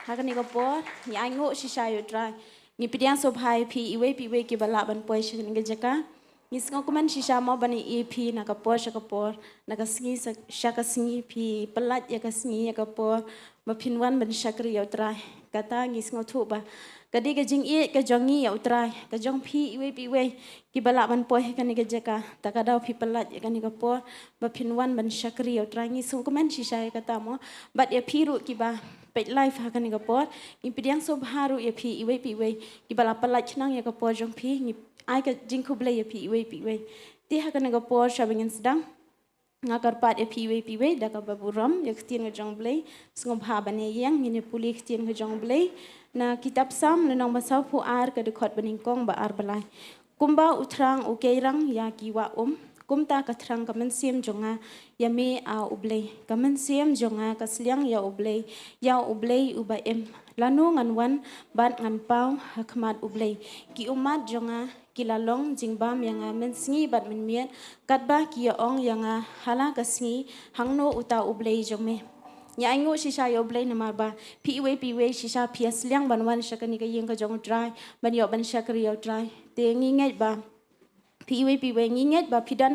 Hakan ni kapor, ni ango si sayo try. Ni pidiang sobhai pi iwe ki balak ban poy siya ni gajaka. Ni sengok kuman si sama bani EP na kapor nakasingi siya kasingi pi pelat ya kasingi ya kapor mapinwan ban siya kriyo try. Kata ni sengok tu ba. Kadi kajing kajongi ya try. Kajong pi iwe ki balak ban poy kan ni gajaka. Takadaw pi pelat ya kan ni kapor mapinwan ban siya kriyo try. Ni sengok kuman si sayo kata mo. Bat ya piru ki ba. Pet life hakan ni kapor. Ni pidiang sobharu ya pi iwe ki balak pelat cenang ya kapor jong pi ni ai ka jingku blay ya pi iwe ti hakan ni kapor syabingin sedang ngakar pat ya pi iwe da ka baburam ya ktin ngajong blay sngom ha bane yang ni puli ktin ngajong blay na kitab sam na nang basaw pu ar ka dekot beningkong ba ar balai kumba utrang ukeirang ya kiwa kumta katrang kamansiam jonga yame a ublay kamansiam jonga kasliang ya ublay uba lanu nganwan bat nganpau hakmat ublay ki umat jonga kilalong jingbam yang mensingi bat menmiat katba ki ong yang hala kasingi hangno uta ublay jome nya aingo sisa yo ublay namar ba piwe sisa pias liang banwan syakani ka yeng ka jong dry ban yo ban syakri yo dry te nginget ba piwe nginget ba pidan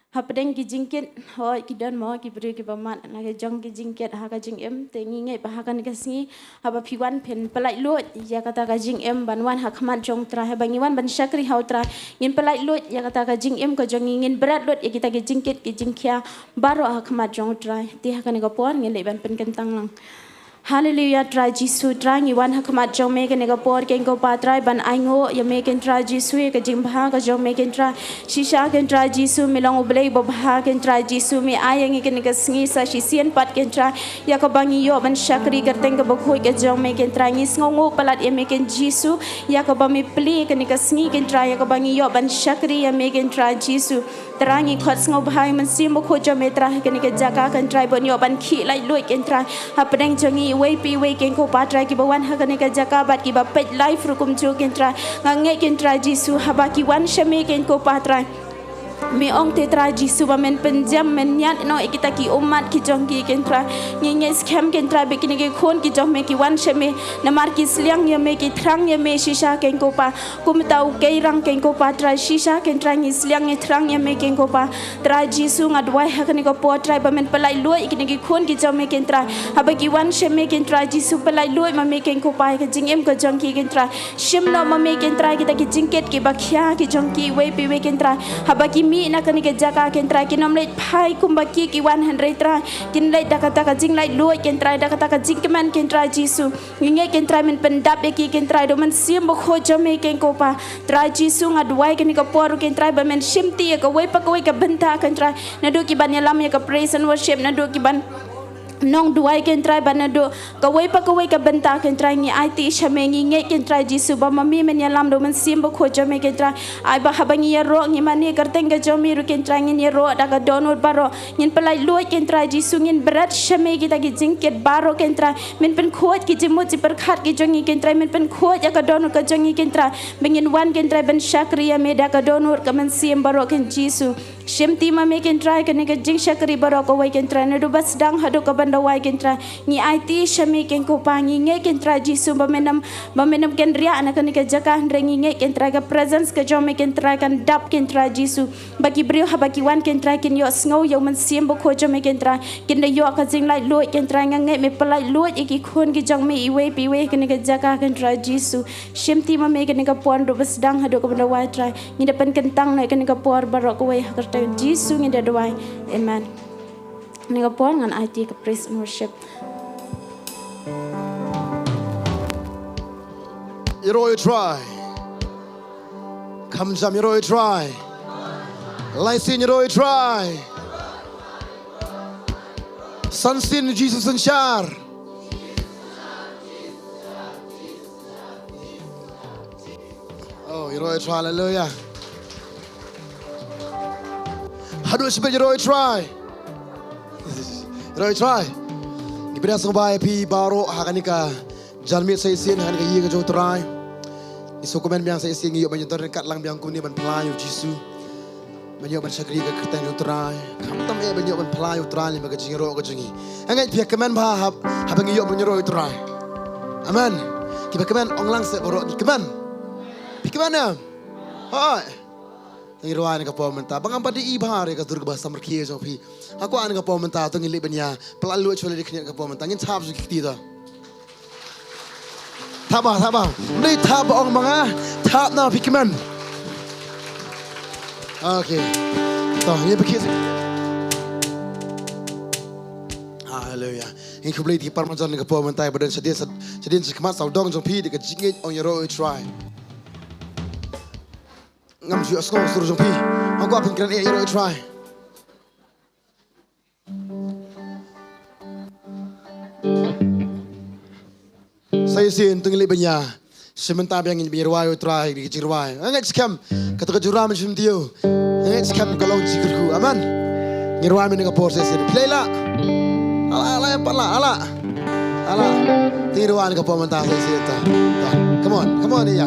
hapdeng ki jingkit hoi kidan mo ki bri ki bamat na ke jong ki jingkit ha ka jing em te nginget ba ha kan ka singi haba piwan pen pelai lot ya kata ka jing em banwan ha khamat jong tra ha bangiwan ban syakri hau tra ngin pelai lot ya kata ka jing em ka jong ngin berat lot ya kita ki jingkit ki jingkhia baro ha khamat jong tra ti ha kan ka pon ngin le ban pen kentang lang Hallelujah, try Jisu, try ngiwan hakamat jong meken ega por ken ko patrai ban aingo ya meken try Jisu ke jimbha ka jong meken try shisha ken try Jisu milong ublei bobha ken try Jisu mi ayang ken ega singi sa shisien pat ken try ya ka bangi yo ban syakri kerteng ka bokhoi ke jong meken try ngis ngongo palat ya meken Jisu ya ka bami pli ken ega singi ken try ya ka bangi yo ban syakri ya meken try Jisu terangi khot ngau bhai man sim bokho jong metra ken ega jaka ken try bon yo ban khi lai loi ken try hapdeng jongi we ken ko patrai ki bawan ha kan ka jaka bat ki ba pet life rukum chu ken tra ngange ken tra Jisu haba ki wan shame ken ko patrai me ong te tra Jisu ba men penjam men nyat no kita ki umat ki jong ki ken tra nge scam ken tra be ki ke khon ki jong me ki wan shame na mar ki sliang ya me ki thrang ya me shisha ken ko pa kum tau ke rang ken ko patrai shisha ken tra ngi sliang nge thrang ya me ken ko pa tra Jisu ngadwai ha kan ko potrai ba men pelai loi ki ke khon ki jong me ken tra haba ki wan shame ken tra Jisu pelai loi ma me ken ko pa ka jing em ko jong ki ken tra shim no ma me ken tra kita ki jingket ki bakhya ki jong ki we ken tra haba ki mi na kan ke jaka ken tra ki nom leit phai kumbaki ki 100 tra kin leit dakata ka jing leit loi ken tra dakata ka jing keman ken tra Jisu nge ken tra men pendap ki ken tra do man sim bo kho jome ken ko pa tra Jisu ngadwai ken ko por ken tra ba men shimti ka wei pa ka wei ka benta ken tra na do ki ban ya lam ya ka praise and worship na do ki ban nong duai ken try banado ka wei ka benta ken try ngi IT shamengi nge ken try Jisu ba mami men yalam do men simbo kho jame ken try ai ba habangi ya ro ngi mani kerteng ga jomi ru ken try ngi ro da ga donor baro ngin pelai loi ken try Jisu ngin berat shame kita gi jingket baro ken try men pen khot ki jimu ji perkhat ki jongi ken try men pen khot ya ka donor ka jongi ken try bengin wan ken try ben shakriya me da ka donor ka men sim baro ken Jisu shimti ma me ken try ken ga jing shakri baro ko wei ken try na do bas dang hadu ka dawai ken tra ngi IT shami ken ko pangi nge ken tra Jisu bamenam ken ria ana ken ke jaka ndrengi nge ken tra ka presence ke jome ken tra kan dap ken tra Jisu bagi brio habaki wan ken tra ken yo sngo yo man sim bo kho jome ken tra ken de yo ka jing lai loi ken tra nge me pelai loi iki khon ki jong me iwe piwe ken ke jaka ken tra Jisu shimti ma me ken ka pon do besdang hado ka dawai tra ngi depan kentang na ken ka por barok we hakta Jisu ngi de dawai amen Nega pon ngan IT ke praise and worship. Yero try. Come jam yero try. Lysin yero try. Sunsin Jesus and Shar. Oh, yero try, hallelujah. How do you spell yero try? Roy try. Gibran sangbai pi baro hakanika jalmit sai sin hanika yega jo try. Iso komen biang sai sin yo banyo tor kat lang biang kuni ban playo Jisu. banyak syakri ke kertas utrai kam tam banyak pelai utrai ni bagi jingro ke jingi angai pihak kemen bahap habang iyo menyero utrai amen kita kemen onglang se borok kemen kemen ya hai Irwan ka pomenta bang ampa di ibhare ka durga bahasa merkie jo phi aku an ka pomenta to ngili benya pelalu chole diknya ka pomenta ngin chap ju kiti da thaba nei thaba ong manga thap na phi kemen okay to ye bekis hallelujah in complete di parmajan ka pomenta badan sedin sekmat saudong jo phi de ka jingit on your try ngam ju asko suruh jompi aku apin kran e yero try saya sin tungli benya sementa yang ini birwai try di jirwai angat skam kata ke juram jum dio angat skam kalong jikurku aman ngirwai men ka por saya sin playla ala pala ala tirwan ka pomenta saya sin ta come on ya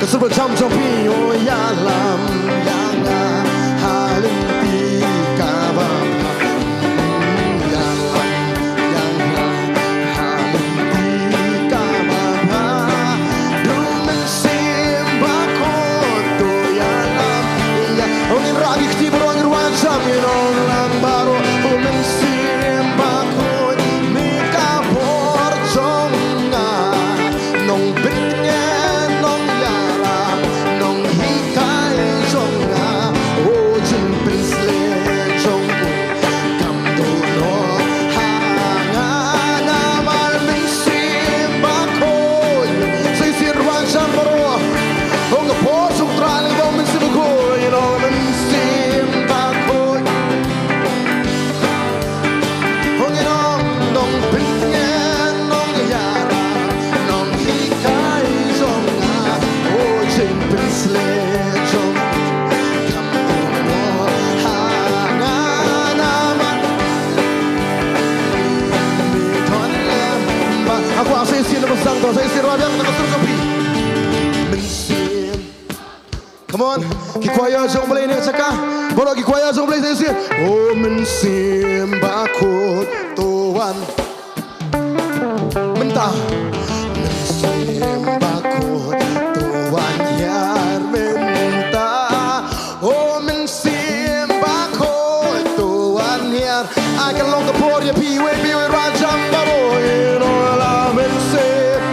Super jam jampi oh ya lam yang halin ti kaba ya lam yang halin ti kaba du men simba ko to ya lam ya ongin ragi kti borong ruan jam lam baro men simba ko mi ka por jonga nong bitnya Come on, ki choir jong boleh ni cakap. Baru ki choir jong boleh saya. Oh mensimba ko tuan. Mentah. Mensimba ko tuan yar mentah. Oh mensimba ko tuan yar. Akan long kepor ya piwe rajam baru. Inolah mensim.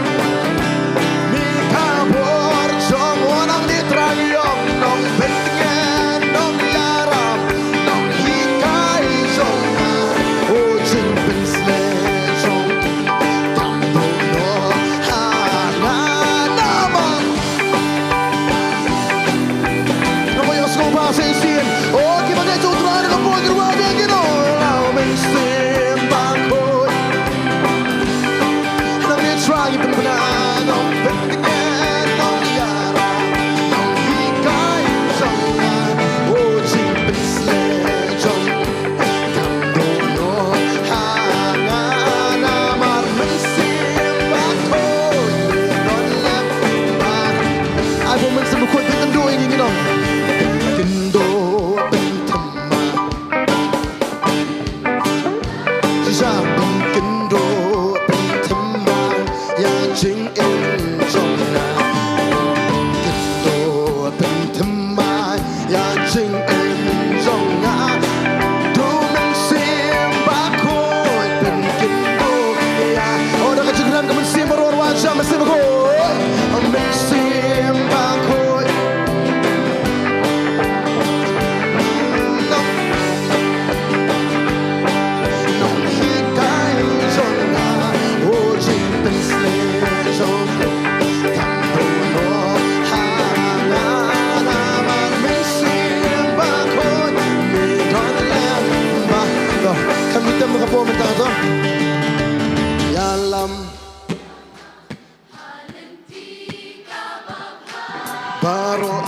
Baro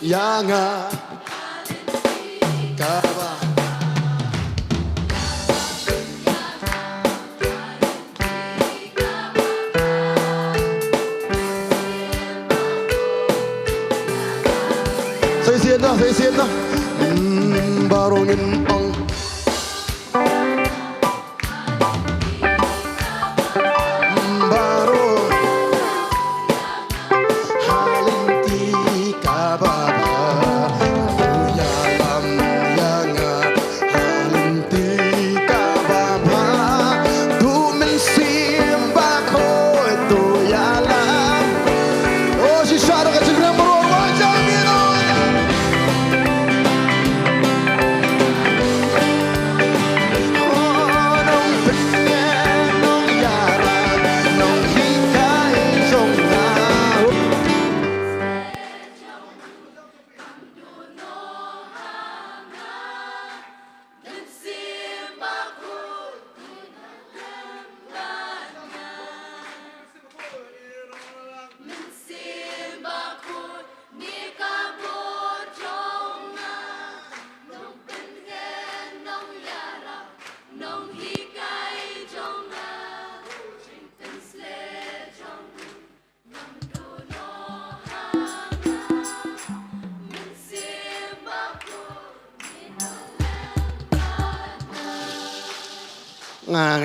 yang kaba saya siap dah barongin ong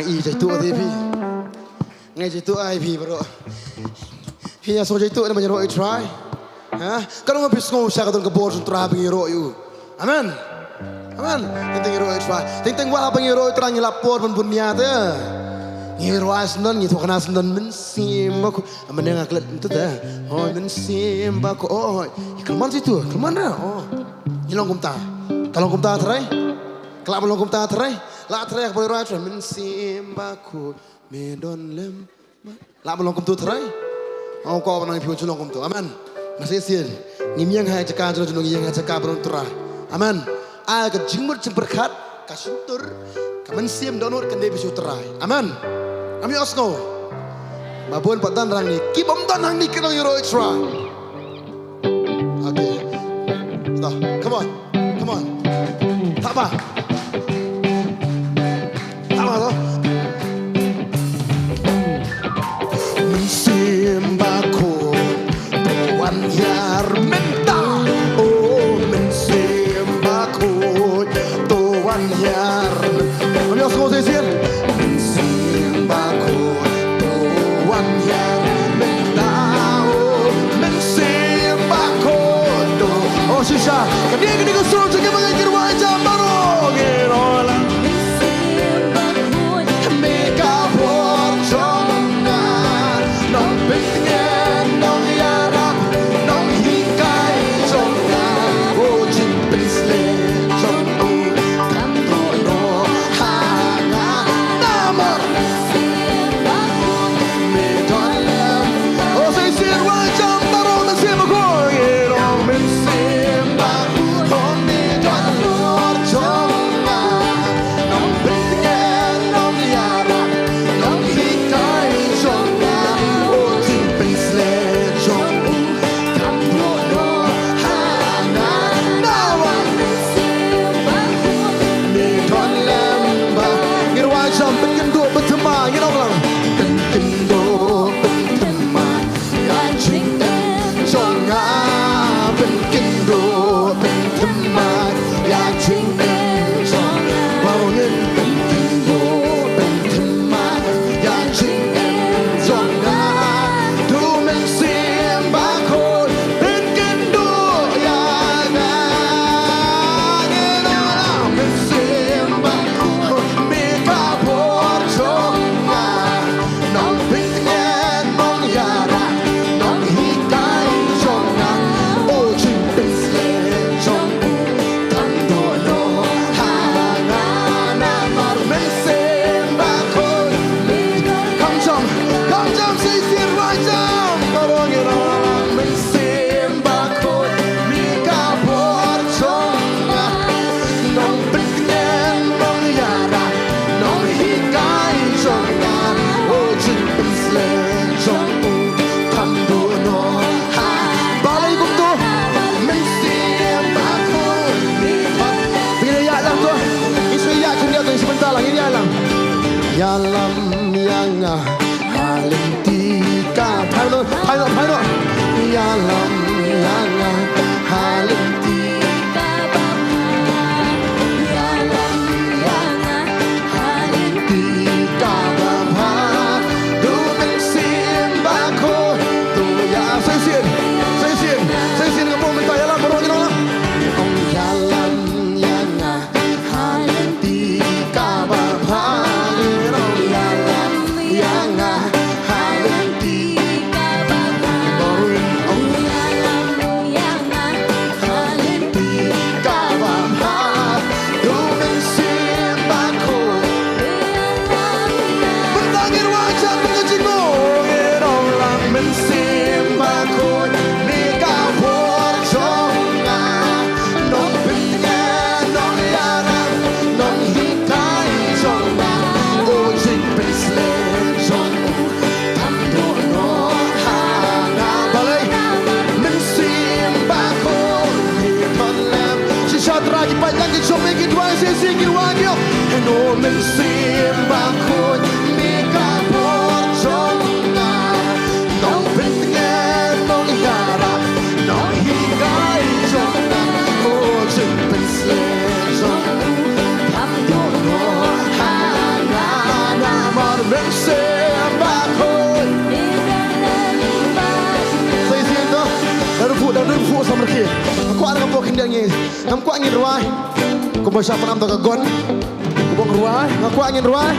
อีใจตัวที่พี่ไงใจตัวไอพี่บรอพี่อยากโซใจตัวนี่มันจะรออี try ฮะก็ต้องมาพิสูจน์ชากันตรงกระบอกจนตราเป็นฮีโร่อยู่อาmen amen ting hero try ting wala bang hero trang lapor pun bunya te hero asnon ni thokna asnon men sim ba ko amane ngaklet tu te oh men sim ba ko oh kelman situ kelman dah oh hilong kumta kalong kumta trai kelak belum kumta trai la trai ko hero trai men sim ba ko me don lem la belum kumtu trai oh ko banang piu chulong kumtu amen masih sil ngimyang hai cakap chulong ngimyang hai cakap beron tra amen ai ka jingmur berkat ka syukur ka mensiam donor kan debi syuterai amen ami osno babon patan rang ni ki bom dan hang ni kena euro extra okay stop come on tak apa lo mensiam bako tuan yar menta Yar, kami harus ngomong sih, simpaku tuan yar mentau, mensimpaku tu, oh sisa, kini kau suruh cakap mengajar wajah baru, gerola, mensimpaku, mereka berjongan, nong pengen, nong yarap, nong hikai jongan, oh jimpin selejong. Yalam yang halim tika Pilot Yalam yang halim tika Yalam yang halim tika Du mensimbako Du ya Saya sin Kamu minta yalam Berapa kita lah Yalam yang halim tika No mensimbako mika porjongan Nong pengen nong harap nong hikai jongan Oh jemput selejong Tam dono hana dia ni. Ngam kuat angin ruai. Kau baca penam tak gon. Kau bong ruai. Ngam kuat angin ruai.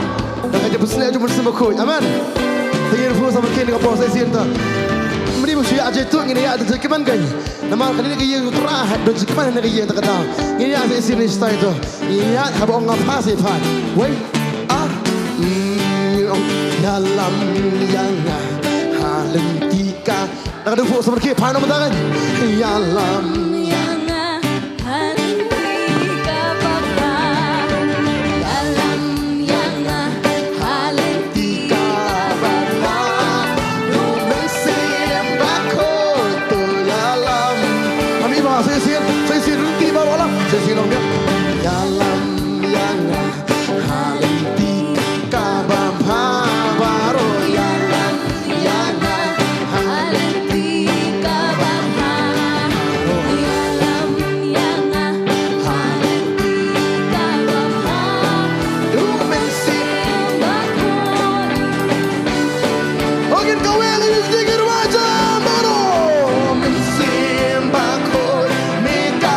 Dan aja berselia cuma sembako. Amen. Tengir fu sama kini kau proses itu. Mari mesti aja tu ini ya ada keman kan. Nama kali ni kaya utara dan keman ni kaya tak tahu. Ini ya saya sini style itu. Ini ya habis orang apa sih pan. Wait. Dalam yang halentika. Nak ada fu sama kini pan nama tangan. Dalam Shillong dia. Dalam yang halentika bapa baru dalam yang halentika bapa dalam yang halentika bapa dumensin bakon. Ogin kawel sedikit wajah baru mensin bakon mega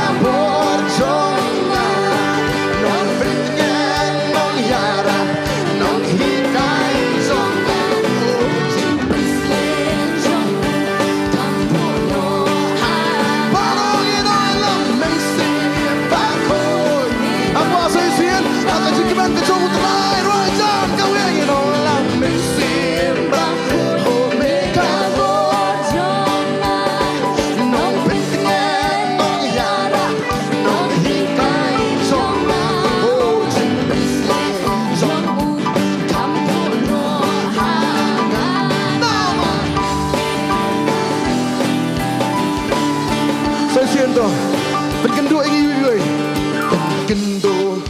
Berkenduk ini yui. Berkenduk.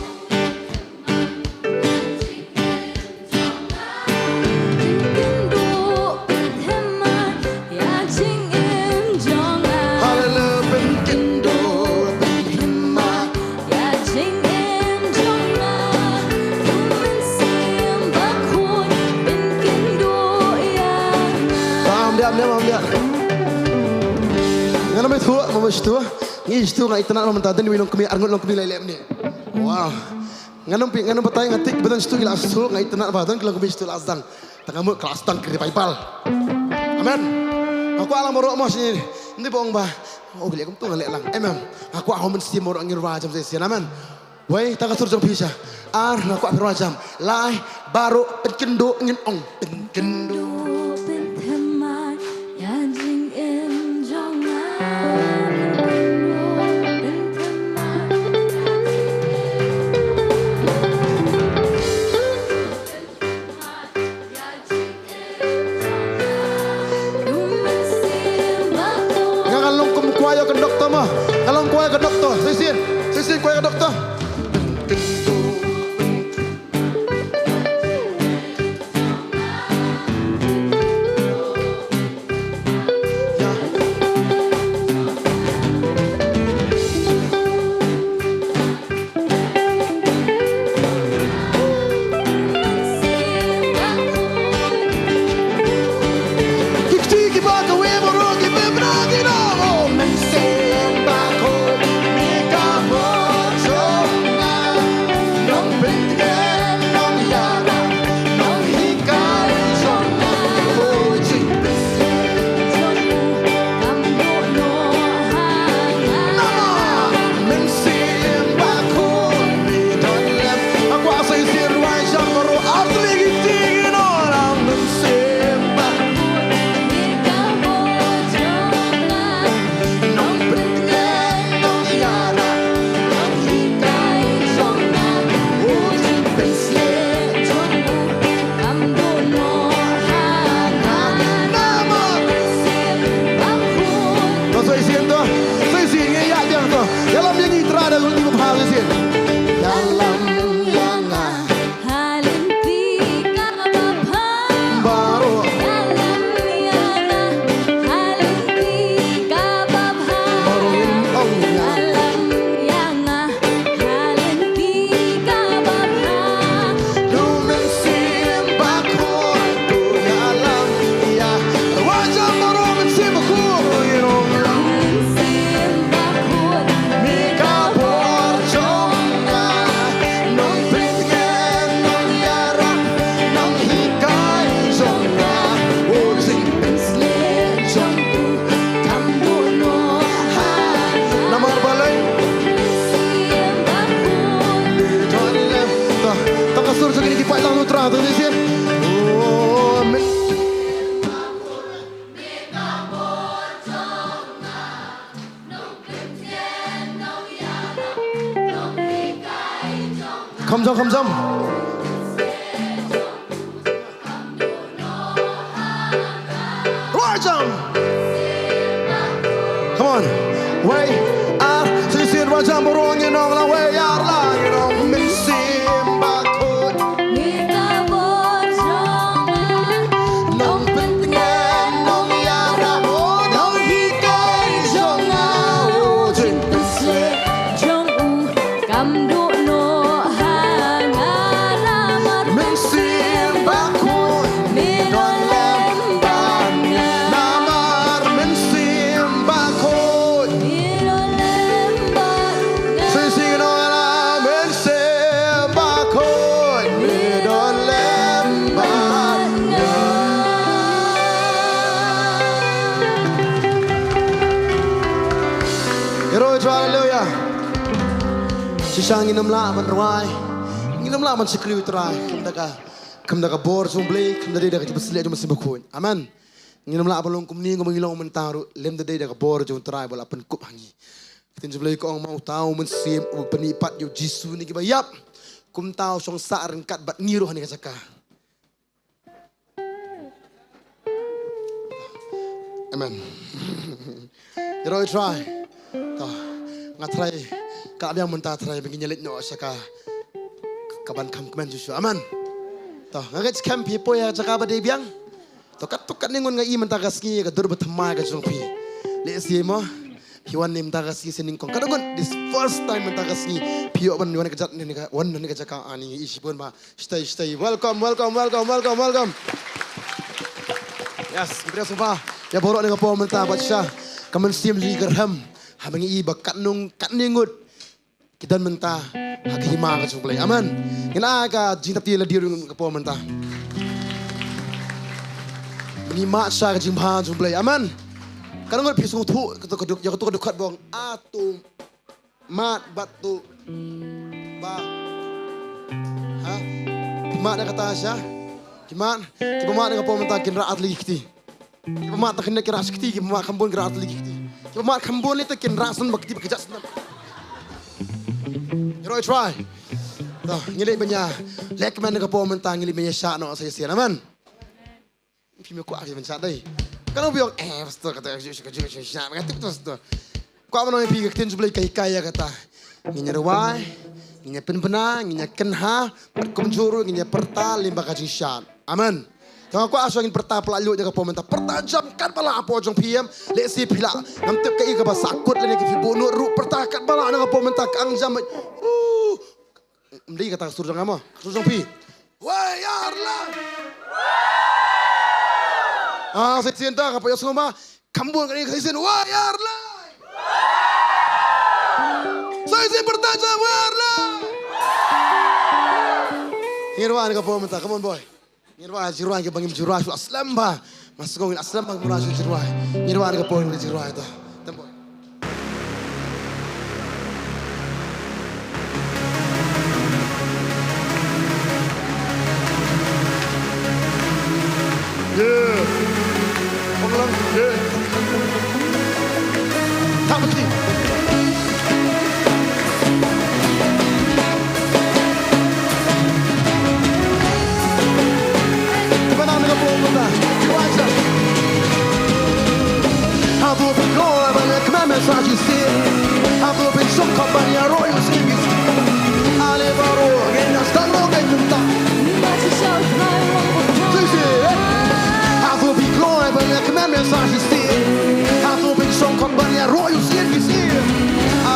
Haleluya berkenduk. Diam. Ngana mai thua, mau tua. Ni stu ngai tanah mau tadi ni long kami arngot long kami lelem ni. Wow. Nganam patay ngatik betul stu gila stu ngai tanah badan kalau kami stu lasdang. Tangamu kelas tang kiri paipal. Amen. Aku alam morok mos ni. Ni bohong bah. Oh gila kamu tu ngalek lang. Amen. Aku ahom mesti morok ngir wajam saya. Amen. Wei tangga surjong pisah. Aku ambil wajam. Lai baru pencenduk ngin ong pencenduk. Kalau kau ke doktor, saya kau ke doktor. Come on, come on. Right on. Come on. Way out. So you see it right on, but wrong, you know, the way out, long, you know, missing back. Siya nginam laman rawai, nginam laman sekliu terai, kamda ka bor sumblay, kamda day da ka jibasli aja masih bakun, aman. Nginam laman long kumni ngomong ilong mentaru, lem day da ka bor jung terai bala pen kup hangi. Kitin jumblay ko ang mau tahu mensim penipat yo jisu ni kiba yap, kum tahu song sa rengkat bat niru hani kasaka. Amen. Yero try, ngatrai. Kak dia mentah terai begini nyelit no saka kaban kam kemen susu aman. Toh ngaget scam people ya cakap pada biang. Toh kat ningun ngai mentah kasih ka dur bertemai ka jong pi. Le si mo hiwan ni mentah kasih sening kong. Kadang this first time mentah kasih pio ban hiwan kejat ni ka wan ni ka cakap ani isi pun ma stay. Welcome. Yes, kita semua ya borok ni ka po mentah baca. Kamen sim li gerham. Habangi iba kat ningut. Kita mentah hak hima ka suplay. Aman. Ngina ka jinta ti la dir ka po mentah. Menima sa ka jimha suplay. Aman. Kadang ngor pisung thu ketuk ya ketuk dekat bong atu mat batu ba. Ha? Mat kata asya. Kiman? Kiba mat ka po mentah kin raat lagi kiti. Kiba mat tak kira sakti kiba mat kambon raat lagi kiti. Kiba mat kambon itu kin rasun bakti bekerja senam. Roy try. Toh, ngilik banya. Lek man ka po mentang ngilik banya syak no saya sian aman. Pimi ko aki banya dai. Kalau biong betul kata syak kata betul. Ko amano pi ka tin jublai kai ya kata. Nginya rawai, nginya penpena, nginya kenha, komjuru nginya perta limba ka syak. Aman. Tengok ko aso ngin perta pelalu jaga po mentang. Perta jamkan pala apo jong PM. Le si pila. Namtep kai ka ba sakut le ni ki bunu ru perta kat bala na po mentang ang jam. Mending kata suruh ngamo, suruh pi. Wai arla. Saya cinta apa ya semua. Kambun kali saya cinta. Wai arla. Saya bertanya wai arla. Ngirwan ka po mentang, come on boy. Ngirwan jiruan ke bangim jiruan aslam ba. Masuk ngin aslam bang murah jiruan. Ngirwan ka po ngin jiruan itu. Tempo. Yeah. Penglang. Yeah. Tak mesti. Gimana dengan pemerintah? Wajah. Aku berdoa banyak mensagem ser. Aku pensou que banyak roh yang sedikit. Ale baru kita sekarang kita. Aku berdoa banyak mensagem ser. Aku pensou que banyak roh yang sedikit.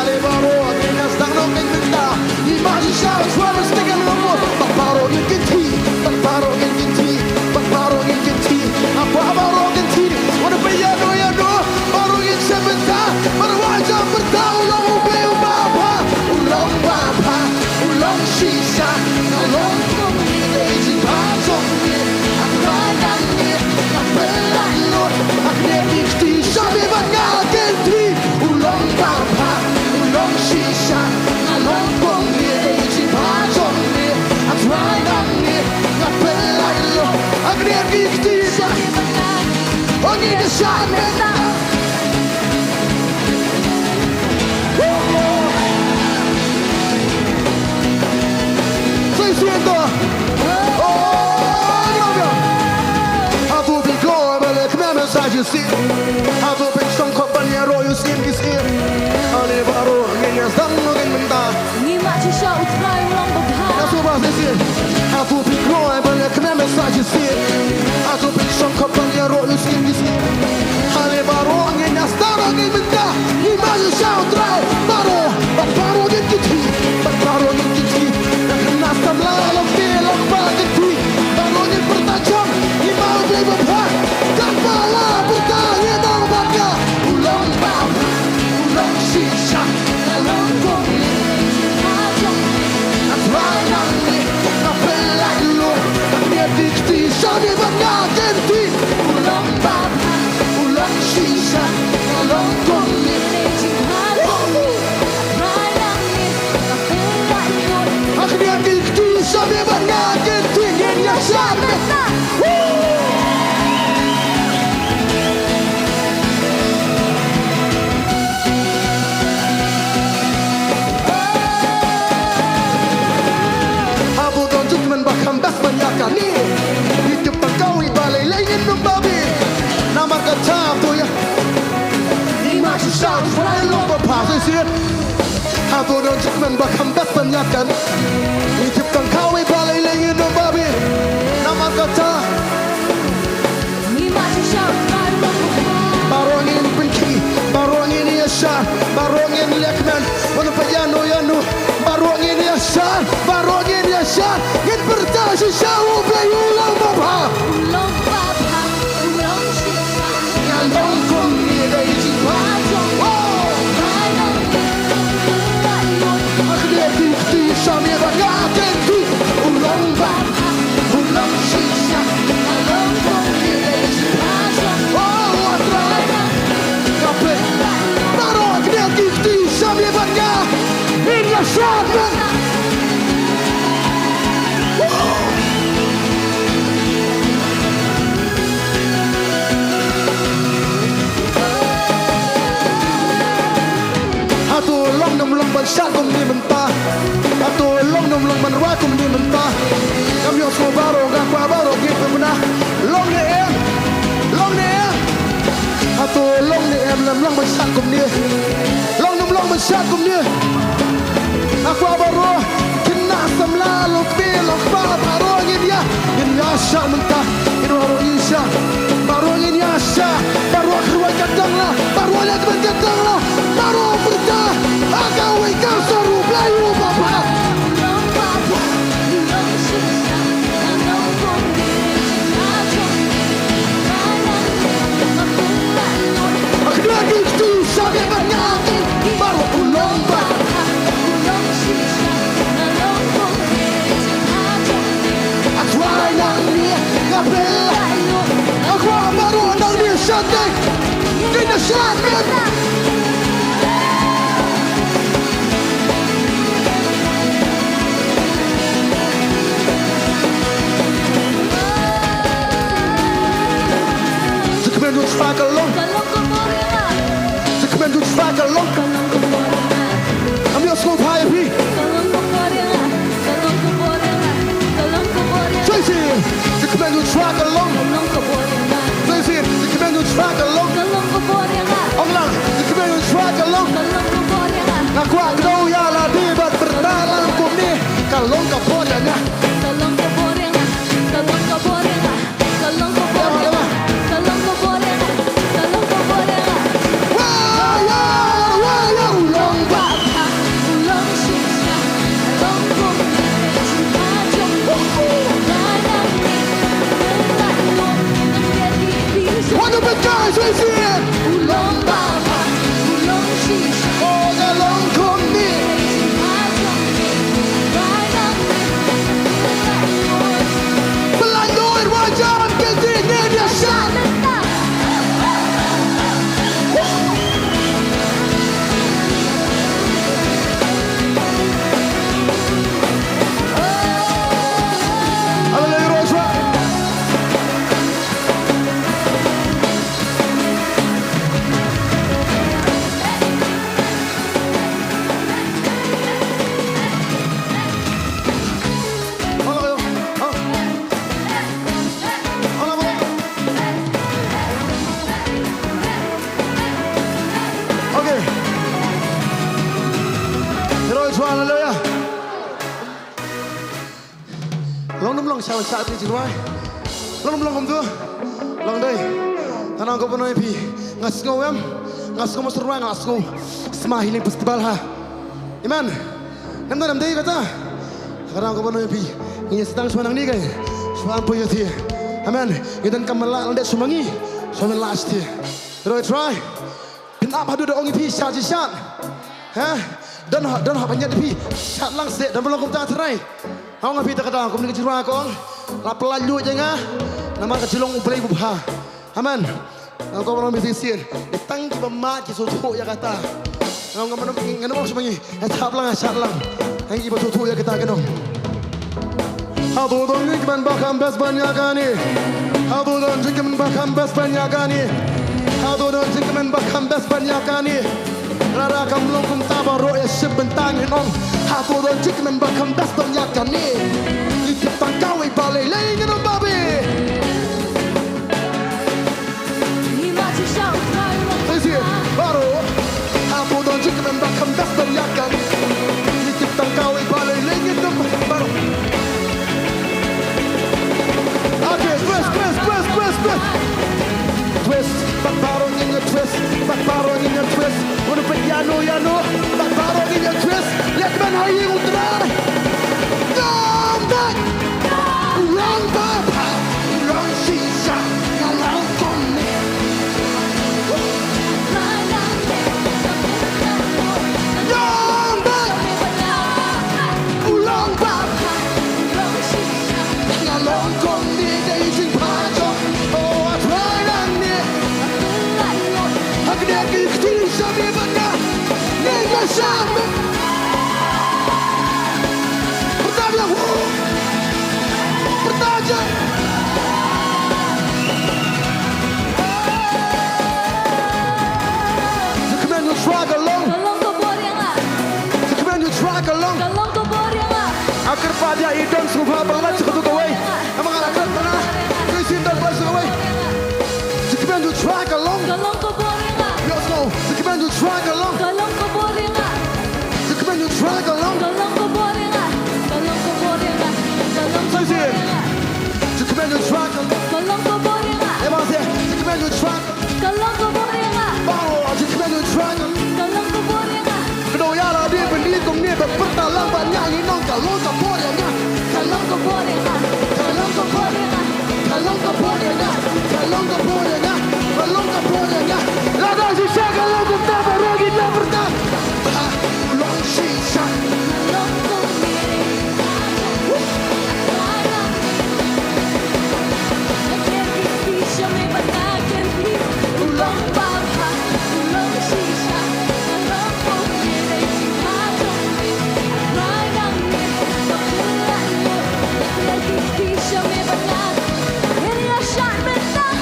Ale baru kita sekarang kita. Imagem chave suara sedikit lembut. Baru kita. Baru kita. Baru kita. Apa baru kita? What if you know? Baru kita sebentar. Baru wajah bertahun ulang bapa, ulang sisa, ulang komunikasi pasang ni, akan ni, apelan lo, akan dikti sampai banyak ganti. Ulang bapa, ulang sisa, ulang komunikasi pasang ni, akan ni, apelan lo, akan dikti sampai banyak. Oh ni desanya. you see. Aku pensong kau banyak royu skin kisir. Ane baru ngenya sang ngin menta. Ngimak cisha utrai ulang babha. Aku bahasa sih. Aku pikir banyak kena message sih. Aku pensong kau banyak royu skin kisir. Ane baru ngenya sang ngin menta. Ngimak cisha utrai baru ngin kiti. Baru ngin kiti. Nak samla alam film bageti. Baru ngin bertajam. Ngimak beli babha. Kepala bertanya dong baka. Ulang babha. Ulang sisa. Ulang kongli. Sabi banyakin di ulang babha, ulang sisa, ulang kongli. Akhirnya di sabi banyakin di yang sabi. Abu don judgment bahkan bas banyakan ni. Nama kata tu ya, imak susah, fly lomba pasir. Aku don judgment bahkan bertanyakan, hidupkan kau balai lagi nombabi. Nama kata, Imak cisha utrai ulang babha. barong ini benci, barong ini asar, barong ini lekman, walau payano yanu, barong ini asar, yang bertasi jauh berulang babha. Ulang babha, ulang sisa. Long kong ni day jiwa. Akhirnya di sana banyak di ulang babha, ulang sisa. Long kong ni day jiwa. Oh, atrai kape. Baru akhirnya di sana banyak ini sana. Long nom long ban shat kum ni mentah. Atau long nom long ban wa kum ni mentah. Kami osmo baro ga kwa baro gi pemna. Long ni em. Atau long ni em lam long ban shat kum ni. Long nom long ban shat kum ni. Aku baro kena samla lo pe lo pa baro gi dia. Ini asya mentah. Ini baro insya. Baro ini asya. Baro keluar kadang lah. Baro lihat berkadang lah. Baro berkah. Agak wikau seru Melayu bapa. Ulang babha, ulang sisa. Ulang kongli. Akhirnya gitu sampai banyak baru ulang babha, ulang sisa. Ulang kongli. aku ayah ni ngapel, aku baru nang dia santai, kena santai. Sekemen fakalong, sekemen fakalong. Kami osmo pai pi. Tracy, sekemen fakalong. Tracy, sekemen fakalong. Onglang, sekemen fakalong. Aku agak ya lah debat berdalam kumi. Kalong kapolanya. What the guys we see it? Ulang babha, ulang sisa. Oh, the long kong ni. chào chào thì chỉ nói long không thưa long đây thằng nào có vấn đề gì ngas ngô em ngas ngô masuk ruang ngas ngô Smile Healing Festival ha Amen em nói làm đi vậy ta thằng nào có vấn đề gì người sedang semanang ni kan semanang punya dia Amen kita kan melak landet semangi semanang last dia rồi try pin up hadu orang pi shat shat ha dan hak banyak pi shat lang set dan belum kita terai Hong ngapi tak kata, kau ni kecil kong, lapelan lu je ngah, nama kecilong uplay bubha, aman. Kau orang bisnisir, tang di bawah kisah tu ya kata, kau mana mana sebenarnya, shat lang, yang ibu tu ya kita kenong. Abu don jikman bakam bes banyakani, Abu don jikman bakam bes banyakani, Abu don jikman bakam bes banyakani. Rara kamlong kum tabaro ya sebentang hinong Hapo don jikmen bakam bes banyakan ni Ikut tangkau balai lain dengan babi Sisi baru Hapo don jikmen bakam bes banyakan Ikut tangkau balai lain dengan baru Okay, twist Backbarong in your twist Backbarong in your twist Wanna put yano Backbarong in your twist Let man how you try Don't back Wrong papa Wrong shisha Wrong for me Don't back Wrong papa Wrong shisha Wrong for me Daisy Pajo Oh I tried on me Aku dah kecil sampai benar Nega sampai Pertama Pertaja Sekarang you track along Sekarang you track along Akhir pada idam semua banget sekutu kawai Emang akan tanah Krisin dan bahasa kawai Sekarang you track along Let's go. Sekarang you track along. Sekarang you track along. Saya sih. Sekarang you track along. Emang sih. Sekarang you track. Baru. Sekarang you track. Kedua ya dia beli kong dia berpertalang banyak ini nong kalau kepornya. Kalau kepornya. Kalau kepornya. Kalau kepornya. Kalau kepornya. Kalau kepornya. Lada sisa kalau kita baru kita bertah. Long sisa. Long kumiri. Sisa me batakan di. Long bapa. Long sisa. Long kumiri. Sipatong di. Rayang ni. Pakulan mo. Lagi sisa me batakan. Ini asyik betah.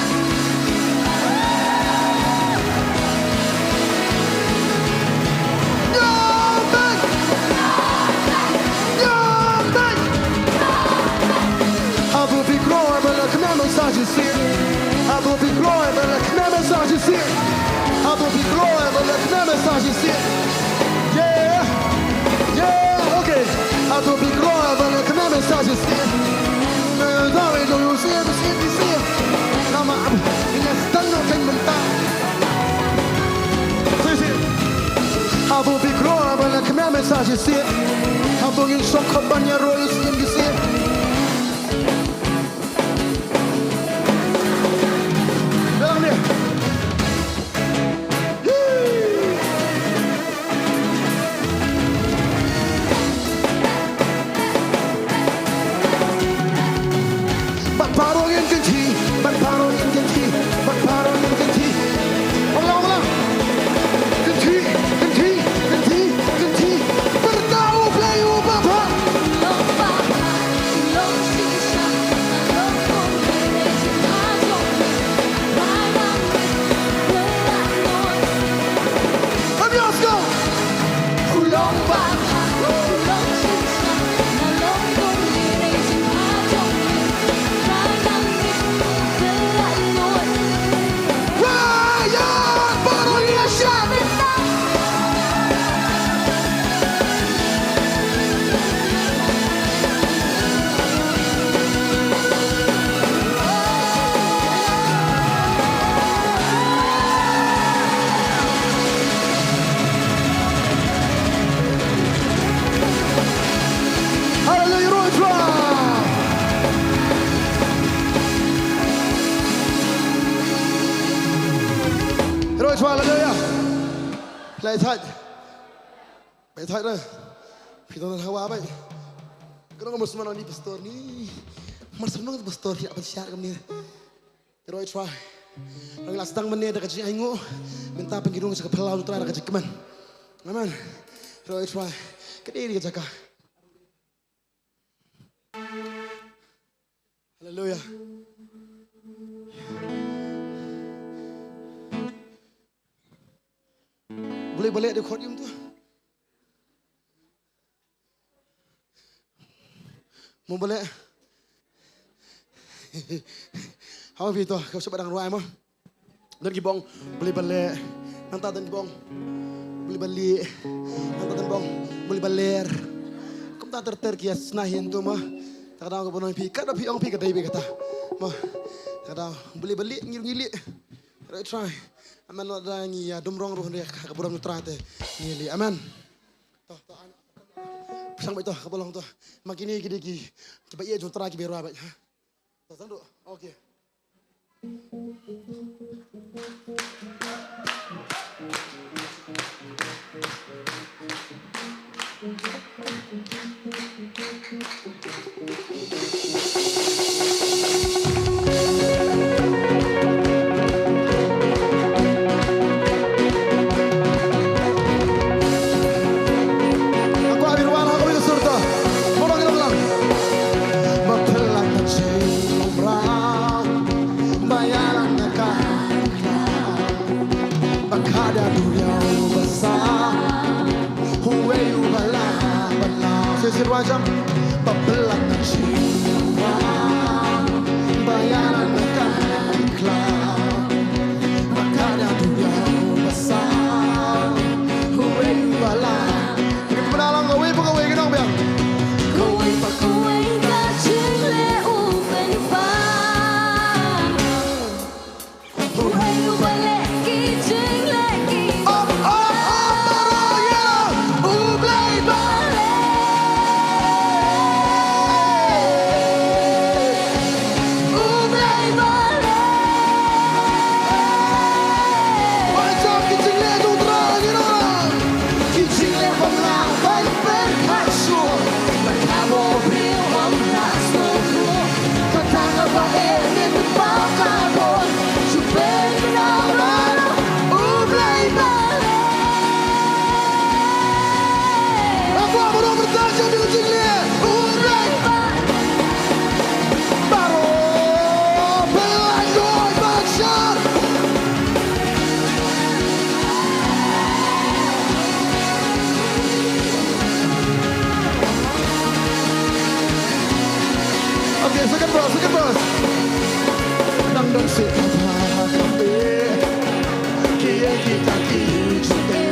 Abel be glory, but let me massage his seat. Abel be glory, but let me massage his seat. Yeah, yeah, okay. Abel be glory, but let me massage his seat. Sorry, do you see it? Nama, ini sedang nak mental. Abel be glory, but let me massage his seat. Abel ingin sokap banyak royal skin di seat. Bertahu play ubah rồi xoa là đây à lại thay lại thay đây khi tôi hawa vậy cái đó có một số nó đi pastor ni mà số nó pastor thì apa siapa kami rồi xoa rồi là sedang menit dekat si aingu minta pengirung ke kepala lu terakhir dekat keman amen rồi xoa cái đi dekat jaka hallelujah. Boleh balik di podium tu. Mau balik. Hawa Vito, kau sebab dengan ruai mah. Dan gibong boleh balik. Nanti dan gibong boleh balik. Nanti dan gibong boleh balik. Kau tak terkias nahin tu mah. Kadang kau penuh pi, kadang pi orang pi kadang pi kata. Mah, kadang boleh balik ngilik. Right try. Amen lo ada ngi ya dumrong ruh dia kaburam nutrate ngili amen toh pasang baik toh kabolong toh makini gidi coba ia jutra ki beru abaj toh sandu okey Wajam babelan jiwa bayaran negara iklan makanya dunia besar huwe wala ini penalang kowe pokoknya kita biang kowe tak cinta ufen far huwe wala kijing lagi second verse. Nang dong se pa kambe, kiye kita kijute.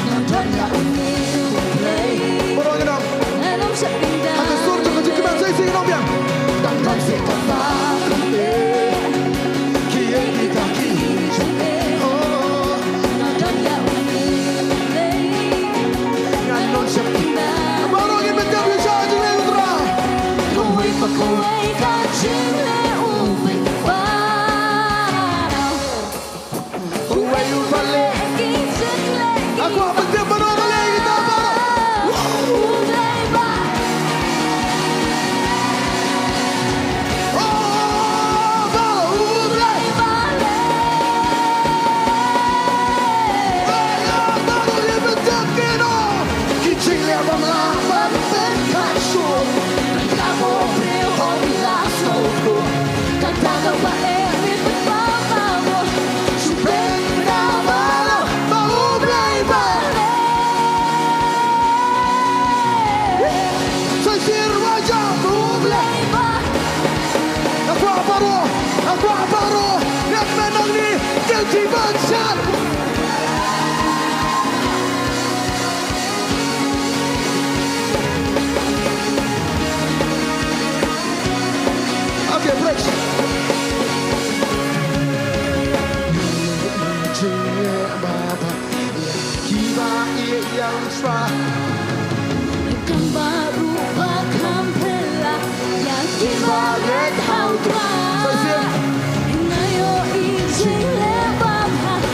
Nang tanya ini play. Borong dong. Nang sepindah. Aku suruh kau cakap saya sing dong biang. Nang dong se pa kambe, kiye kita kijute. Oh, nang tanya ini play. Nang dong sepindah. Borong ini betul bisa jadi utara. Kowe kan cinta ufen far kowe balik kijing lagi aku betul betul balik kita Okay, bridge. Baru bakam pelak yang kibaret hau tua. Nayo izin lebam hak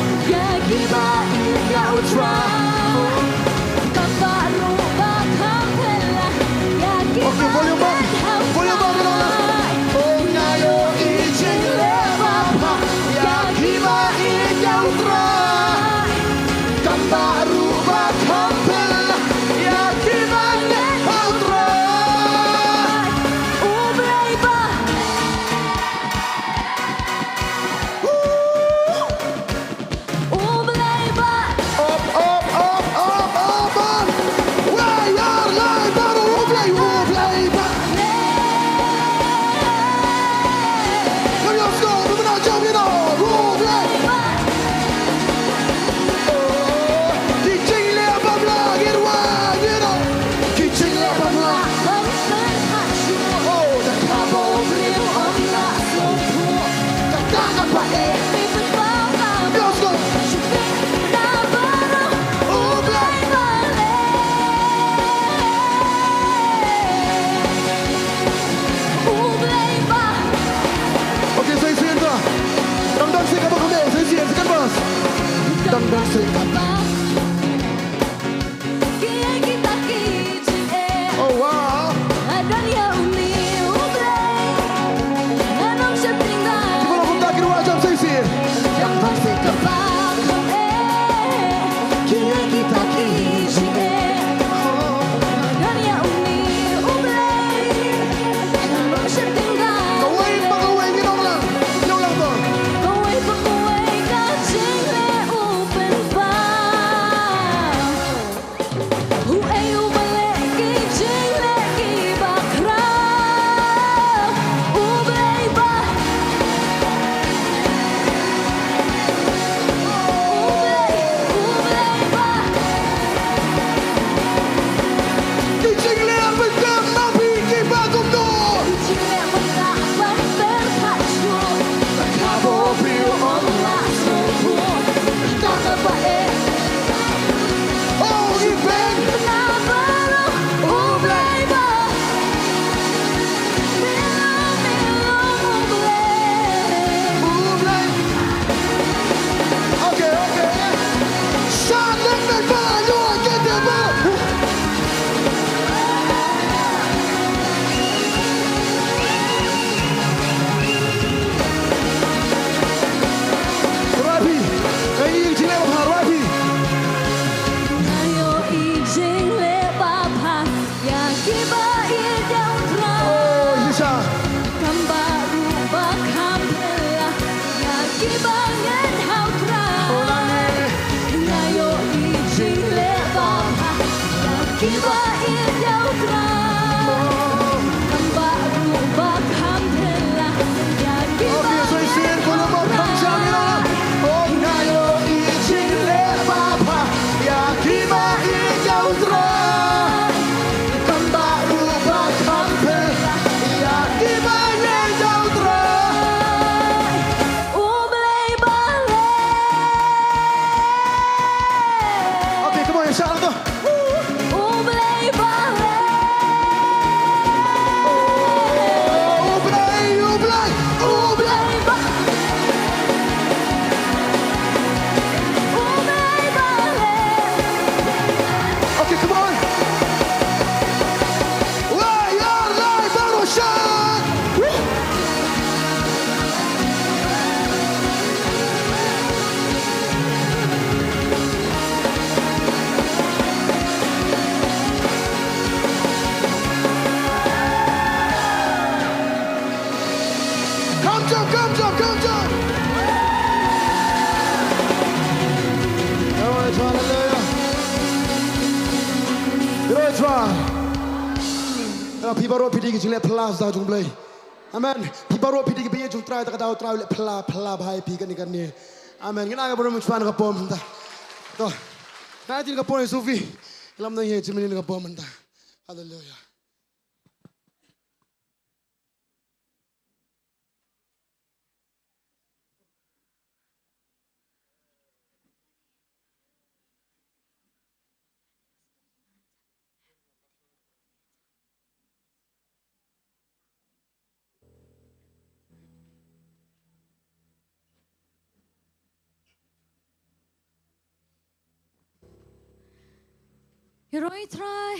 Oh wow. Kalau kita kira macam saya sih. Yang pasti People road pidi kijile plus dah jung play. Amen. People road pidi kibiye jung try tak tahu try le pla bhai pi kan ni. Amen. Kena ke belum cuman ke pom dah. Toh. Nanti ke pom Sufi. Lam dah ye cimini ke pom dah. Hallelujah. Hiroi try.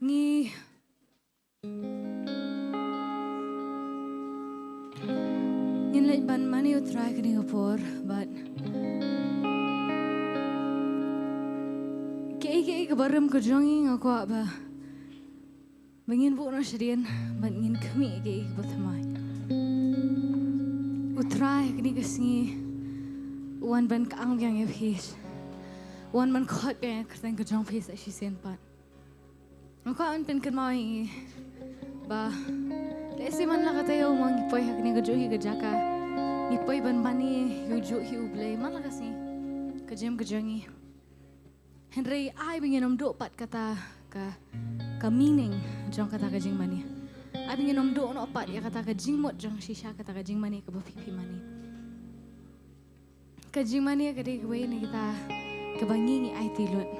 Ni Inlet ban money you try getting a poor, but ke barum ko jonging ako ba bangin bu no shrian bangin kami ke bathamai utrai kini kasni wan ban kaang yang ye phis wan man khot ke kertang ko jong phis she sen pat ako an pen kamai ba lesi man la katayo mang ipoy hakni ko johi ka jaka ipoy ban bani yu jo hi ublay man la kasi ka jem ka jongi Henry, I bingin do pat kata ka meaning jong kata ka jing mani. I bingin do no pat ya kata ka jing mot jong shisha kata ka jing mani ka bapipi mani. kajing mani kadi kawai ni kita kebangi ni ai tilut.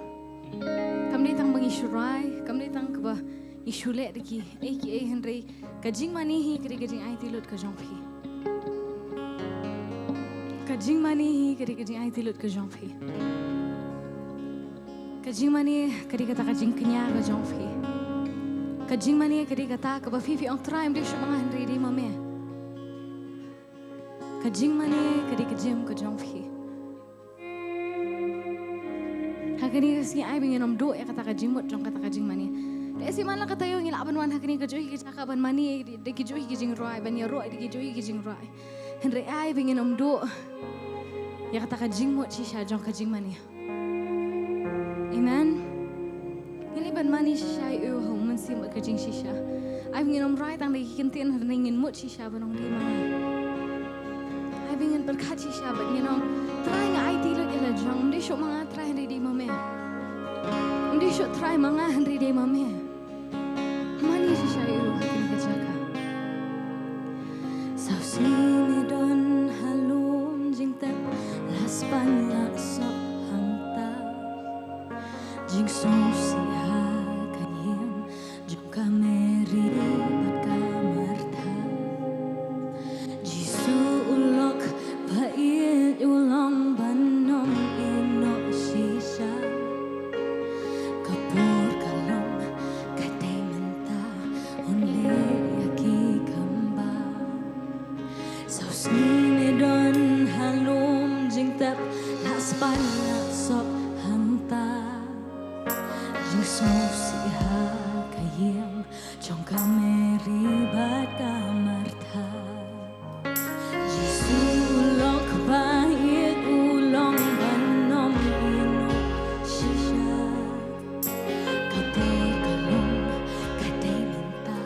Kami tang bangi syurai, kami tang keba isyulek deki. Ki Henry kajing mani hi kadi kajing ai tilut ke jongpi. Kajing mani hi kadi kajing ai tilut ke jongpi. Kajing mani kadi kata kajing kenya ke jongpi. Kajing mani kadi kata keba fifi ong try mdi syu mga Henry di mame. Kajing mani kadi kajim ke jongpi. Hakani kasi ay bingin do ya kata kajing mut jong kata kajing mani. Desi mana kata yo ngila aban wan hakani kajoi kajaka ban mani de kajoi kajing roi ban ya roi de kajoi kajing roi. Henry ay bingin do ya kata kajing mut shisha jong kajing mani. Amen. Ini ban mani shisha yo ho man sim kajing shisha. Ay bingin roi tang de kintin ringin mut shisha banong di mana. Ay bingin berkat shisha ban nginong try nga ay tilo ila jong di syok mga try Henry di mame. Di syok try mga Henry di mame. Mani shisha yo hakini kajaka. Sau sini don halum jing tep las panya sok hangta. Jing so si ha kanyem jong kameri bat kamarta. Jisu ulok bait ulang banom ino shisha. Kapur kalong katay menta only yaki kamba. Sau sini don halum jing tep las panya sok hangta. Jing so si ha kayem jong kameri bat kamarta. Jisu ulok bait ulang banom ino shisha. Kapur kalong katay minta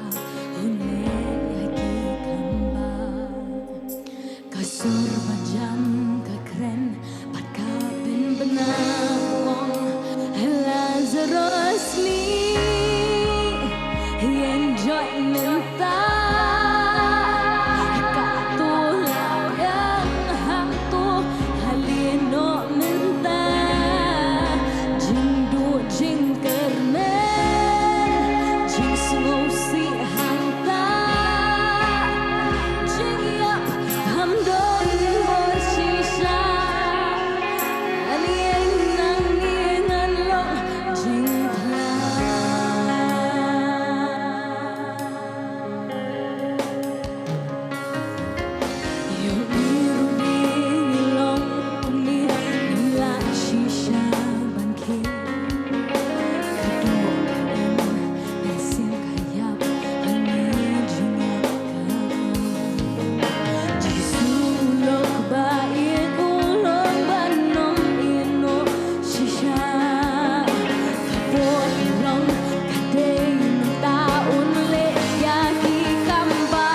only yaki kamba. Kasur bajam kakren pat kapin benakong Lazarus ni enjoy minta. Katulang yang hantu halino minta. Jingdu jing kermen jing smosi hangta. Jing yap hamdon shisha. Alieng nang niengan long jing yung biru di long ni nila shisha bangkit. Kedua kain mesin kayap angin jingap Jisu ulok bait ulong banom ino shisha. Kapur long kadeng taun le yaki kamba.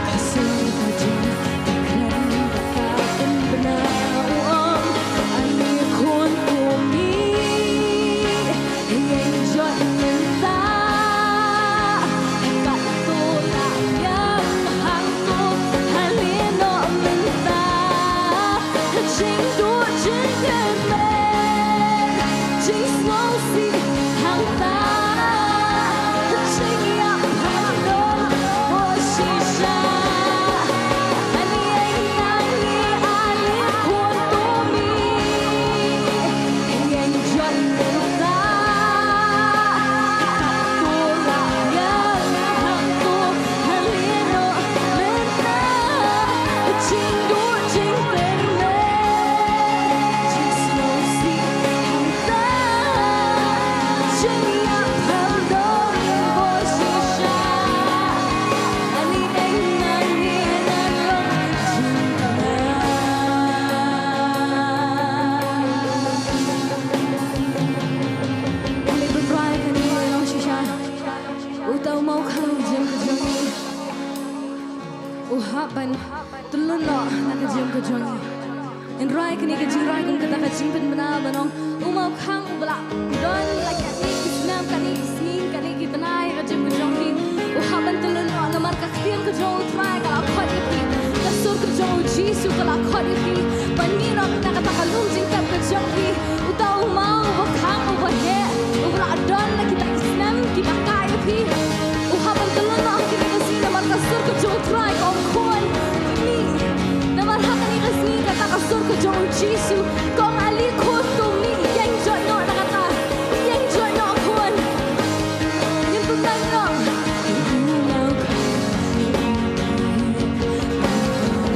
Kasur bajang kakren bakapin benawang ani kun kumi. Enjoy minta. Katulang yang hantu halino minta. Jing du jing kermen jing smosi hangta. Jing yap hamdon shisha. Alieng nangi alim kun tumi. Enjoy minta. Katulang yang hantu halino minta. Jing du jing kermen jing smosi hangta. Jing yap hamdon shisha. Alieng nangi nalong Kali berperai kani long shisha. Utau mau kau jam kejongi. Uhapan tulun lo nak jam kejongi. En rai kani kajing rai kun kata kajing pen bena banong. Umau kang belak don lagi ni kisnam kani kising kani kitanai kajing kejongi. Uhapan tulun lo namar kaktian kejong utrai kalau kau dipi. Kasur kejong Jisu kalau kau dipi. Giêsu con ali khôn tung ni yang chọn nọ là ta yang chọn nọ khôn nhưng tôi đang nọ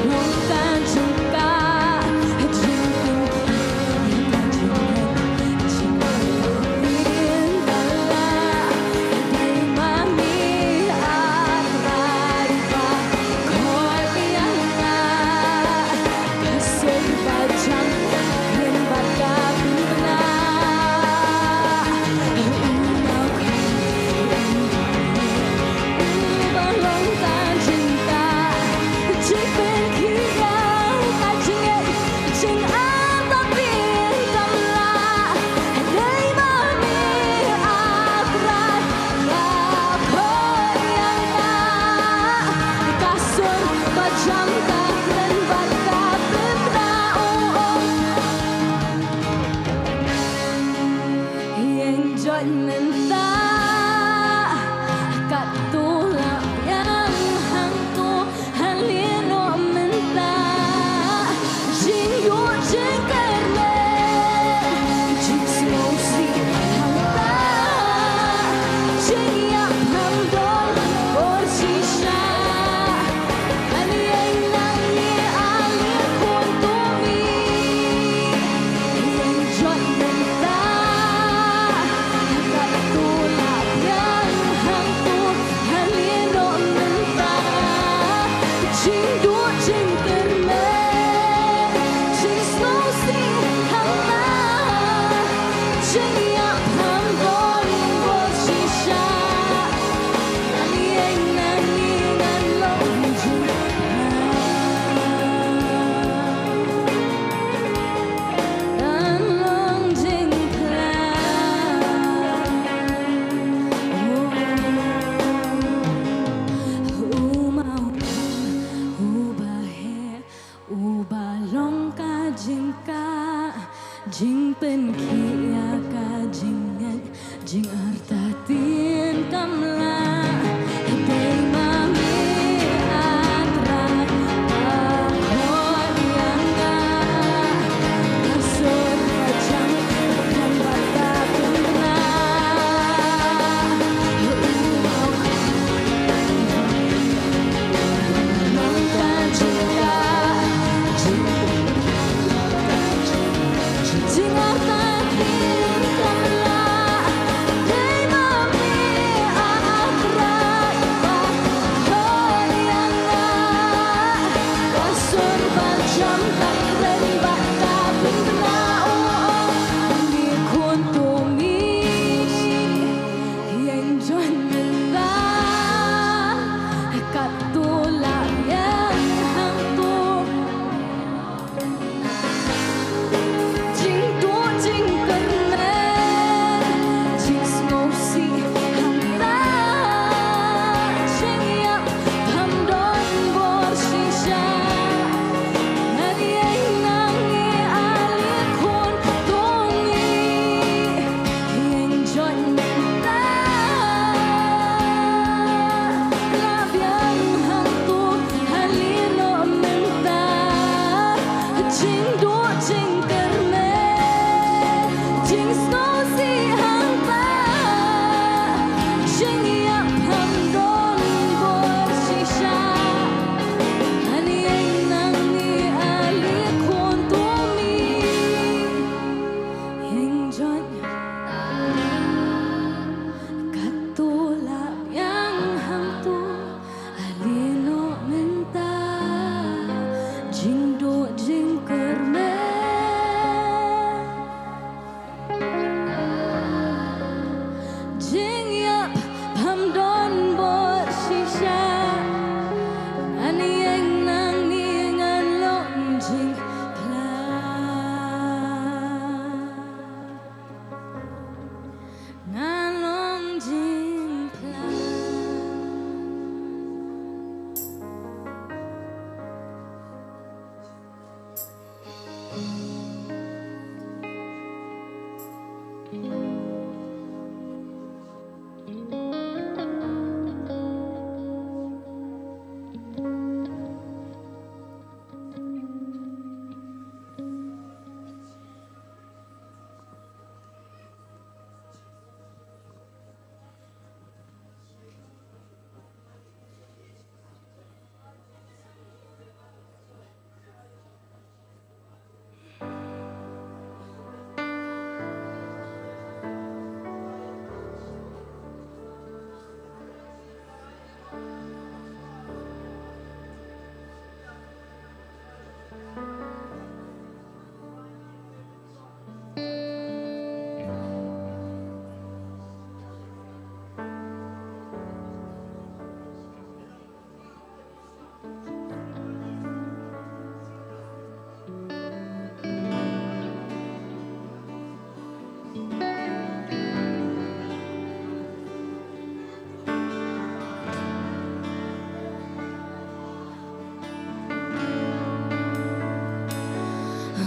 lòng tan chung ca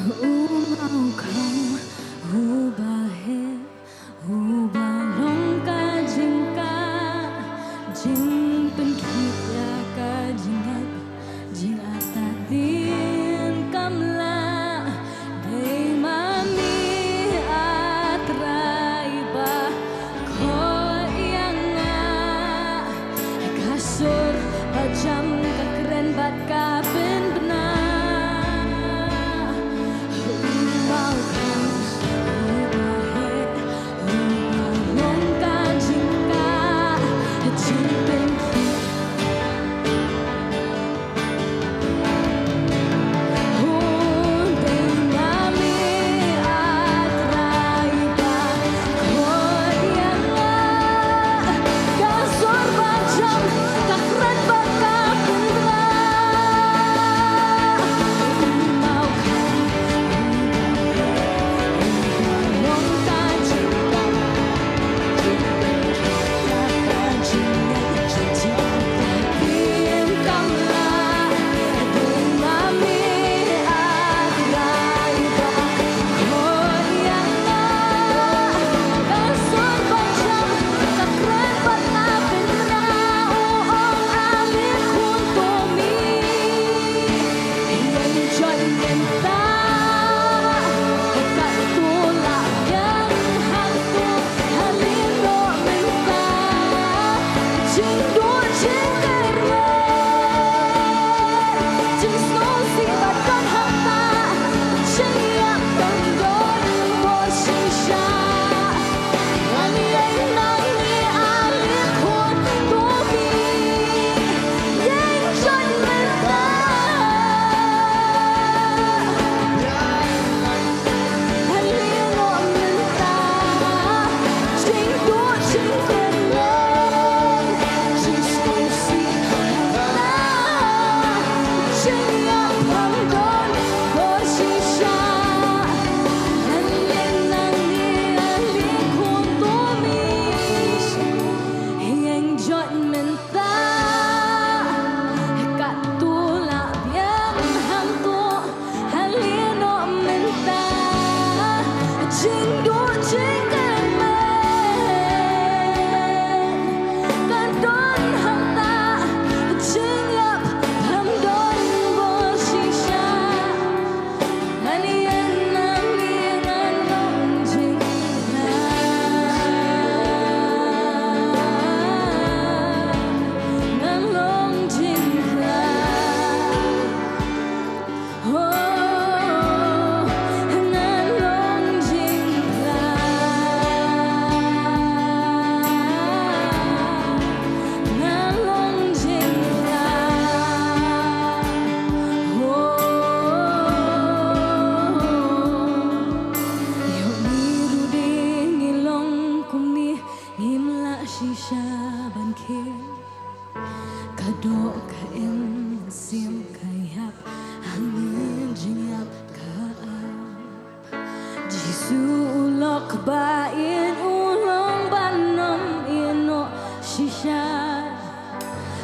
mau không ba he ba long ca jing pen kia ka jing ata tin kamla dei mami atrai ba ko yanga kasur jam ka keren bat ka pen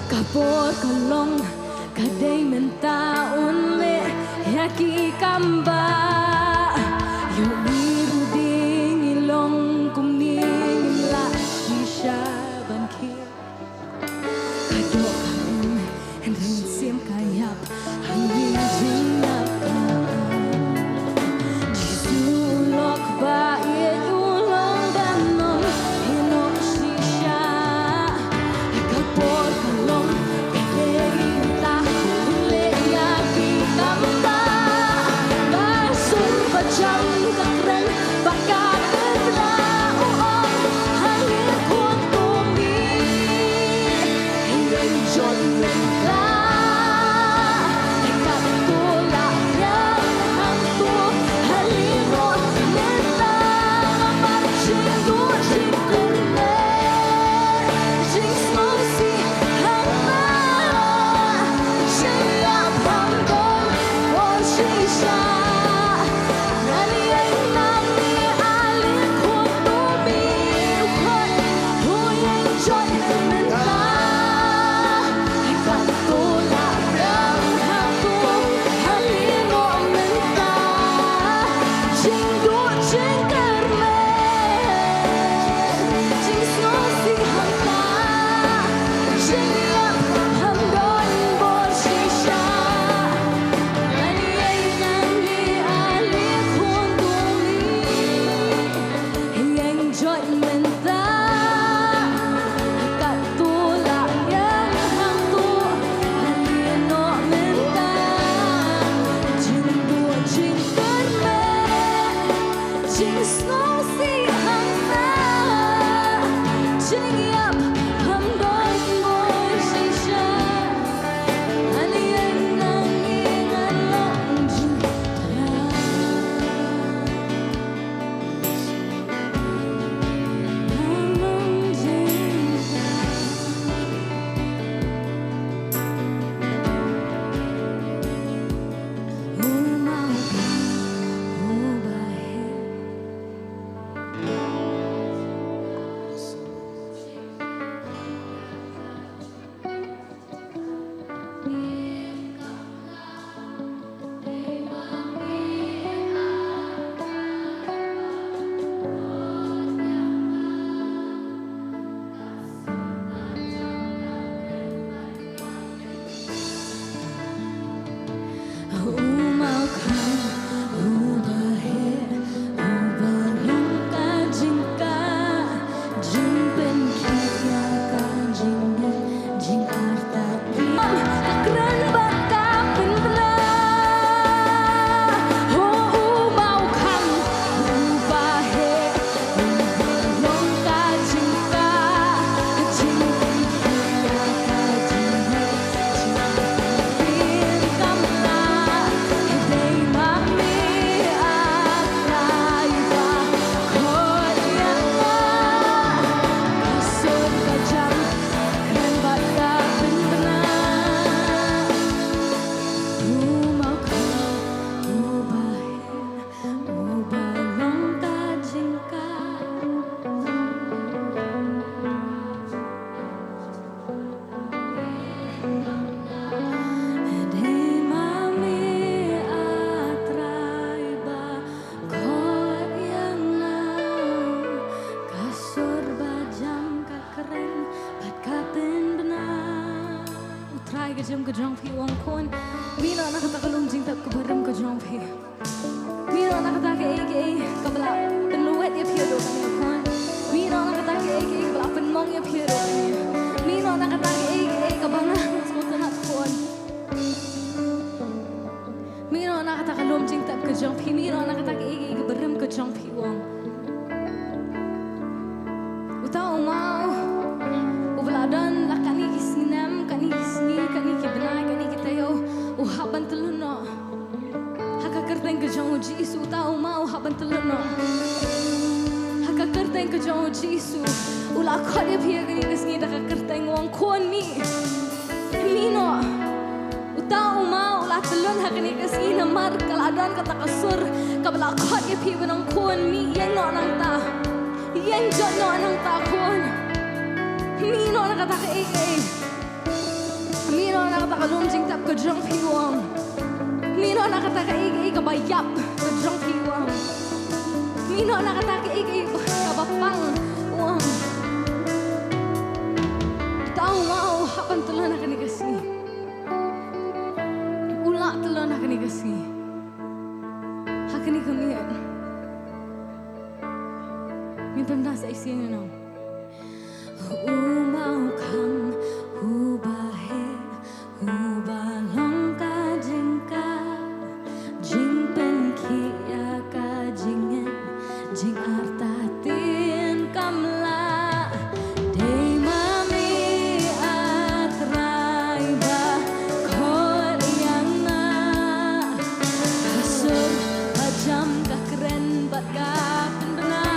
Kapor kalong kadai menta unle yaki kamba yo biru ding ilong kumning la shisha banki kadok and sim kayap hangin jinap jisulok ba ulong danom ino shisha kapor kalong kadai menta unle yaki kamba ke jong pi wang kon mino nak kata kalum jing tak ke baram ke jong pi mino nak kata ke kabla penuet ya pi do kon mino nak kata ke kabla penmong ya pi do mino nak kata ke kabana ko tanat kon mino nak kata kalum jing tak ke jong pi mino nak kata ke baram ke jong pi wang utau mau ubladan la kani kisnam kani kisni kani kibnai kani kitayo uhaban teluno haka kerteng ke jong jisu utau mau uhaban teluno haka kerteng ke jong jisu ula khode phia kani kisni da kerteng wang kon mi mino utau mau ula telun haka ni kisni namar kaladan kata kasur kabla khode phia benang kon mi yang no nang ta yang jono nang ta kon mino nak kata ke mino nak kata kalum jing tap ke jong pi wang mino nak kata ke bayap ke jong pi wang mino nak kata ke bapang wang tahu mau hapan telan nak ni kasi ulak telan nak ni kasi hak ni kemian mi pernah saya sini no mau kang ubahe ubalong ka jingka jingpen kia ka jingen jing artatin kamla dei mami atrai ba khol yang na kasur pajam ka keren bat ka pendana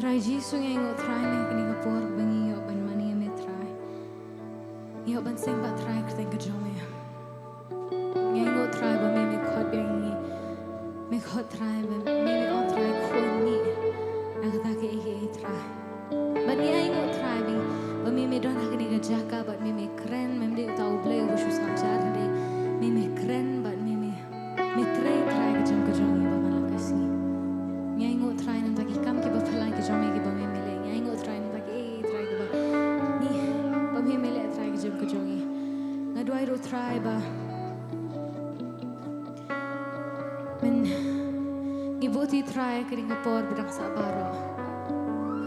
Try jisu ngengo try me kini kapor bengi yo ban mani me try. Yo ban sing ba try kerteng kejome. Ngengo try ba me khot bengi. Me khot try ba me on try khoni. Agata ke try. But ni ngengo try ba me don hakini ka jaka but me ibu ti try kering kapor bedang sabaro.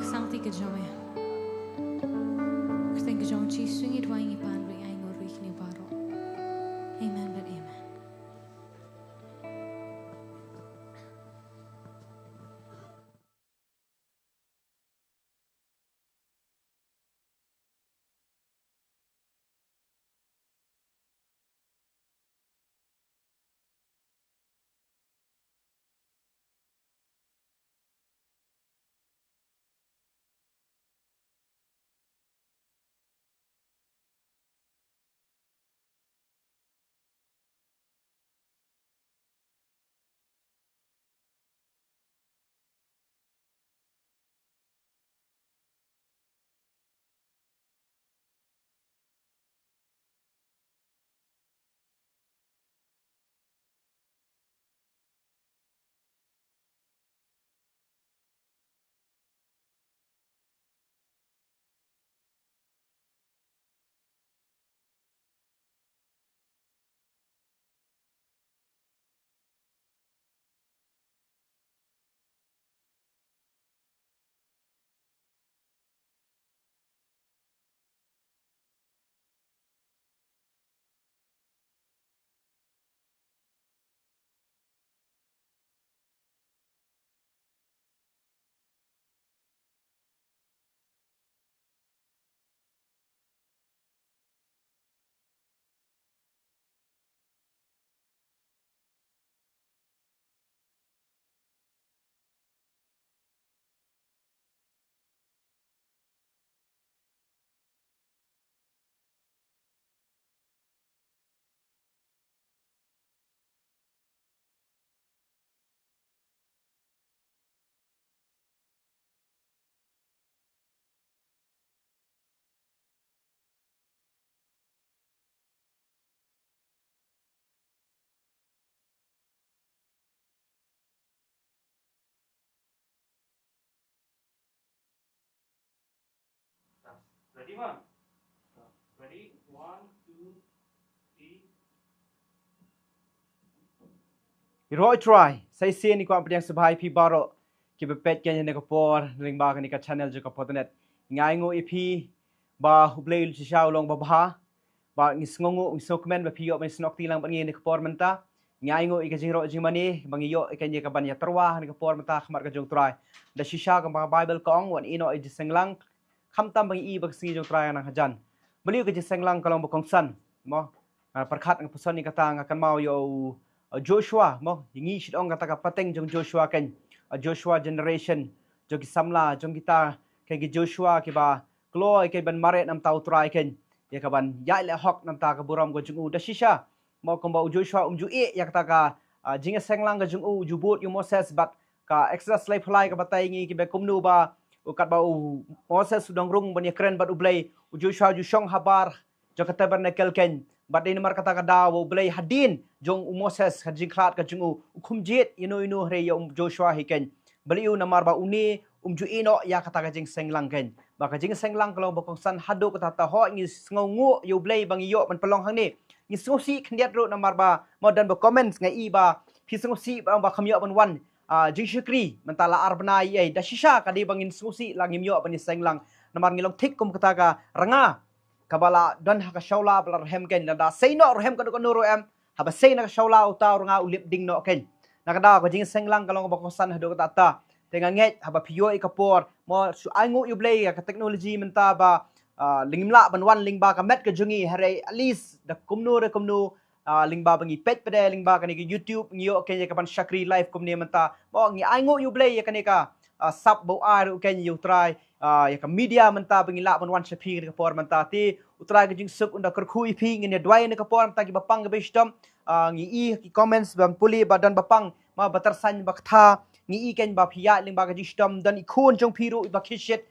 Sang ti kejome. Kerteng kejong chi swingi dwaingi pan ring ai ngor ring ni baro. Amen but amen. Ready, man? Ready? 1, 2, 3. Roi try. Saya sen ni kuat yang sebagai pi baro. Kita pet kan yang nekapor ring ba kan ni channel juga Potternet. Ngai ngo EP ba hublei lu siau long ba bah. Ba ngis ngongo ngis komen ba pi yo ba snok tilang ba ngi nekapor menta. Ngai ngo ika jingro jingmani bang yo ika ni ka ban ya terwah nekapor menta khamar ka jong try. Da shisha ka ba Bible kong wan ino i jisenglang. Kham tam bang i bak singi jong try nang hajan. Beliau ke jisenglang kalong ba kongsan. Mo perkhat ng puson ni kata akan mau yo Joshua mo hingi sidong kata ka pateng jong Joshua kan Joshua generation jong kisamla jong kita kay Joshua ki ba kloy kay ban mare nam tau try kan ya ka ban ya le hok nam ta ka buram go jong da shisha mo ko ba Joshua ju e ya kata ka jinga senglang ka jong ju bot yu Moses bat ka extra slave fly ka batai ngi ki be kumnu ba ukat ba Moses sudang rung ban ya kren bat ublay Joshua ju shong habar jong kata tabernacle kan bat ini mar kata kada wo blay hadin jong Moses hajing klat ka jung khumjit ino hre ya Joshua hiken beliau namar ba uni ju ino ya kata ka jing senglang ken ba ka jing senglang kalau bokong san hadu kata ta ho ngi ngongu yo blay bang yo man pelong hang ni ngi sosi khndiat ro namar ba modern ba comments ngai ba phi sosi ba khamyo ban wan jing shukri mentala arbna ai da shisha ka di bangin sosi lang yo ban senglang namar ngilong thik kum kata ka ranga kabala don ha ka shaula blar hem ken da sei no hem ka do no em ha ba sei na ka shaula uta nga ulip ding no ken na kada ko jing senglang kalong ba ko san ha do ka ta tenga nget ha ba pio i kapor mo su angu yu blay ka technology menta ba lingimla ban wan ling ba ka met ka jungi hare at least da kumno ling ba bangi pet pede ling ba ka ni YouTube ngiyo ken ka ban shakri live kumni menta mo ngi angu yu blay ka ni ka sub bo ar ken yu try ya ka media menta bangila ban wan shapi ka por menta ti utrai ka jing suk unda kerkhui phi ngi ne dwai ne ka por menta ki bapang ka bestom ngi i ki comments ban puli badan bapang ma batar san baktha ngi i ken ba phia ling ba ka jistom dan i khun jong phiru ba khishit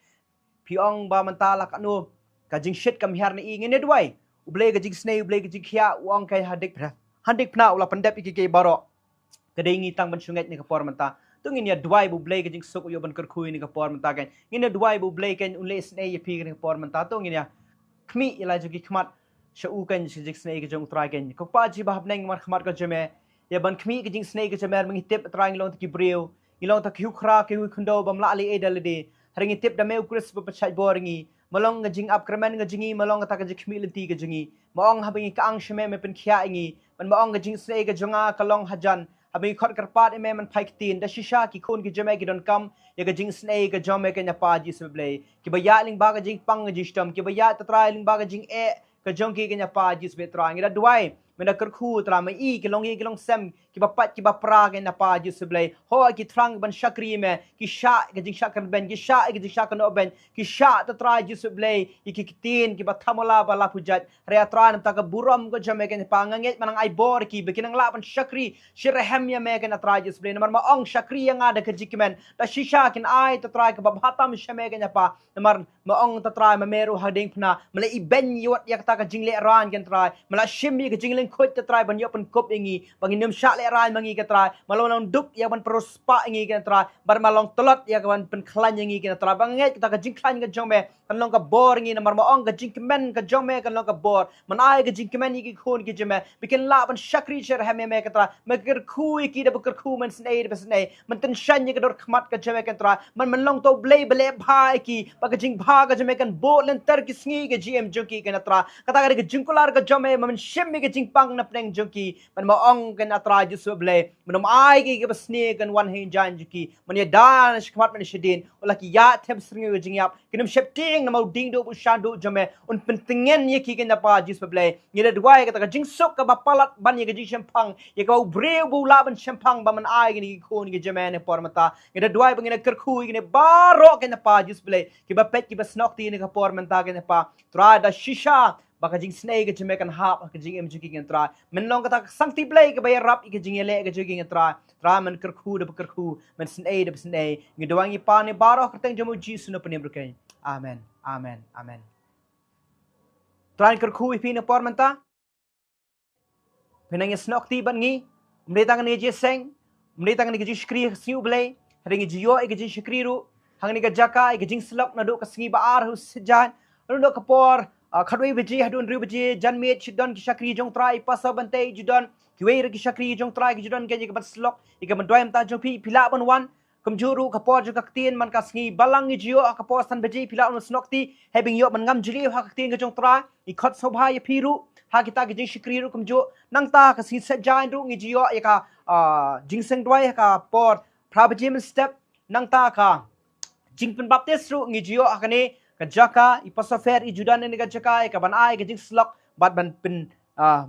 phiong ba menta la ka no ka jing shit kam her ne i ngi ne dwai ublei ka jing snei ublei ka jing khia uang kai hadik pna ula pandep ki ke baro kadai ngi tang ban sunget ne ka por menta tung ini dua ibu blay kajing sok yo ban kerkhui ni kapor menta kan ini dua ibu blay kan unle snei ye pi ni kapor menta tung ini khmi ila jogi khmat shau kan jing snei kajong try kan ko pa ji ba neng mar khmat ka jeme ye ban khmi kajing snei ka jemer mangi tip trying long ki breu ilong ta khiu khra khiu khundo bam la ali edalade haringi tip da meu kris bapachai boringi malong ngajing upkramen ngajingi malong ta ka jikmi lenti ka jingi maong habingi ka ang shme me pen khia ingi man maong ngajing snei ka jonga kalong hajan habingi khot karpat me man phaik tin da shisha ki khun ki jame ki don kam ya ka jing snei ka jome ka nyapa ji seble ki baya ling ba ka jing pang jistam ki baya tatra ling ba ka jing ka jong ki ka nyapa ji seble tra ngi da duai mena kerku tra mai ki long sem ki bapat ki bapra ke na pa ju seblai ho ki trang ban shakri me ki sha ke jing shakar ben ki sha ke jing shakar no ben ki sha ta tra ju seblai ki tin ki bathamola bala pujat re atran ta ka buram ko jame ke pa nganget manang ai bor ki bekinang la ban shakri shirhem ya me ke na tra ju seblai namar ma ong shakri yang ada ke jikmen ta shisha kin ai ta tra ka babhatam shame ke pa namar ma ong ta tra ma meru hading pna mala i ben yot yak ta ka jingle ran ken tra mala shimi ke jingle khot ta tra ban yo pen kop ingi bangin nim sha rai mangi ka try malong duk ya ban prospa ngi ka try bar malong telot ya ban pen khlan ngi ka try banget kita ka jing khlan ka jome kan long ka bor ngi namar ma ong ka jing men ka jome kan long ka bor man ai ka jing men ngi khon ki jome bikin la ban shakri sher hame me ka try maker khu ki da bukar khu man snei da snei man ten shan ngi ka dor khmat ka jome ka try man long to blei bele bhai ki ba ka jing bha ka jome kan bol len ter ki sngi ka gm junki ka try kata ka jing kular ka jome man shim ka jing pang na pneng junki man ma ong ka try suble menom ai ki basne kan wan hin jan ki man ya dan shkmat man shidin wala ki ya them sringi jing yap kinum shepting na mau ding do bu shandu jame un pentingen ye ki kan pa jis suble ni da dwai ka jing sok ka bapalat ban ye jing shempang ye ka bre bu la ban shempang ba man ai ni ko ni jame ne pormata ni da dwai bangina kerkhu ni baro kan pa jis suble ki ba pet ki ba snok ti ni ka pormata kan pa tra da shisha baka jing snake ke jeme kan hap ke jing em juking entra men long kata sangti play ke bayar rap ke jing ele ke juking entra tra men kerku de kerku men snai de snai ngi doang i pa ne baro kerteng jamu jisu no penem berkai amen amen amen tra kerku i pin por menta penang snok ti ban ngi mre tang ne je seng mre tang ne ke skri siu blay ringi jiyo ke jing skri ru hang ni ke jaka ke jing slok na do ke sngi ba ar hu sejan ru do ke por khadwei beji hadun ri beji janmet chidon ki shakri jong trai pasa bantei judon kiwei ki shakri jong trai ki judon ke ban slok ika ban doim ta jong pi pila ban wan kumjuru ka por jong kaktin man ka sngi balang ni jio ka por san beji pila on snok ti having yo ban ngam jili ha kaktin ka jong trai i khot sobha ye piru ha kita ki jing shakri ru kumjo nang ta ka si sa jain ru ngi jio ya ka jing seng doi ka por prabajim step nang ta ka jing pen baptist ru ngi jio akane kajaka ipasofer ijudan ni kajaka ka ban ai ka jing slok bat ban pin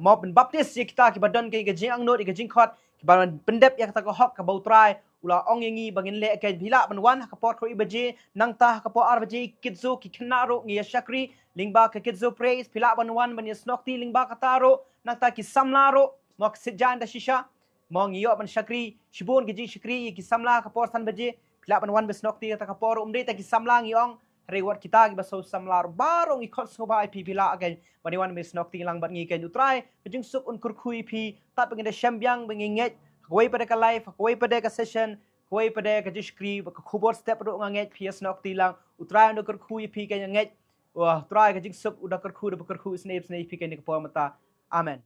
mo pin baptist ye kita ki badon ke jing ang not ke jing khot ki ban pendep ya ta ko hok ka bautrai ula ong yengi bangin le ke bila ban wan ka pot khoi baje nang ta ka po ar baje kitzo ki khnaro ngi shakri lingba ka kitzo praise pila ban wan ban snok ti lingba ka taro nang ta ki samlaro mo ka sijan da shisha mo ngi yo ban shakri shibon ki jing shakri ki samla ka por san baje pila ban wan besnok ti ta ka por umde ta ki samlang yong reward kita ki baso samlar barong i khot soba pi pila again bani wan mes nok ting lang bat ngi ken utrai jing suk un kurkhui pi ta pengin de shambyang bengi nget koi pada ka live koi pada ka session koi pada ka jishkri ka khubor step ro nget pi snok ti lang utrai no kurkhui pi ken nget wah try ka jing suk udah kurkhu de kurkhu snap pi ken ka mata amen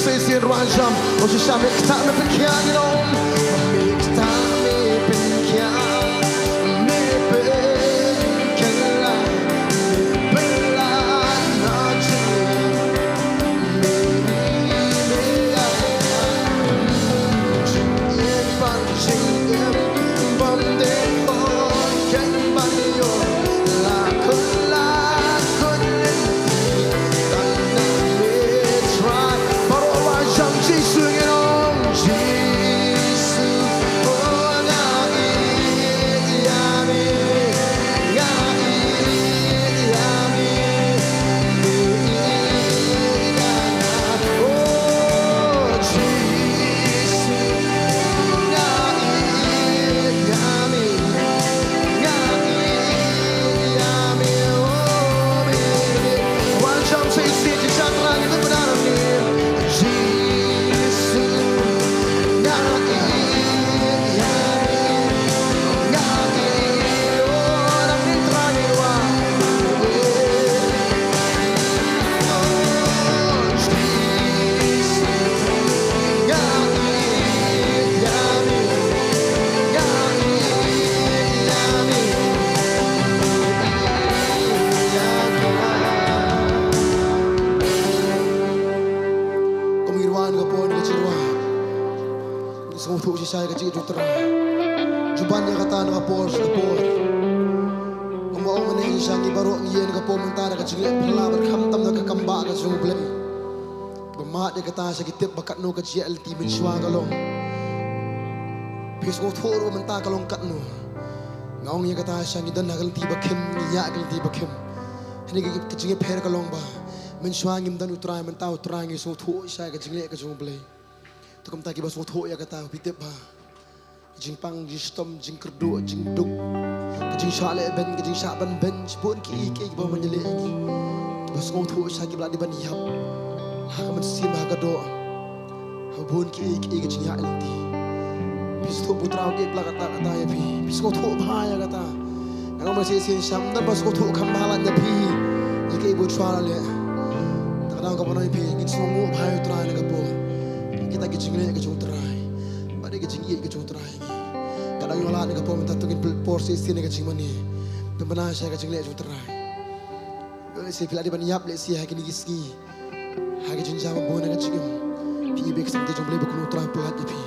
Say sin ruan jam o si shame ta me pekia ni long me ta me pekia me pekia me bella na chi me ya ching ban ching ban de ko ken ban yo la kula Jesus, Juban ya kata nakapor sa kapor. Umaong na siyang ibaro ang iyan nakapomenta nakajingli palabar kamtam nakakamba nakajungublay. Bamahat ya kata sa gitip bakat no kajiyal ti mensywa kalong. Pis ko thoro menta kalong kat no. Ngaong ya kata siyang idan nakal ti bakim niya kal ti bakim. Hani kajingli per kalong ba. Mensywa ngim dan utray menta utray ngi so tho siya kajingli kajungublay. Tukam ta kiba so tho ya kata pitip ba. Jing pang jing stom jing kerdu jing duk jing shale ben jing shaban ben pun ki ba manjele ini bas ngong thu sa ki bla di ban yap ha ka man sim ha ka do ha bun ki jing ya elti bis thu putra ke bla kata kata ya pi bis ko thu bha ya kata ngong ma se sin sham dan bas ko thu kham halan ya pi ye ke bu chwa le ta na ka ba na pi ngi song ngo bha yu tra na ka po kita ki jing le ka chung trai pada ke jing ye ka chung trai kadang yola nega pom tatungin porsi isi nega jingmani pembana saya ka jingle jutrai yo se pila di ban yap le si ha kini giski ha ke jinja ma bona ka jingim pi bek sang te jomble bu kunu tra plat pi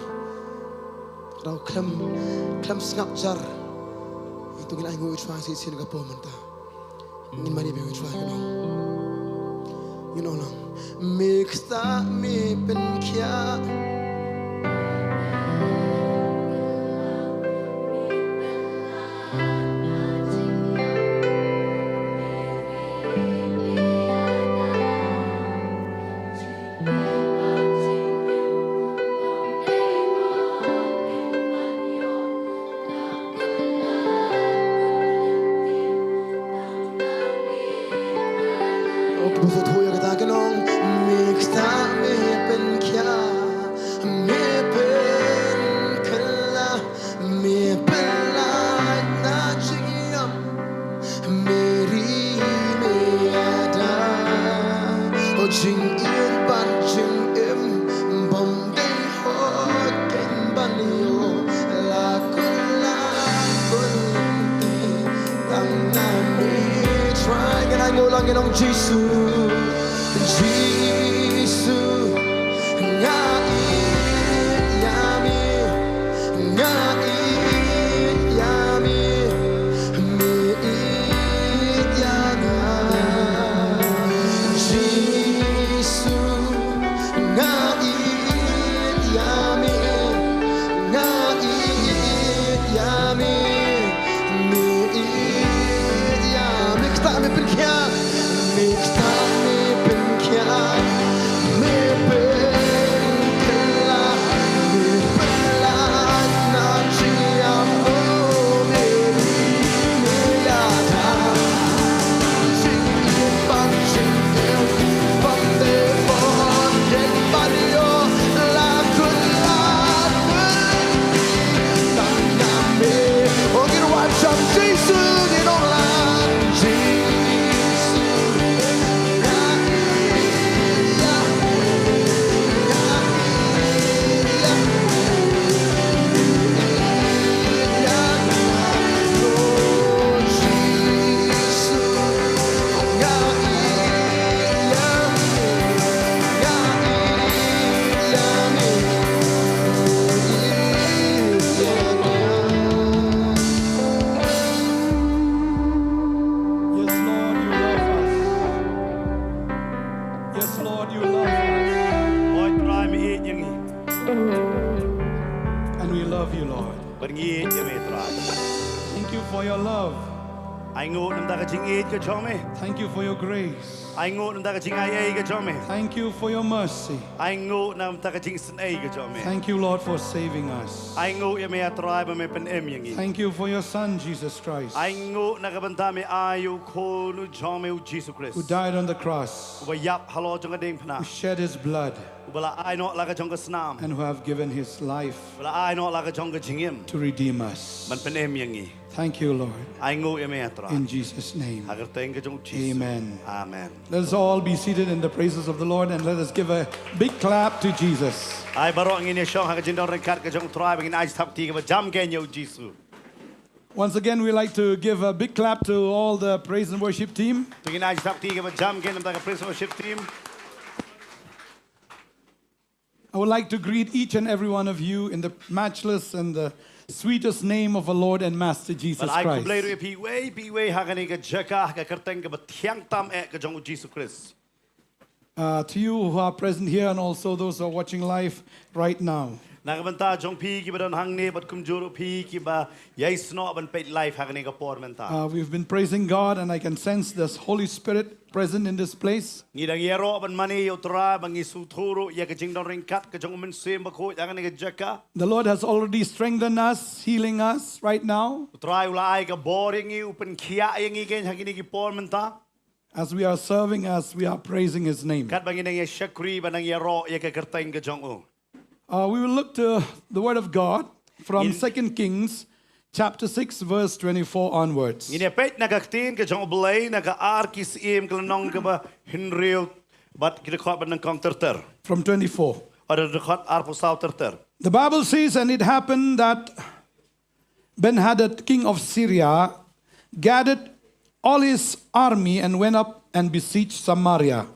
rau klam skap jar itu ngin ai ngo chwa si isi nega pom ta ngin mari be chwa ka long you know long mixta me pen kya Thank you for your grace. Thank you for your mercy. Thank Thank you, Lord, for saving us. Thank you for your Son, Jesus Christ, who died on the cross, who shed his blood, and who have given his life to redeem us. Thank you, Lord. In Jesus' name. Amen. Amen. Let us all be seated in the praises of the Lord and let us give a big clap to Jesus. Once again, we like to give a big clap to all the praise and worship team. I would like to greet each and every one of you in the matchless and the sweetest name of our Lord and Master Jesus But I could Christ. play to be way hagani ka jaka ka kerteng ka batiang tam ka jong Jesus Christ. To you who are present here and also those who are watching live right now. Nakabanta jong pi ki badan hang ne bat kumjuro pi ki ba yais no ban pet life hagani ka por menta. We've been praising God, and I can sense this Holy Spirit present in this place. Ngidang yero ban mani yotra bang isuturo ya ka jingdon ringkat ka jong men sem ba ko hagani ka jaka. The Lord has already strengthened us, healing us right now. Try ula ay ka boring you upen kia yang igen hagini ki por menta. As we are serving, as we are praising His name. Kat bangin yang shakri banang yero ya ka kerteng ka jong o. We will look to the Word of God from 2 Kings chapter 6 verse 24 onwards. Ngine pet nagaktin ka jong belay naga arkis im klanong ka ba hinriu bat kidakot ban kong terter. From 24. Ada dekot arpo saw terter. The Bible says, and it happened that Ben-Hadad, king of Syria, gathered all his army and went up and besieged Samaria.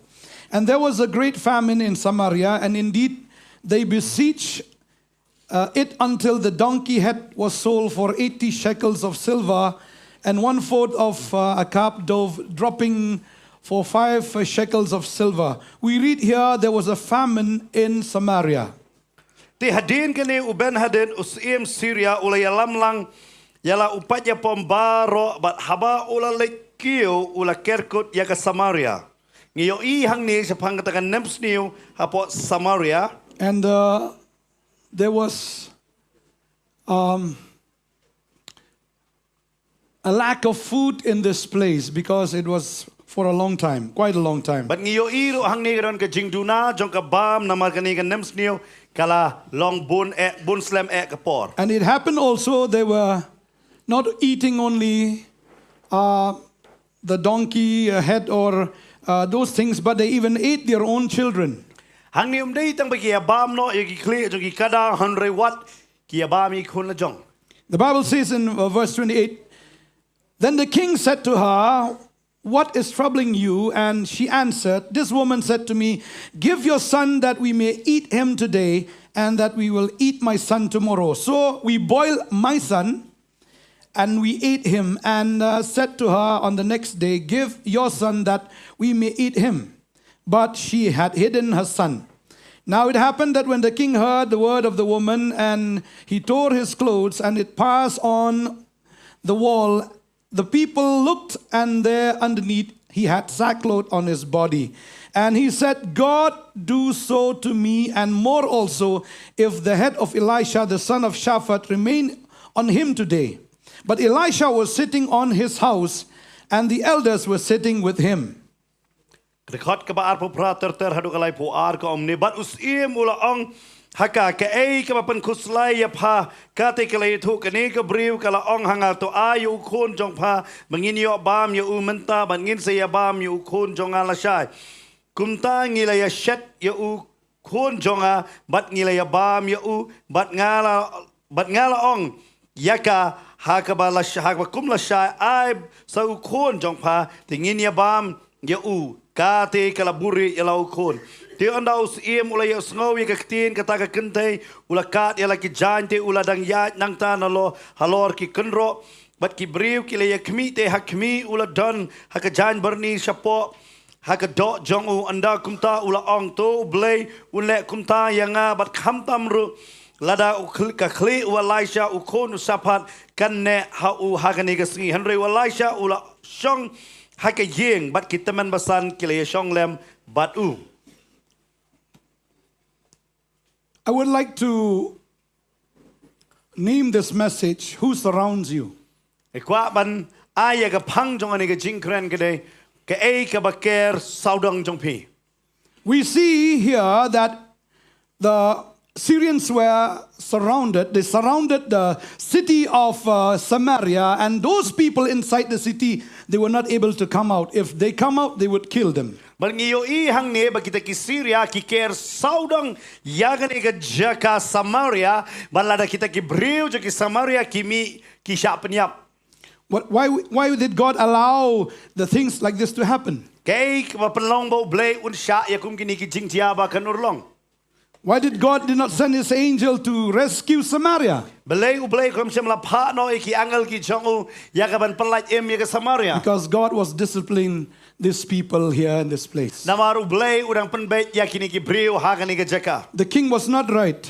And there was a great famine in Samaria, and indeed they besieged it until the donkey head was sold for 80 shekels of silver and 1/4 of a cup dove dropping for 5 shekels of silver. We read here there was a famine in Samaria. Ti hadin kini uben hadin usim Syria ula yalam lang yala upatya pombaro bat haba ula lekio ula kerkut ya ke Samaria. Ngiyo I hang ni sa pangkatakan nems niyo hapo Samaria. And there was a lack of food in this place because it was for a long time, quite a long time. But ngiyo I ro hang ni ron ka jingduna jong ka bam na markani ka nems niyo kala long bun slam ka por. And it happened also, they were not eating only the donkey head or those things, but they even ate their own children. Hang ni umdei tang bagi abam no yagi kli jong ki kada 100 watt ki abam I kun la jong. The Bible says in verse 28, then the king said to her, what is troubling you? And she answered, this woman said to me, give your son that we may eat him today, and that we will eat my son tomorrow. So we boiled my son, and we ate him, and said to her on the next day, give your son that we may eat him. But she had hidden her son. Now it happened that when the king heard the word of the woman, and he tore his clothes, and it passed on the wall, the people looked, and there underneath he had sackcloth on his body. And he said, God do so to me, and more also, if the head of Elisha, the son of Shaphat, remain on him today. But Elisha was sitting on his house, and the elders were sitting with him. Rekod ka ba arpo prater hadu kalai po ar ka omni bat usim ula ong haka ka ei ka pan kuslai ya pha ka te kalai thu ka ne ka briu kala ong hanga to ayu khon jong pha mangin yo bam yo umenta bangin se ya bam yo khon jong ala shai kumta ngila ya shet yo khon jonga bat ngila ya bam yo bat ngala ong yaka haka ba la haka kum la shai ai sa khon jong pha tingin ya bam yo kate kalaburi yalau kon ti anda us iem ula ya sngow ya kaktin kata ka kentay ula kat ya laki jante ula dang ya nang ta nalo halor ki kenro bat ki briu ki le ya kmi te hakmi ula don haka jan berni shapo haka do jong u anda kumta ula ong to blay ule kumta yanga bat kham tamru lada u ka khli u Elisha u kon sapat kanne ha u hagani ka singi henry u Elisha ula shong haka yeng bat kita man basan kile shong lem bat u. I would like to name this message, who surrounds you. Ekwa ban aya ka phang jong ani ka jingkran ka de ka ei ka baker saudang jong pi. We see here that the Syrians were surrounded. They surrounded the city of Samaria, and those people inside the city, they were not able to come out. If they come out, they would kill them. Bal ngiyo I hang ne ba kita ki Syria ki ker saudang yagan ega jaka Samaria balada kita ki briu ki Samaria kimi ki sya penyap. Why did God allow the things like this to happen? Kay ba penlong bo blay un sya ya kum kini ki jing tia ba kanurlong. Why did God did not send his angel to rescue Samaria? Belai ublai kum sem la pha no ki angel ki jongu ya ka ban pelat em ya ka Samaria. Because God was disciplining these people here in this place. Namaru blai udang penbet ya kini ki briu ha ka ni ka jaka. The king was not right.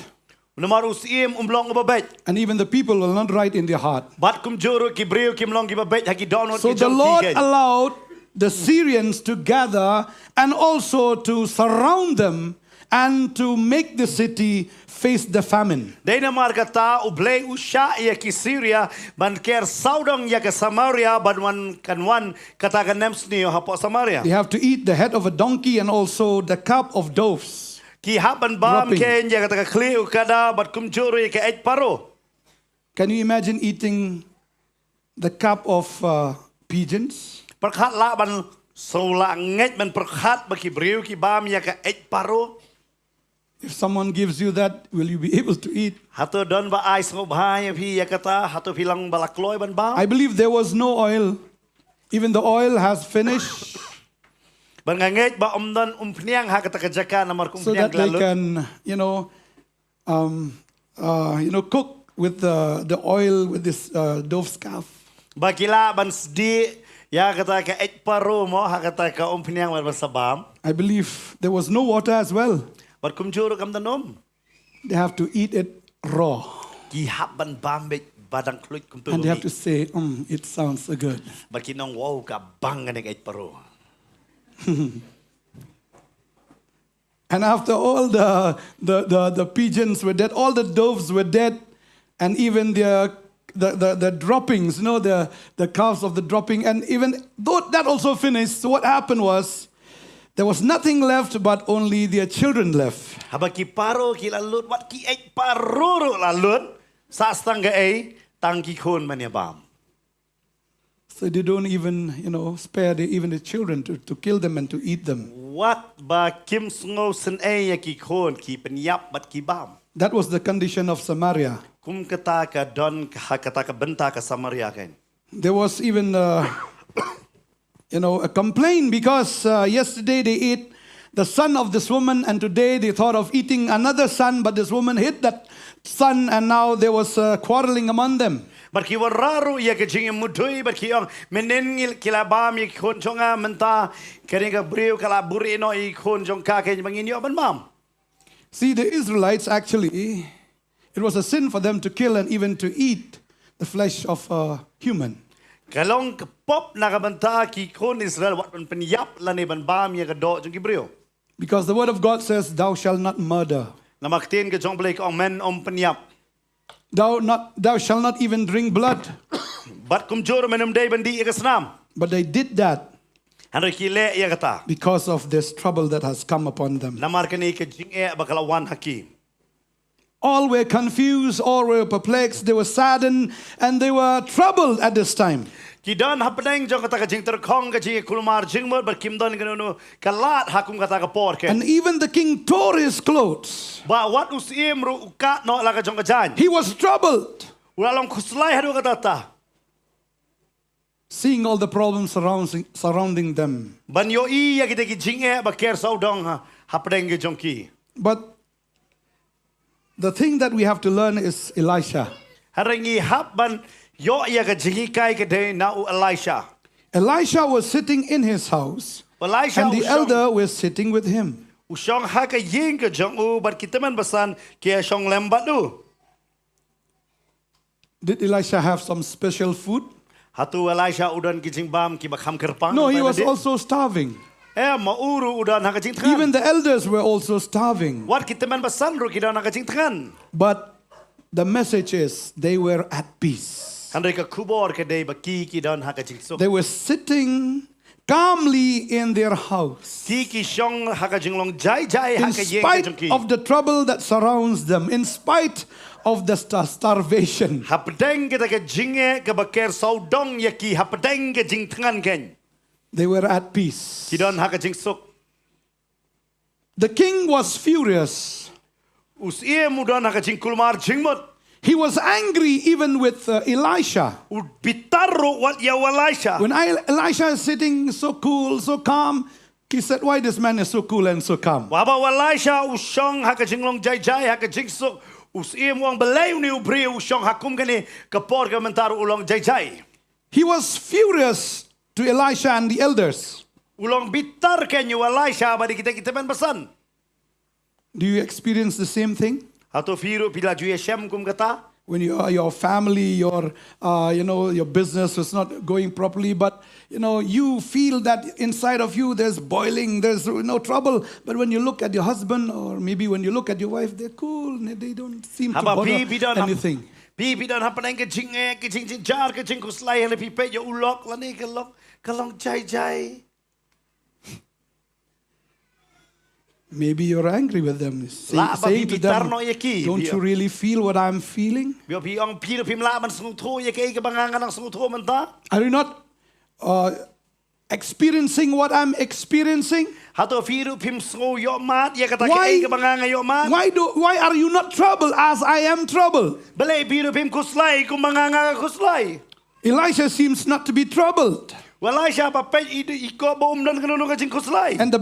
Namaru siem umlong babet. And even the people were not right in their heart. Bat kum juru ki briu ki mlong ki babet ha ki donot So ki the jong Lord ki. allowed the Syrians to gather and also to surround them and to make the city face the famine. Dai namar kata ublai usha ya ki Syria ban ker saudong ya ka Samaria ban wan kanwan kata ka nemsni ha po Samaria. They have to eat the head of a donkey and also the cup of doves. Ki haban bam Dropping. ken ya kata ka kliu kada bat kum juru ya ka et paro. Can you imagine eating the cup of pigeons? Perkhat la ban sola nget ban perkhat ba ki briu ki bam ya ka et paro. If someone gives you that, will you be able to eat? Hatu don ba ai sngop hai phi ya kata hatu philang balakloi ban bam. I believe there was no oil. Even the oil has finished Ban nget ba don pniang ha kata ka jaka namar kum so pniang that they lalut. can, cook with the oil with this dove's calf. Bakila ban sdi ya kata ka et paro mo ha kata ka pniang ban sabam. I believe there was no water as well. Bat kum juru kam danom. They have to eat it raw. Ki hab ban bam be badang kluit kum tu. And they have to say, it sounds so good. Bakinong wow ka bang ngan et paro. And after all the pigeons were dead, all the doves were dead, and even the droppings, the calves of the dropping, and even though that also finished, so what happened was, there was nothing left but only their children left. Haba ki paro ki lalut wat ki et paro lalut sa stanga ai tang ki khon man ya bam. So they don't even, spare even the children to kill them and to eat them. Wat ba kim sngo sen ai ya ki khon ki penyap bat ki bam. That was the condition of Samaria. Kum kata ka don ka kata ka benta ka Samaria kan. There was even, a complaint because yesterday they ate the son of this woman and today they thought of eating another son, but this woman hid that son and now there was quarreling among them. But ki wararu ya ke jing mudui but ki ong menengil kila bam ya khon chonga menta kering ka briu kala buri no I khon jong ka ke bangin yo ban bam. See, the Israelites actually, it was a sin for them to kill and even to eat the flesh of a human. Kalong ke pop na ka banta ki khon Israel wat ban penyap la ne ban bam ya ka do jong ki briu. Because the word of God says, thou shalt not murder. Namaktin ke jong blek ong men penyap. Thou shalt not even drink blood. Bat kum jor menum day bandi ya snam. But they did that Henry ki le ya kata. because of this trouble that has come upon them. Namar kani ke jing bakalawan haki. All were confused, all were perplexed, they were saddened, and they were troubled at this time. Ki don hapdeng jong kata ka jing terkhong ka jing kulmar jing mo ber kim don kanu kalat hakum kata ka por ke. And even the king tore his clothes. Ba wat usim ru ka no la ka jong ka jan. He was troubled, Ulalong kuslai hadu kata ta. seeing all the problems surrounding them. Ban yo I ya kita ki jing ba ker sau dong hapdeng ke jong ki. But the thing that we have to learn is Elisha. Harangi hap ban yo ya ka jing kai ke de na u Elisha. Elisha was sitting in his house, Elisha and the elder was sitting with him. Usong ha ka ying ke jong u bar kita man basan ke song lembat du. Did Elisha have some special food? Hatu Elisha udan ki jing bam ki bakham kerpang. No, he was also starving. Mauru udan ha ka jing tkan. Even the elders were also starving. Wat kita man basan ru ki dan ha ka jing tkan. But the message is they were at peace. Handai ka kubor ke de ba ki dan ha ka jing sok. They were sitting calmly in their house. Ki shong ha ka jing long jai jai ha In ka yeng ke spite jong ki. of the trouble that surrounds them, in spite of the starvation. Hapdeng kita ke jinge ke baker saudong ya ki hapdeng ke jing tkan ken. They were at peace. Ki dan ha ka jing sok. The king was furious. Us ie mudan ha ka jing kulmar jing mot. He was angry even with Elisha. Bitarro wat ya Elisha. When Elisha is sitting so cool, so calm, He said, why this man is so cool and so calm? Waba Elisha usong haka jinglong jai haka jingsuk usim wang belay ni ubri usong hakum kani kapor ka mentaru ulong jai. He was furious to Elisha and the elders. Ulong bitar kenyu Elisha badi kita ben pesan. Do you experience the same thing? Atau firu bila juya shem kum kata? When your family, your business is not going properly, but you feel that inside of you there's boiling, there's no trouble. But when you look at your husband, or maybe when you look at your wife, they're cool. They don't seem to bother anything. Pi dan hapan ke jing jar ke jing kuslai le pi pe yo ulok la ni kalong jai. Maybe you're angry with them, saying to them, don't you really feel what I'm feeling? Are you not experiencing what I'm experiencing? Why are you not troubled as I am troubled? Elisha seems not to be troubled. And the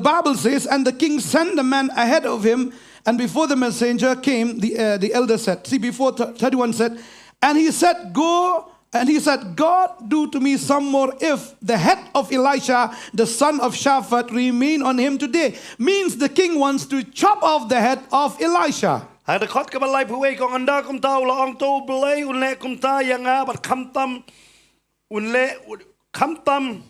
Bible says, and the king sent the man ahead of him, and before the messenger came, the elder said, see, before 31 said, and he said, go, and he said, God, do to me some more if the head of Elisha, the son of Shaphat, remain on him today. Means the king wants to chop off the head of Elisha. Kamtam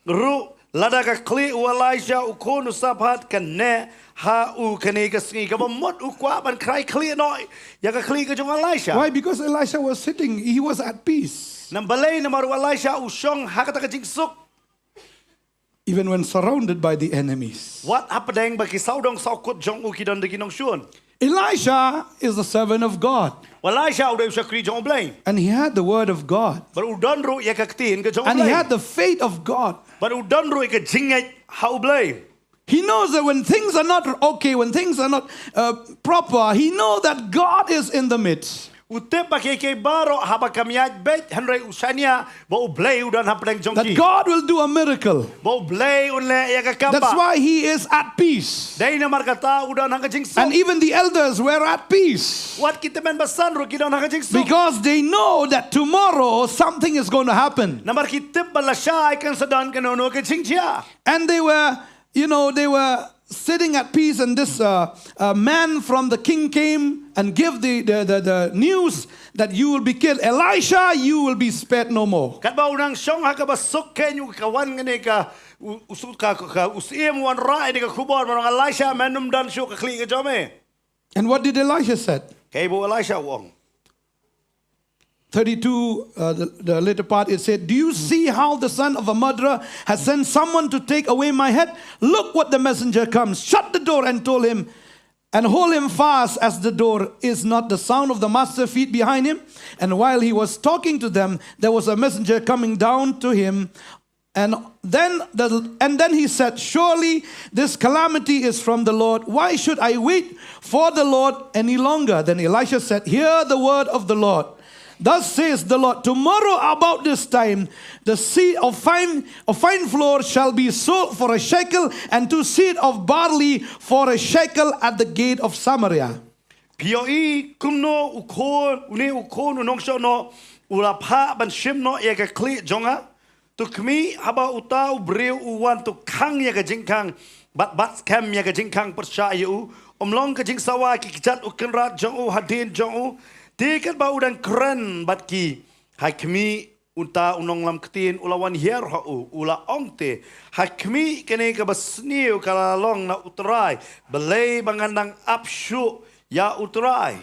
ru ladaka kli Elisha ukonu sabhat kane ha u kane kasngi kabamot ukwa ban krai kli noi yaga kli ka jong Elisha. Why? Because Elisha was sitting, he was at peace. Nambalay namaru Elisha usong hakata ka jingsuk. Even when surrounded by the enemies. What happened bagi saudong saukut jong ukidon de kinong shun. Elisha is the servant of God. And he had the word of God. And he had the faith of God. He knows that when things are not okay, when things are not proper, he knows that God is in the midst. That God will do a miracle. That's why he is at peace. And even the elders were at peace. Because they know that tomorrow something is going to happen. And they were sitting at peace, and this man from the king came and gave the news that you will be killed. Elisha, you will be spared no more. And what did Elisha said? 32, the later part, it said, do you see how the son of a murderer has sent someone to take away my head? Look what the messenger comes. Shut the door and told him, and hold him fast as the door. Is not the sound of the master's feet behind him? And while he was talking to them, there was a messenger coming down to him. And then he said, surely this calamity is from the Lord. Why should I wait for the Lord any longer? Then Elisha said, hear the word of the Lord. Thus says the Lord, tomorrow about this time, the seed of fine flour shall be sold for a shekel, and 2 seed of barley for a shekel at the gate of Samaria. Tiket ba udang keren batki hakmi unta unong lam ketin ulawan hier hau ula ongte hakmi kene ke basniu kala long na utrai belai bangandang apshu ya utrai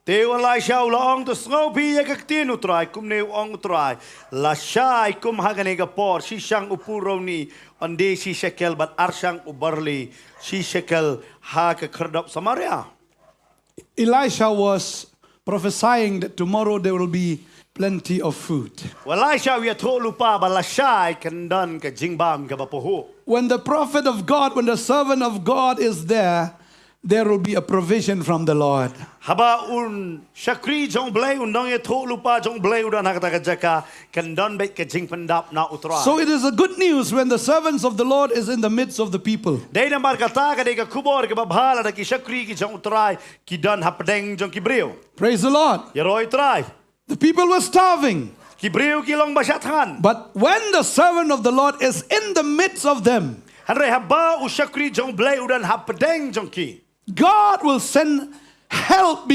te walai sha ula ong to sngopi ya ketin utrai kum ne ong utrai la shai kum hagane ke por sishang upuroni ande si shekel bat arshang ubarli si shekel ha ke kerdap Samaria. Elisha was prophesying that tomorrow there will be plenty of food. When the prophet of God, when the servant of God is there, there will be a provision from the Lord. Haba un syakri jong blay un dong ye thok lupa jong blay udan hakata ka jaka kan don bet ka jing pendap na utrai. So it is a good news when the servants of the Lord is in the midst of the people. Dei na mar kata ka dei ka kubor ka babhala da ki syakri ki jong utrai ki don hapdeng jong ki brio. Praise the Lord. Ye roi utrai. The people were starving. Ki brio ki long basyathan. But when the servant of the Lord is in the midst of them, Hanre haba u syakri jong blay udan hapdeng jong ki. God will send help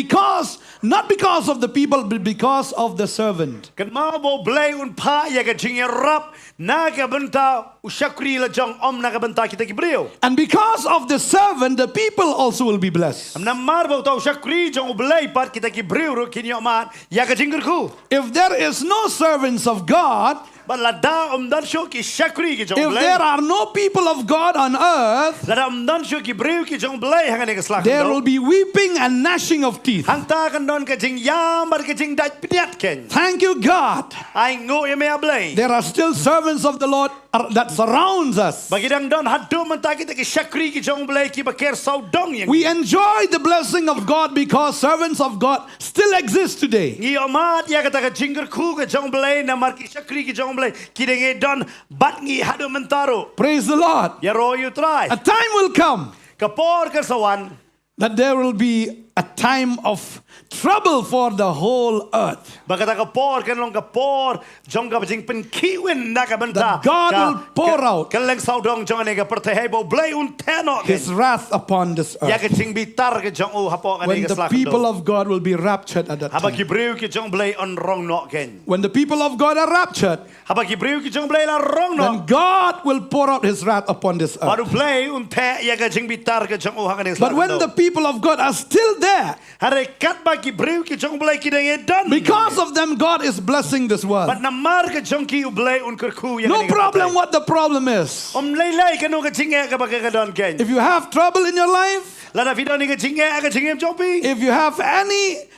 not because of the people, but because of the servant. Kan mau bo blay un pa ya ka jing ye rap na ka benta u syakri la jong na ka benta kita ki brio. And because of the servant, the people also will be blessed. Am na mar bo tau syakri jong blay pat kita ki brio ro kin yo mat ya ka jing ku. If there is no servants of God, But lada dan syo ki syakri ki jong if blay. there are no people of God on earth, Lada dan syo ki brio ki jong blay hang ne ka slak. there will be weeping and gnashing of teeth. Hang ta kan don ka jing yam bar ka jing daj pediat ken. Thank you, God. Ai ngo ye me blay. There are still servants of the Lord that surrounds us. Bagi dang don hadu man ta kita ki syakri ki jong blay ki baker sau dong yang. We enjoy the blessing of God because servants of God still exist today. Ngi omat ya kata ka jingger ku ka jong blay na mar ki syakri ki jong blay ki denge don bat ngi hadu mentaro. Praise the Lord. Ya ro you try. A time will come Kapor ka sawan. that there will be a time of trouble for the whole earth. Bagata kapor kan long kapor jong ka jing pen kiwin na ka benta. That God will pour out Kan leng sau dong jong ne ka pertehebo blay un teno. His wrath upon this Ya earth. ka jing bitar ka jong u hapo ka When ne ka the slak. people of God will be raptured at that Haba time. ki brio ki jong blay on rong no ken. When the people of God are raptured, Haba ki brio ki jong blay la rong no. then God will pour out His wrath upon this earth. Baru play un te ya ka jing bitar ka jong u ha ka ne slak. But when the people of God are still there, Hare kat ba ki brio ki jong blay ki denge don. because of them, God is blessing this world. But na mar ka jong ki u blay un kerku ya. No problem what the problem is. Lay ka no ka jing ka ba ka don ken. If you have trouble in your life, La da video ni ka jing ka jing jong pi. if you have any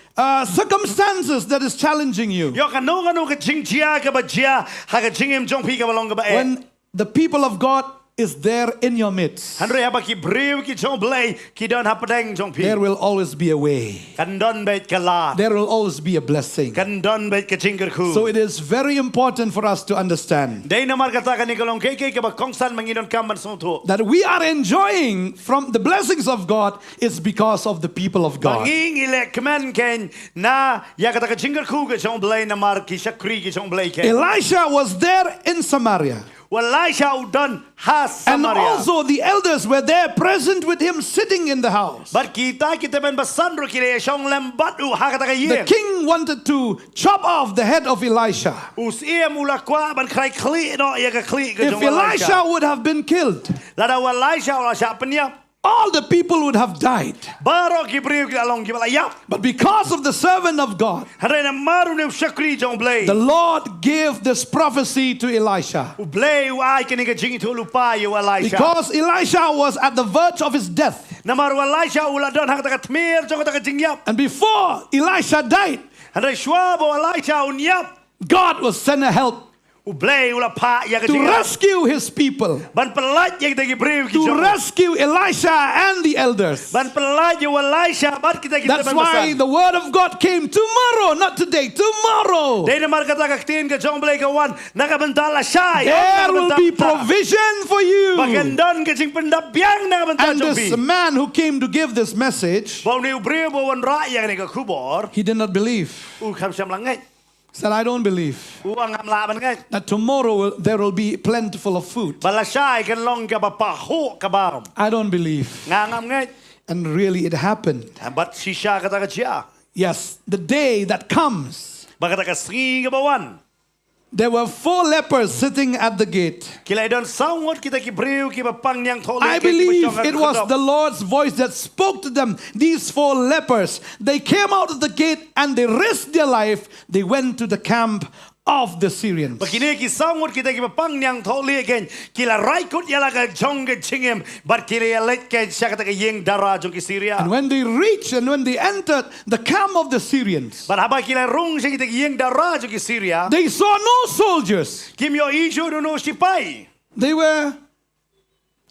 circumstances that is challenging you, Yo ka no ka jing jia ka ba jia ha ka jing jong pi ka ba long ka ba e. when the people of God is there in your midst, Hanre haba ki brio ki jong blay ki don hapdeng jong pi. there will always be a way. Kan don bet ka la. There will always be a blessing. Kan don bet ka jing kerku. So it is very important for us to understand Dei na mar kata ka ni ka long ke ka ba kongsan mangidon kamban song tu. that we are enjoying from the blessings of God is because of the people of God. Banging ile kemen ken na ya kata ka jing kerku ka jong blay na mar ki syakri ki jong blay ken. Elisha was there in Samaria. Elisha udon ha And Samaria. also the elders were there present with him sitting in the house. But kita ben basandro kile shong lembat u ha kata ka The ye. king wanted to chop off the head of Elisha. Us ia mula kwa ban krai kli no ya ka kli ka If jong Elisha would have been killed, Lada Elisha ula sya penyap. all the people would have died. Baro ki brio ki along ki bala yap. But because of the servant of God, Hare na maru ne syakri jong blay. the Lord gave this prophecy to Elisha. U blay u ai ka ni ka jing tu lupa you Elisha. Because Elisha was at the verge of his death. Na maru Elisha ula don ha kata ka tmir jong kata ka jing yap. And before Elisha died, Hare shwabo Elisha un yap. God will send a help U blay ula pa ya ka to jing yap. rescue his people, Ban pelat ya kita ki brio ki to jong. rescue Elisha and the elders. Ban pelat you Elisha bat kita That's ben why basan. the word of God came tomorrow, not today, tomorrow. Dei na mar kata ka tin ka jong blay ka wan na ka bentala syai. There will be provision for you. Bagandon ka jing pendap biang na ka bentala And jong this pi. man who came to give this message, Bau ni brio bo wan ra ya ni ka kubor. he did not believe. U kam syam langai. Said, I don't believe U angam la ban ngai. that tomorrow there will be plentiful of food. Bala syai kan long ka ba pa ho ka ba. I don't believe. Ngangam ngai. And really it happened. Bat sisha kata ka cia. Yes, the day that comes, Ba kata ka sri ka ba wan. there were 4 lepers sitting at the gate. Kila idon sangot kita ki brio ki ba pang yang thole. I believe it was the Lord's voice that spoke to them. These 4 lepers, they came out of the gate and they risked their life. They went to the camp of the Syrians. Begini ki sangot kita ki ba pang yang thole ken. Kila raikut ya la ka jong ke chingem. Bat kila ya let ken sya kata ka yeng dara jong ki Syria. And when they reached and when they entered the camp of the Syrians, Bat haba kila rung sya kita ki yeng dara jong ki Syria. they saw no soldiers. Kim yo ijo no sipai. They were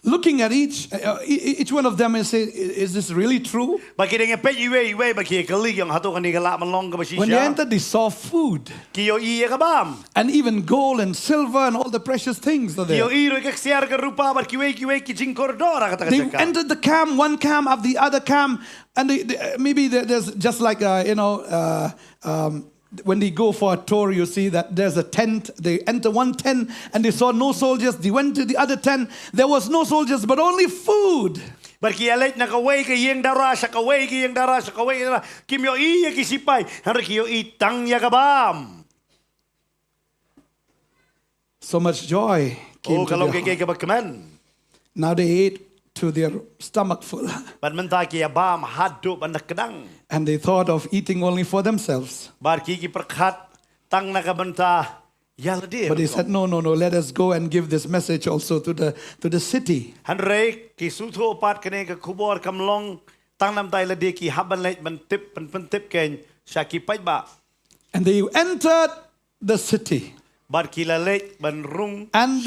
looking at each one of them and say, is this really true? Bagi dengan pet iwe bagi kali yang hatu kan digalak melong ke basi. When they entered, they saw food. Kio iya ke bam. And even gold and silver and all the precious things are Kio there. iro ke siar ke rupa bar kiwe ki jing koridor kata They kata. entered the camp, one camp of the other camp, and maybe there's just like, when they go for a tour, you see that there's a tent. They enter one tent and they saw no soldiers. They went to the other tent. There was no soldiers, but only food. Barki alet na kaway ke yang dara sa kaway ke yang dara sa kaway dara. Kimyo iya kisipay. Hari kiyo itang ya kabam. So much joy came Oh to kalau their kay heart. kabagkaman. Now they ate to their stomach full. Ban mentah kiya bam hadu ban kedang. And they thought of eating only for themselves. Barki ki perkat tang na kabanta. Ya lede. But they said, no, let us go and give this message also to the city. Hanrei ki suto pat kene ke kubor kamlong tang nam tai lede ki haban leit ban tip ken syaki pai ba. And they entered the city. Barki la leit ban rung. And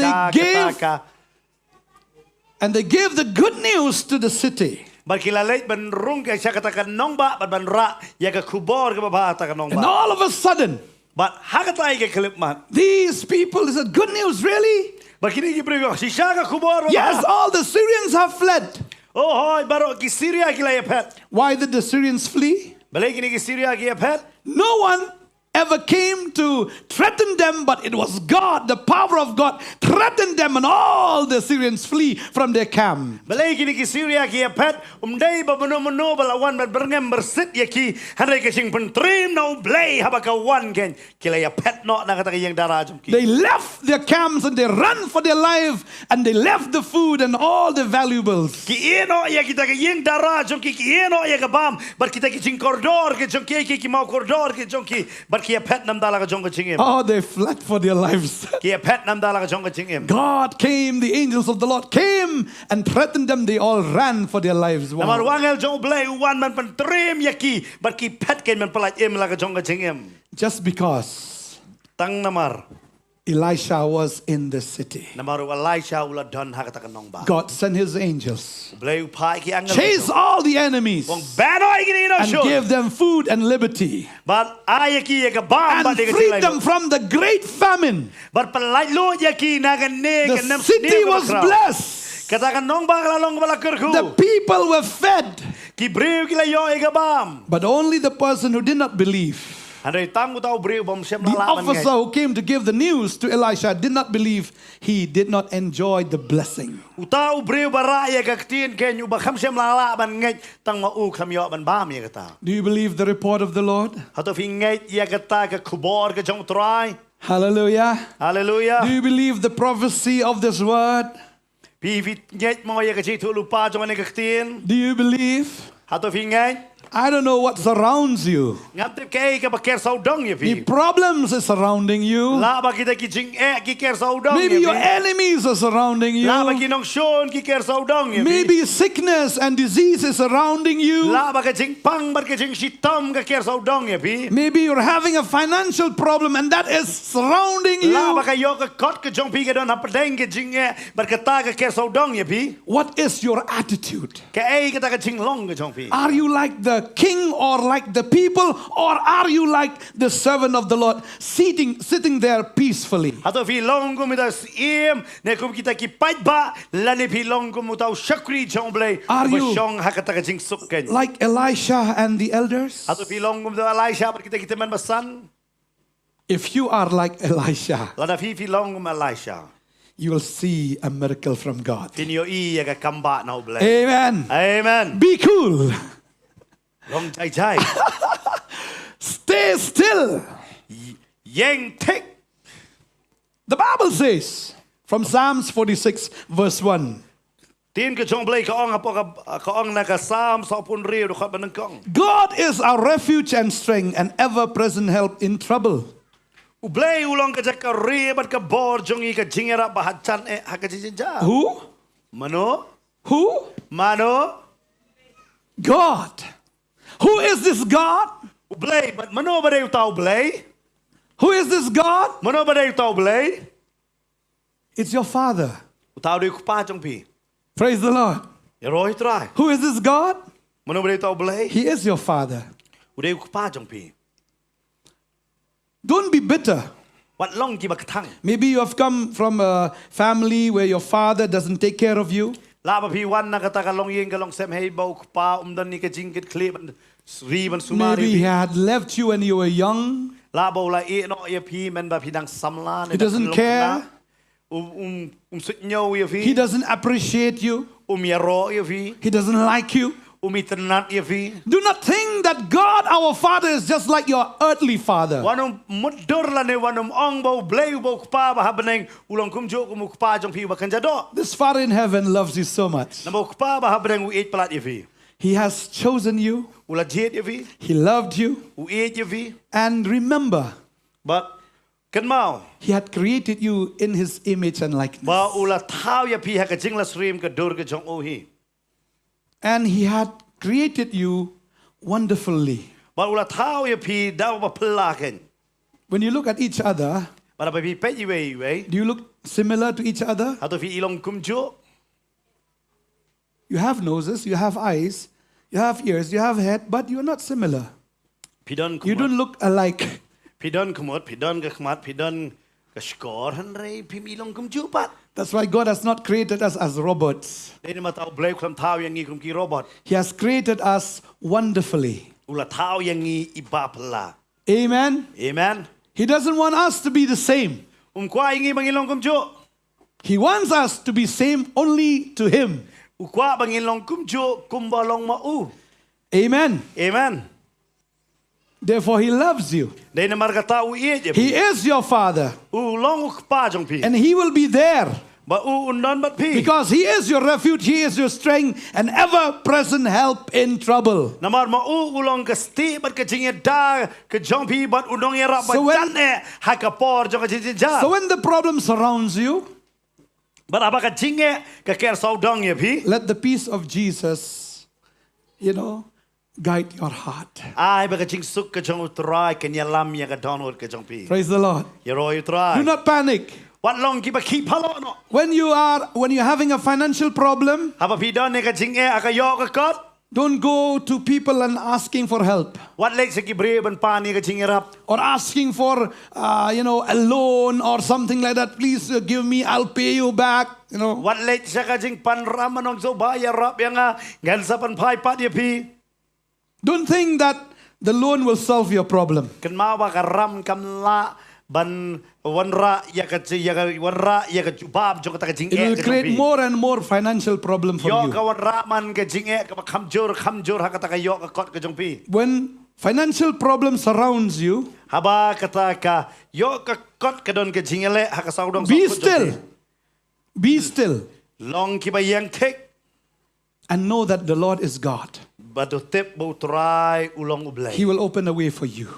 they gave the good news to the city. Barkilalait ban rung kay siya katakan nong ba ban ra ya ka kubor ka baba ta nong And ba. all of a sudden, But hakatay ka klip man. these people said, good news, really? Barkini ki prego si siya ka kubor. Yes, all the Syrians have fled. Oh hoy baro ki Syria ki la pet. Why did the Syrians flee? Balay kini ki Syria ki pet. No one ever came to threaten them, but it was God, the power of God, threatened them, and all the Syrians flee from their camp. Balay kini ki Syria ki pet. Day ba mano balawan ban berngem bersit ya ki hanay ka sing pentrim no blay haba ka wan ken ki la pet no na kata yang dara jum ki. They left their camps and they ran for their life, and they left the food and all the valuables. Ki eno ya kita ka yang dara jum ki eno ya ka bam bar kita ki sing koridor ki jum ki mau koridor ki jum ki bar Oh, they fled for their lives. God came, the angels of the Lord came and threatened them. They all ran for their lives. Wow. Just because Elisha was in the city, God sent his angels, chase all the enemies, and give them food and liberty, and freed them from the great famine. The city was blessed. The people were fed. But only the person who did not believe, the officer who came to give the news to Elisha, did not believe. He did not enjoy the blessing. Do you believe the report of the Lord? Hallelujah. Hallelujah. Do you believe the prophecy of this word? Do you believe? I don't know what surrounds you. The problems are surrounding you. Maybe your enemies are surrounding you. Maybe sickness and disease is surrounding you. Maybe you're having a financial problem and that is surrounding you. What is your attitude? Are you like the king or like the people, or are you like the servant of the Lord sitting there peacefully? Are you like Elisha and the elders? If you are like Elisha, you will see a miracle from God. Amen. Amen. Be cool. Stay still. The Bible says from Psalms 46 verse 1, God is our refuge and strength, an ever-present help in trouble. Who? Who? God. Who is this God? Who is this God? It's your Father. Praise the Lord. Ya roi trai. Who is this God? Mano boleh tahu boleh. He is your Father. Udah kupa jong pi. Don't be bitter. Wat long ki bakatang. Maybe you have come from a family where your father doesn't take care of you. Laba pi wan na kata kalong yeng kalong sem hei bau kupa dan ni kajingkit klip riban sumari. Maybe he had left you when you were young. Laba ula no ya pi men ba pi dang samla. He doesn't care. Sutnyo ya pi. He doesn't appreciate you. Ya ro ya pi. He doesn't like you. Tenat ya pi. Do not think that God, our Father, is just like your earthly father. Wanum mudur la ne wanum ong bau bleu bau kupa ba habeneng ulang kumjo kumu kupa jong pi ba kanjado. This Father in heaven loves you so much. Na bau kupa ba habeneng u eight pelat ya pi. He has chosen you. Ula jet ya pi. He loved you. U eight ya pi. And remember, But kan mau. He had created you in His image and likeness. Ba ula tau ya pi ha ka jing la srim ka dur ka jong o hi. And He had created you wonderfully. Ba ula tau ya pi da ba pelaken. When you look at each other, Ba ba pi pe iwe. do you look similar to each other? Atau fi ilong kumjo. You have noses, you have eyes, you have ears, you have head, but you're not similar. Pidon You don't look alike. Pidon kumot, pidon ka kmat, pidon ka skor hanrei pi ilong kumjo pat. That's why God has not created us as robots. Deni ma tau bleu klam tau yang ngi kum ki robot. He has created us wonderfully. Ula tau yang ngi iba pela. Amen. Amen. He doesn't want us to be the same. Kwa ingi bangilong kumjo. He wants us to be same only to Him. Kwa bangilong kumjo kumbalong mau. Amen. Amen. Therefore, He loves you. Deni marga tau ie je. He is your Father. Long ukpa jong pi. And He will be there. Ba undan bat pi. Because He is your refuge, He is your strength, and ever-present help in trouble. Namar ma ulong ka sti bat ka jinge da ka jong pi bat unong era bat So when- jane ha ka por jong ka jinja. So when the problem surrounds you, Bat apa ka jinge ka ker saudong ye pi. let the peace of Jesus, guide your heart. Ai ba ka jing suk ka jong utrai ka nyalam ya ka donor ka jong pi. Praise the Lord. Ye ro utrai. Do not panic. Wat long ki ba ki palo no. When you're having a financial problem, Haba pi don ne ka jinge aka yo ka kot. don't go to people and asking for help Wat lek sa kibre ban pani ka jinge rap. or asking for, a loan or something like that. Please give me, I'll pay you back. Wat lek sa ka jing pan ramanong so ba ya rap yang ngan sa pan pai pat ye pi. Don't think that the loan will solve your problem. Kan mau ba ka ram kam la ban wanra ya ka wanra ya ka jubab jong ka jing It will create more and more financial problem for yo you. ka wanra man ka jing ka khamjor ha ka ta yo ka kot ka jong pi. When financial problem surrounds you, Haba kata ka yo ka kot ka don ka jing le ha ka saudong be still. Be still Long ki ba yang tek and know that the Lord is God. batu tep bau try ulong ublay. He will open a way for you.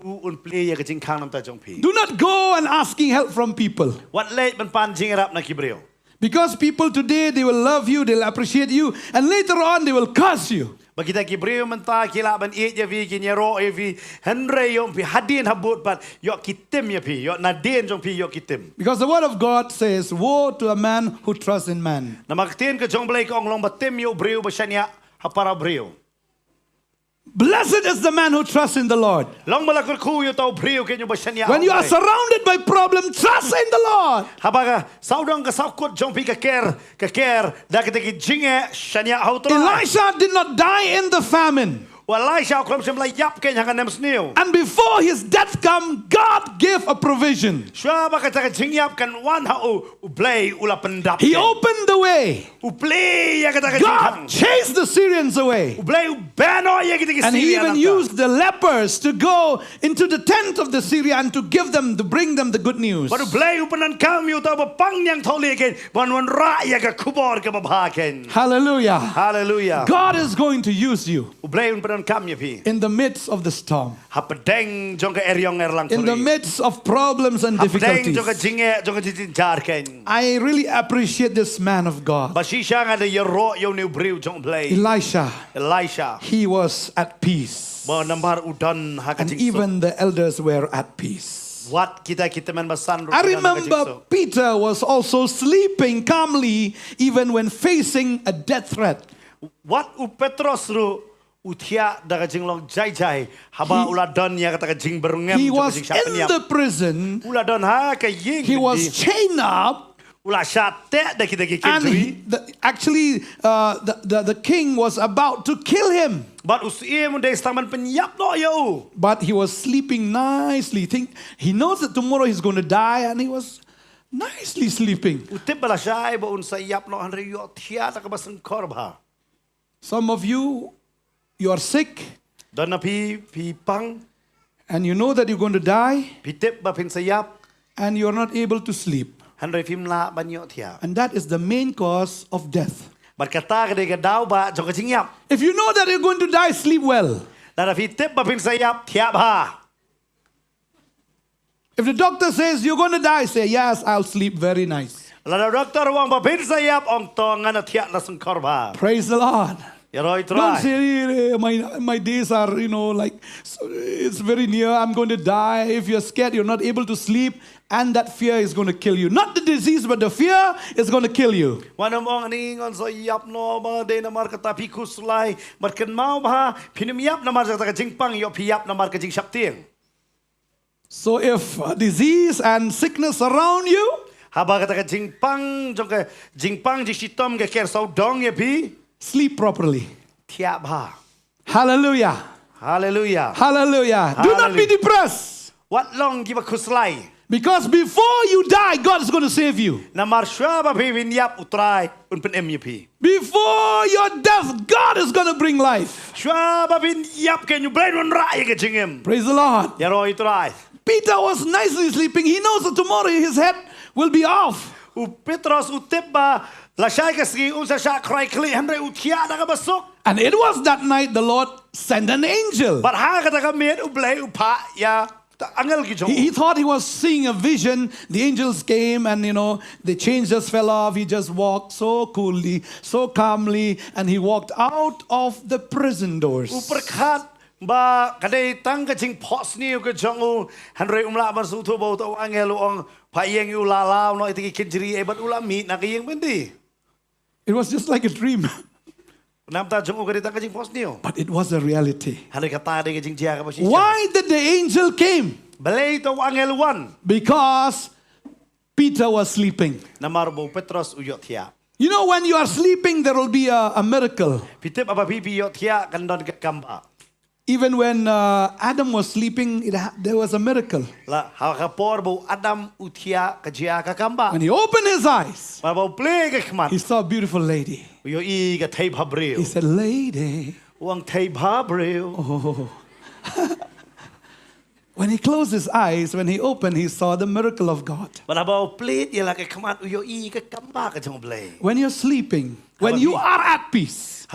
Un play ya ka jing kang nam ta jong pi. Do not go and asking help from people. Wat late ban pan jing rap na kibreo. Because people today, they will love you, they'll appreciate you, and later on they will curse you. Bagita kibreo menta kila ban e ya vi ki nyero e vi henre yom pi hadin habut pat yo kitem ya pi yo na den jong pi yo kitem. Because the word of God says, woe to a man who trusts in man. Na magten ka jong blay ko ang long batem yo breo ba syanya ha para breo. Blessed is the man who trusts in the Lord. Long malakur ku yo tau breo kenyo ba syanya. When you are surrounded by problems, trust in the Lord. Habaga saudong ka saukot jong pi ka ker da kita ki jinge syanya ha utro. Elisha did not die in the famine. Walai siya krom sem lay yap ken hangan nem sneo. And before his death come, God gave a provision. Siya ba ka jing yap kan wan ha u blay ula pendap. He opened the way. U play ya ka God chased the Syrians away. U blay u bano ya kita ki And he Syria even nanta. used the lepers to go into the tent of the Syria and to bring them the good news. Baru blay u penan kami u tau ba pang yang tholi ken ban wan ra ya ka kubor ka ba ken. Hallelujah. Hallelujah. God is going to use you U blay u penan kami pi. in the midst of the storm, Ha pedeng jong ka eryong erlang in the midst of problems and Ha pedeng difficulties. jong ka jinge jong ka jinjar ken. I really appreciate this man of God, Ba si siya nga de yero yo ni breu jong blay. Elisha. Elisha. He was at peace. Ba nambar udan ha ka And jing. even the elders were at peace. What kita man masan I remember Peter was also sleeping calmly even when facing a death threat. What u Petros ru utia daga jinglong jai haba uladon ya kata jing berungem. He was in the prison. Uladon ha ka ying. He was chained up. And Actually, the king was about to kill him. But he was sleeping nicely. He knows that tomorrow he's going to die, and he was nicely sleeping. Some of you are sick, and you know that you're going to die, and you're not able to sleep. And that is the main cause of death. If you know that you're going to die, sleep well. If the doctor says you're going to die, say, yes, I'll sleep very nice. Praise the Lord. Don't say, my days are, like, it's very near, I'm going to die. If you're scared, you're not able to sleep, and that fear is going to kill you. Not the disease, but the fear is going to kill you. So if disease and sickness around you, sleep properly. Hallelujah. Hallelujah. Hallelujah. Do not be depressed. What long give a kuslai? Because before you die, God is going to save you. Before your death, God is going to bring life. Praise the Lord. Peter was nicely sleeping. He knows that tomorrow his head will be off. And it was that night the Lord sent an angel. He thought he was seeing a vision. The angels came and, the chains just fell off. He just walked so coolly, so calmly, and he walked out of the prison doors. It was just like a dream. But it was a reality. Why did the angel came? Because Peter was sleeping. You know, when you are sleeping, there will be a miracle. Even when Adam was sleeping, there was a miracle. When he opened his eyes, he saw a beautiful lady. He said, lady. Oh. When he closed his eyes, when he opened, he saw the miracle of God. When you're sleeping, when you are at peace,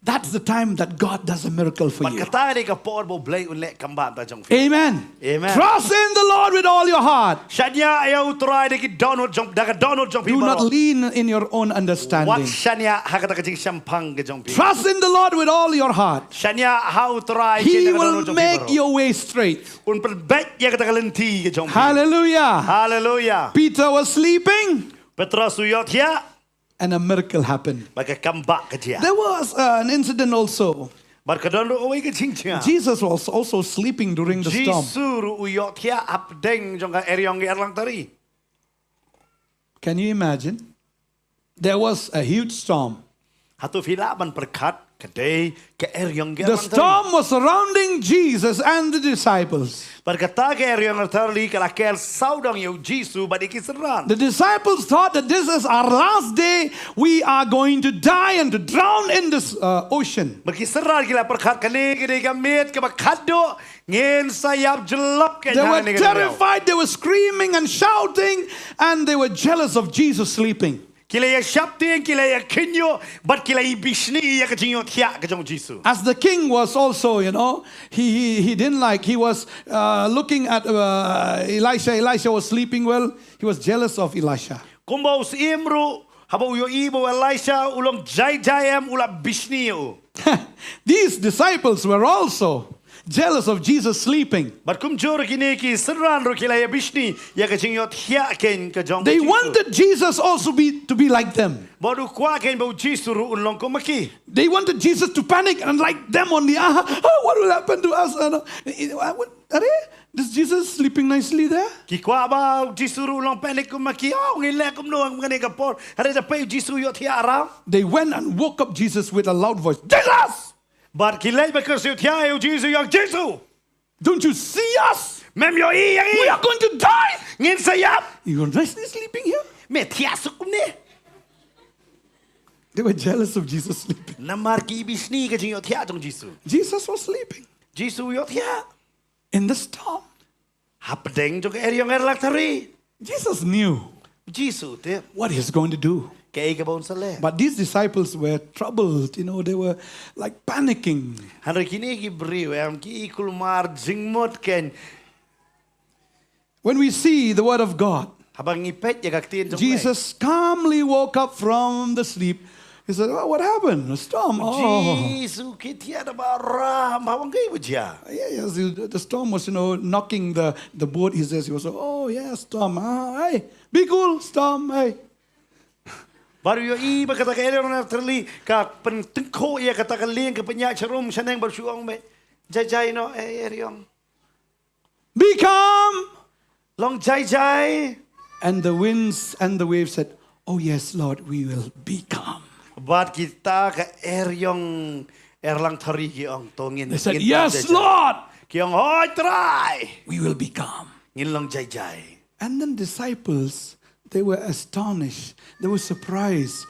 that's the time that God does a miracle for you. Amen. Amen. Trust in the Lord with all your heart. Do not lean in your own understanding. Trust in the Lord with all your heart. He will make your way straight. Hallelujah. Hallelujah. Peter was sleeping, and a miracle happened. There was an incident also. Jesus was also sleeping during the storm. Can you imagine? There was a huge storm. The storm was surrounding Jesus and the disciples. The disciples thought that this is our last day. We are going to die and to drown in this ocean. They were terrified. They were screaming and shouting, and they were jealous of Jesus sleeping. As the king was also, he didn't like, he was looking at Elisha. Elisha was sleeping well. He was jealous of Elisha. These disciples were also jealous of Jesus sleeping. But kum jor kini ki seran ro kila ya bishni ya ka jing yot hia ken ka jong. They wanted Jesus also to be like them. Baru kwa ken bau Jesus ru unlong ko maki. They wanted Jesus to panic and like them only. What will happen to us? Is Jesus sleeping nicely there? Ki kwa ba Jesus ru long panic ko maki. Oh ngile kum no ngane ka por. Hare da pe Jesus yot hia ara. They went and woke up Jesus with a loud voice. Jesus! But kilay because yot hia eu Jesus yang Jesus. Don't you see us? Mem yo i yang We are going to die. ngin sayap. You're nicely sleeping here? Me thia sukum ne. They were jealous of Jesus sleeping. Namar ki bishni ka jing yot hia jong Jesus. Jesus was sleeping Jesus yot hia. in the storm. Hapdeng jong eriong erlak tari. Jesus knew Jesus te what he's going to do. kay ka bon sale. But these disciples were troubled. They were like panicking. Hanre kini ki briu am ki kulmar jingmot ken. When we see the word of God, Habang ngipet ya kaktin jong Jesus calmly woke up from the sleep. He said, what happened? A storm. Oh. Jesus kitia da bara habang kay bujia. Yes, the storm was, knocking the boat. He says, oh, yeah, storm. Hey, be cool, storm. Hey. Baru yo i ba kata kay na terli ka pentengko ya kata kaling ka penya charum saneng bersuang me. Jai no eriong. Be calm. Long jai. And the winds and the waves said, oh, yes, Lord, we will be calm. Bat kita ka eriong erlang tari kiong tongin. They said, yes, Lord. Kiong hoy try. We will be calm. Ngin long jai. And then disciples, they were astonished. They were surprised.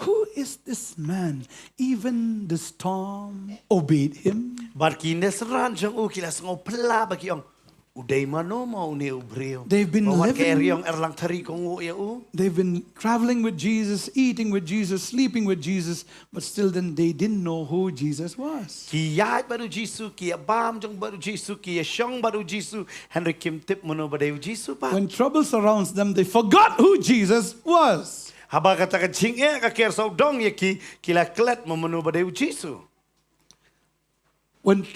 Who is this man? Even the storm obeyed him. Bar kines ran jong ukilas ngo pla ba kiong. Uday mano mau ne ubreo. They've been living. Erlang tari kong u. They've been traveling with Jesus, eating with Jesus, sleeping with Jesus, but still then they didn't know who Jesus was. Kiyat baru Jesus, kiya bam jong baru Jesus, kiya shong baru Jesus. Henry Kim tip mono badeu Jesus pa. When trouble surrounds them, they forgot who Jesus was. Haba kata ka jing'e ka ker sau dong ye kila klet mo mono badeu Jesus. When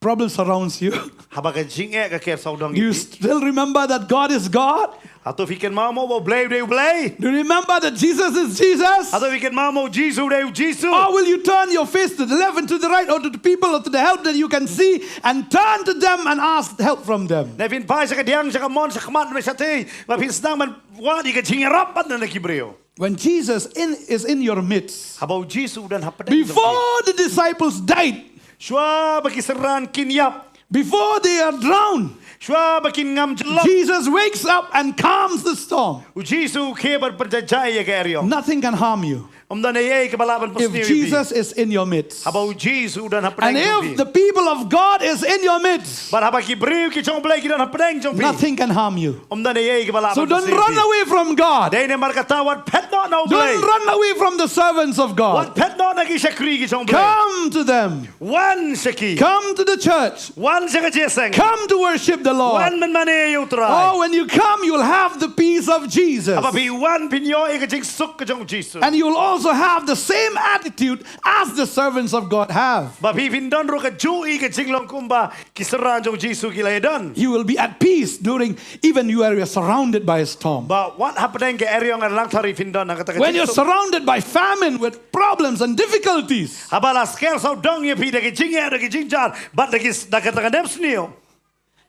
problem surrounds you, Haba ka jing'e ka ker sau dong do you ye. still remember that God is God? Ato fiken mamo bo blay deu blay. Do you remember that Jesus is Jesus? Ato fiken mamo Jesus deu Jesus. Or will you turn your face to the left and to the right, or to the people or to the help that you can see, and turn to them and ask help from them? Na fin pai sa kadiang sa kamon sa kamat me sa te. Ma fin sedang man wadi ka jing'e rapat na nakibreo. When Jesus is in your midst, Habau Jesus dan hapadeng. before the disciples died, Shwa bakiseran kinyap. before they are drowned, Shwa bakin ngam jelok. Jesus wakes up and calms the storm. Jesus kebar perjajai ya kerio. Nothing can harm you Omdan ye kebalaban if pasniwi. Jesus is in your midst. Habau Jesus dan And hapadeng. if the people of God is in your midst, Bar haba kibriu ki chong blay ki dan hapadeng chong pi. nothing can harm you. Omdan ye kebalaban. So don't run away from God. Dei ne markatawat pet no no blay. Don't run away from the servants of Wat God. pet no na ki shakri ki chong blay. Come to them. Wan shaki. Come to the church. Wan shaka jeseng. Come to worship the Lord. Wan man mane yutrai. Oh, when you come, you'll have the peace of Jesus. Haba pi wan pinyo e ka jing suk ka chong Jesus. And you'll also have the same attitude as the servants of God have. Ba pi pindon ro ka ju i ka jing long kumba kiseran chong Jesus ki laydon. You will be at peace during even you are surrounded by a storm. Ba what hapadeng ke eriong lang tari pindon na kata ka. When you're surrounded by famine with problems and difficulties, Habala scale so dong ye pi de ki jing e de ki jing jar but de ki da kata ka dem snio.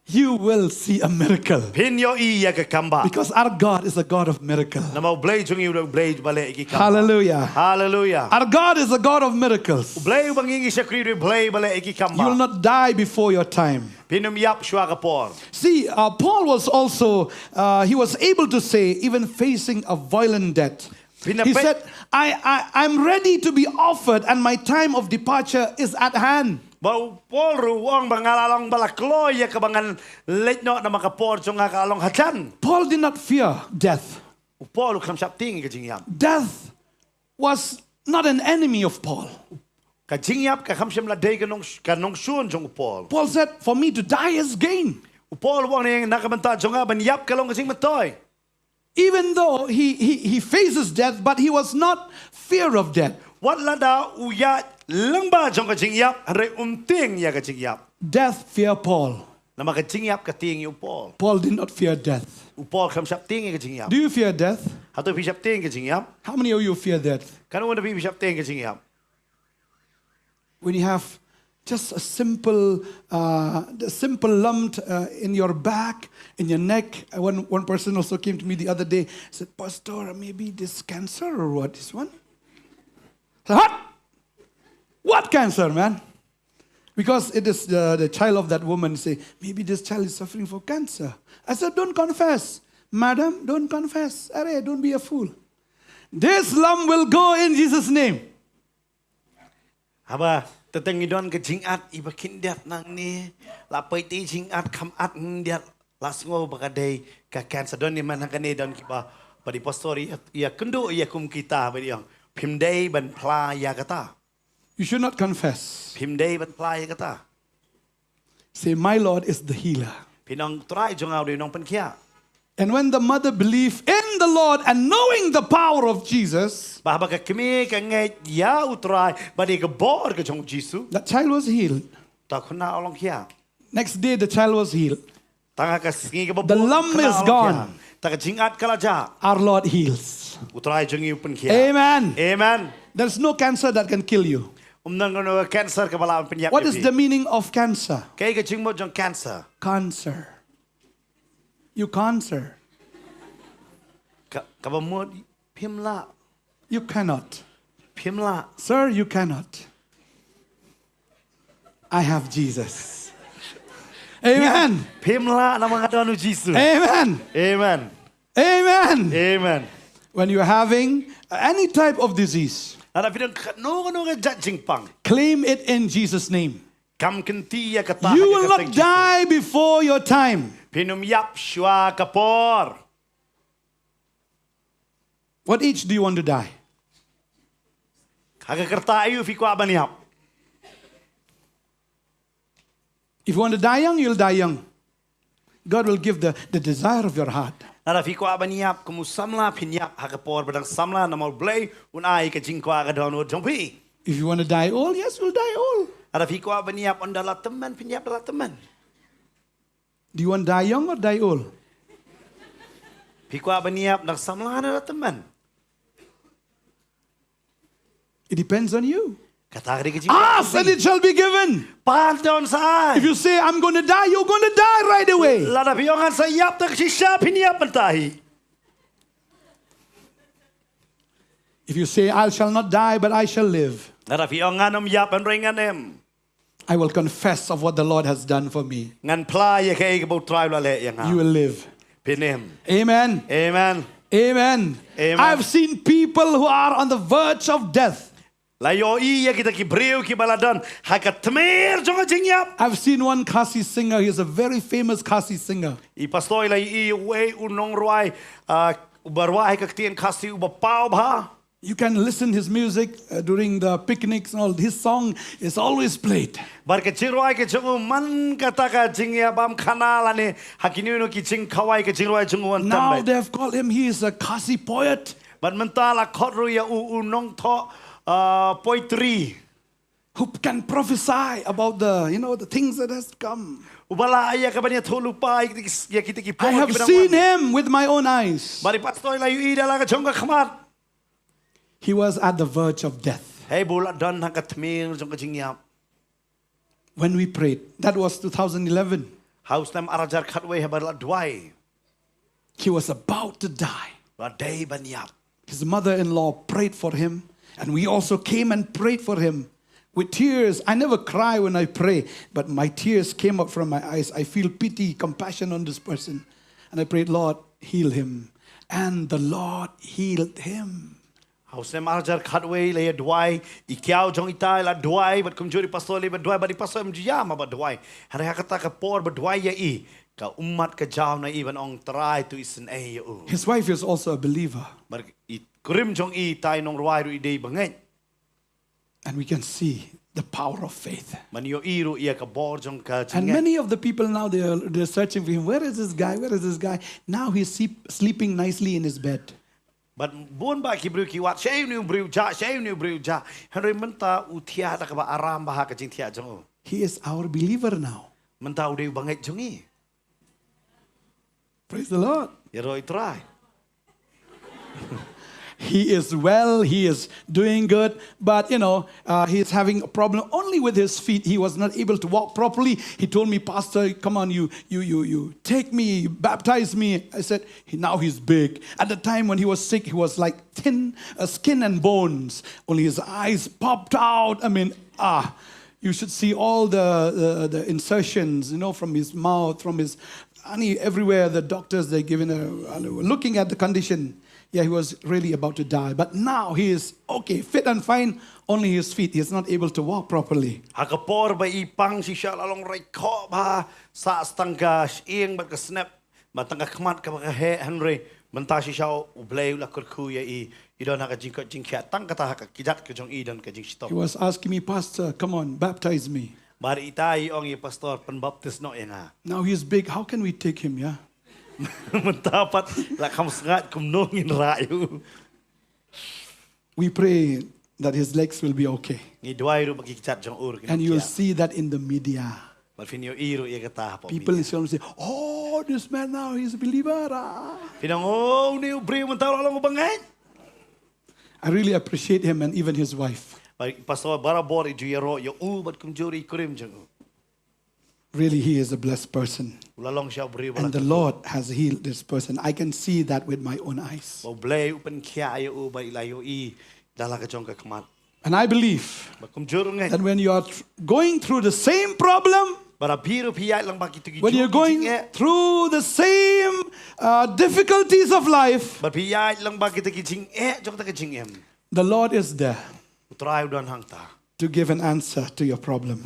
you will see a miracle. Pinyo i ya ka kamba. Because our God is a God of miracles. Na mau blay jung yu blay bale ki kamba. Hallelujah. Hallelujah. Our God is a God of miracles. Blay bangingi sa kri blay bale ki You will kamba. not die before your time. Pinum yap shwa ka por. See, Paul was also, he was able to say, even facing a violent death, he said, I'm ready to be offered and my time of departure is at hand. Bau Paul ruang bangalalong balaklo ya kabangan late no na makapor jung nga kalong hachan. Paul did not fear death. Paul kam sap ting ka jing yap. Death was not an enemy of Paul. Ka jing yap ka kam siyam la day ka nong shun jung Paul. Paul said, for me to die is gain. Paul wang ni nakabanta jung nga ban yap kalong ka jing matoy. Even though he faces death, but he was not fear of death. What lada uyat lang ba jong ka jing yap re ting ya ka jing yap. Death fear Paul. Na ma ka jing yap ka ting yu Paul. Paul did not fear death. U Paul kam shap ting ka jing yap. Do you fear death? Hato pi shap ting ka jing yap. How many of you fear death? Kan wona pi shap ting ka jing yap. When you have just a simple lump in your back, in your neck. One person also came to me the other day, said, Pastor, maybe this cancer or what? This one? I said, what? What cancer, man? Because it is the child of that woman say, maybe this child is suffering for cancer. I said, don't confess. Madam, don't confess. Array, don't be a fool. This lump will go in Jesus' name. Haba, tetang idon ke jingat iba kindiat nang ni la paiti jingat kam at ndiat lasngo bakadai ka cancer don ni man kane don kiba badi pastori ya kendo ya kum kita badi yang pimdai ban pla ya kata. You should not confess. Pimdai ban pla ya kata. Say, my Lord is the healer. Pinong try jong au nong penkia. And when the mother believed in the Lord and knowing the power of Jesus, bahaba ka kimi ka ngai ya utrai badi ka bor ka jong Jisu. that child was healed. Ta khuna olong kia. Next day, the child was healed. Tanga ka singi ka The lump is gone. Ta ka jingat kala ja. Our Lord heals. Utrai jong yu penkia. Amen. Amen. There's no cancer that can kill you. Umnang cancer ka bala penyak. What is the meaning of cancer? Kay ka jingmo jong cancer. Cancer. You cancer. Kabamot pimla. You cannot. Pimla. Sir, you cannot. I have Jesus. Amen. Pimla na mga danu Jisu. Amen. Amen. Amen. Amen. When you're having any type of disease, Ada pidang no ka judging pang. claim it in Jesus' name. Kam kenti ya kata. You will not die before your time. Pinum yap shwa kapor. What age do you want to die? Haga kerta ayu fi ko aban yap. If you want to die young, you'll die young. God will give the desire of your heart. Ada fi ko aban yap kumu samla pin yap haga por badang samla na mau blay un ai ka jing ko aga don jompi. If you want to die old, yes, you'll die old. Ada fi ko aban yap on dala teman pin yap dala teman. Do you want to die young or die old? Fi ko aban yap nang samla na teman. It depends on you. Kata ka jing. Ask and it shall be given. Pardon sa. If you say, I'm going to die, you're going to die right away. Lada piyongan sa yap tak sisya pin yap tahi. If you say, I shall not die, but I shall live, Lada piyongan yap an ringan em. I will confess of what the Lord has done for me. Ngan playa kay gabo tribe la le yang. You will live. Pinem. Amen. Amen. Amen. Amen. I've seen people who are on the verge of death. Layo iya kita ki breu ki baladan hakat temer jonga jingyap. I've seen one Kasi singer. He's a very famous Kasi singer. I pastoi lai I we unong ruai ubarwai ka tien kasi ubapau ba. You can listen his music during the picnics and all. His song is always played. Bar ka chiruai ka jongu man kata ka jingyap am kanala ni hakinu no ki jing kawai ka chiruai jongu wan Now tambet. they have called him, he is a Kasi poet But mentala khotru ya unong tho poetry. who can prophesy about the things that has come. Ubala aya ka banya tholupa ya kita ki I have seen him with my own eyes. Bari pastoi lai I dala ka jonga khamat. He was at the verge of death. Hey bula dan hakat temer jonga jingyap. When we prayed, that was 2011. Haus nam arajar khatwe habar dwai. He was about to die. Ba day banyap. His mother-in-law prayed for him, and we also came and prayed for him with tears. I never cry when I pray, but my tears came up from my eyes. I feel pity, compassion on this person. And I prayed, Lord, heal him. And the Lord healed him. Haus nam arajar khatwe le dwai ikiao jong itai la dwai but kumjuri pastor le dwai bari pastor mjiyama ba dwai. Hare hakata ka por ba dwai ya I ka ummat ka jaw na iban ong try to isen ay u. His wife is also a believer. Bar kurim jong I tai nong ruai ru idei bangai. And we can see the power of faith. Manio iru ia ka bor jong ka And jingai. many of the people now, they're searching for him. Where is this guy? Where is this guy? Now he's sleeping nicely in his bed. But buon ba ki bru ki wat shame new bru ja. Henry menta utia ta ka ba aram ba ka jing tia jong. He is our believer now. Menta ude bangai jongi. Praise the Lord. Ya roi try. He is well, he is doing good, but he is having a problem only with his feet. He was not able to walk properly. He told me, Pastor, come on, you take me, you baptize me. I said, now he's big. At the time when he was sick, he was like thin, skin and bones. Only his eyes popped out. I mean, you should see all the insertions, from his mouth, from his, everywhere. The doctors, they're giving looking at the condition. Yeah, he was really about to die. But now he is okay, fit and fine. Only his feet. He is not able to walk properly. Hakapor ba ipang si siya lalong reko ba sa stangga ing ba ka snap matangga kmat ka ba he Henry menta si siya ublay la kurku ya idon ha ka jingkot jingkya tang kata ha ka kijat ka jong idon ka jing stop. He was asking me, Pastor, come on, baptize me. Bari itai ong pastor penbaptis no ena. Now he's big. How can we take him, yeah? Mentapat la kam sangat kumnongin rayu. We pray that his legs will be okay. And you will see that in the media. People in Shillong say, oh, this man now, he's a believer. I really appreciate him and even his wife. Really, he is a blessed person. And the Lord has healed this person. I can see that with my own eyes. And I believe that when you are going through the same problem, when you're going through the same difficulties of life, the Lord is there to give an answer to your problem.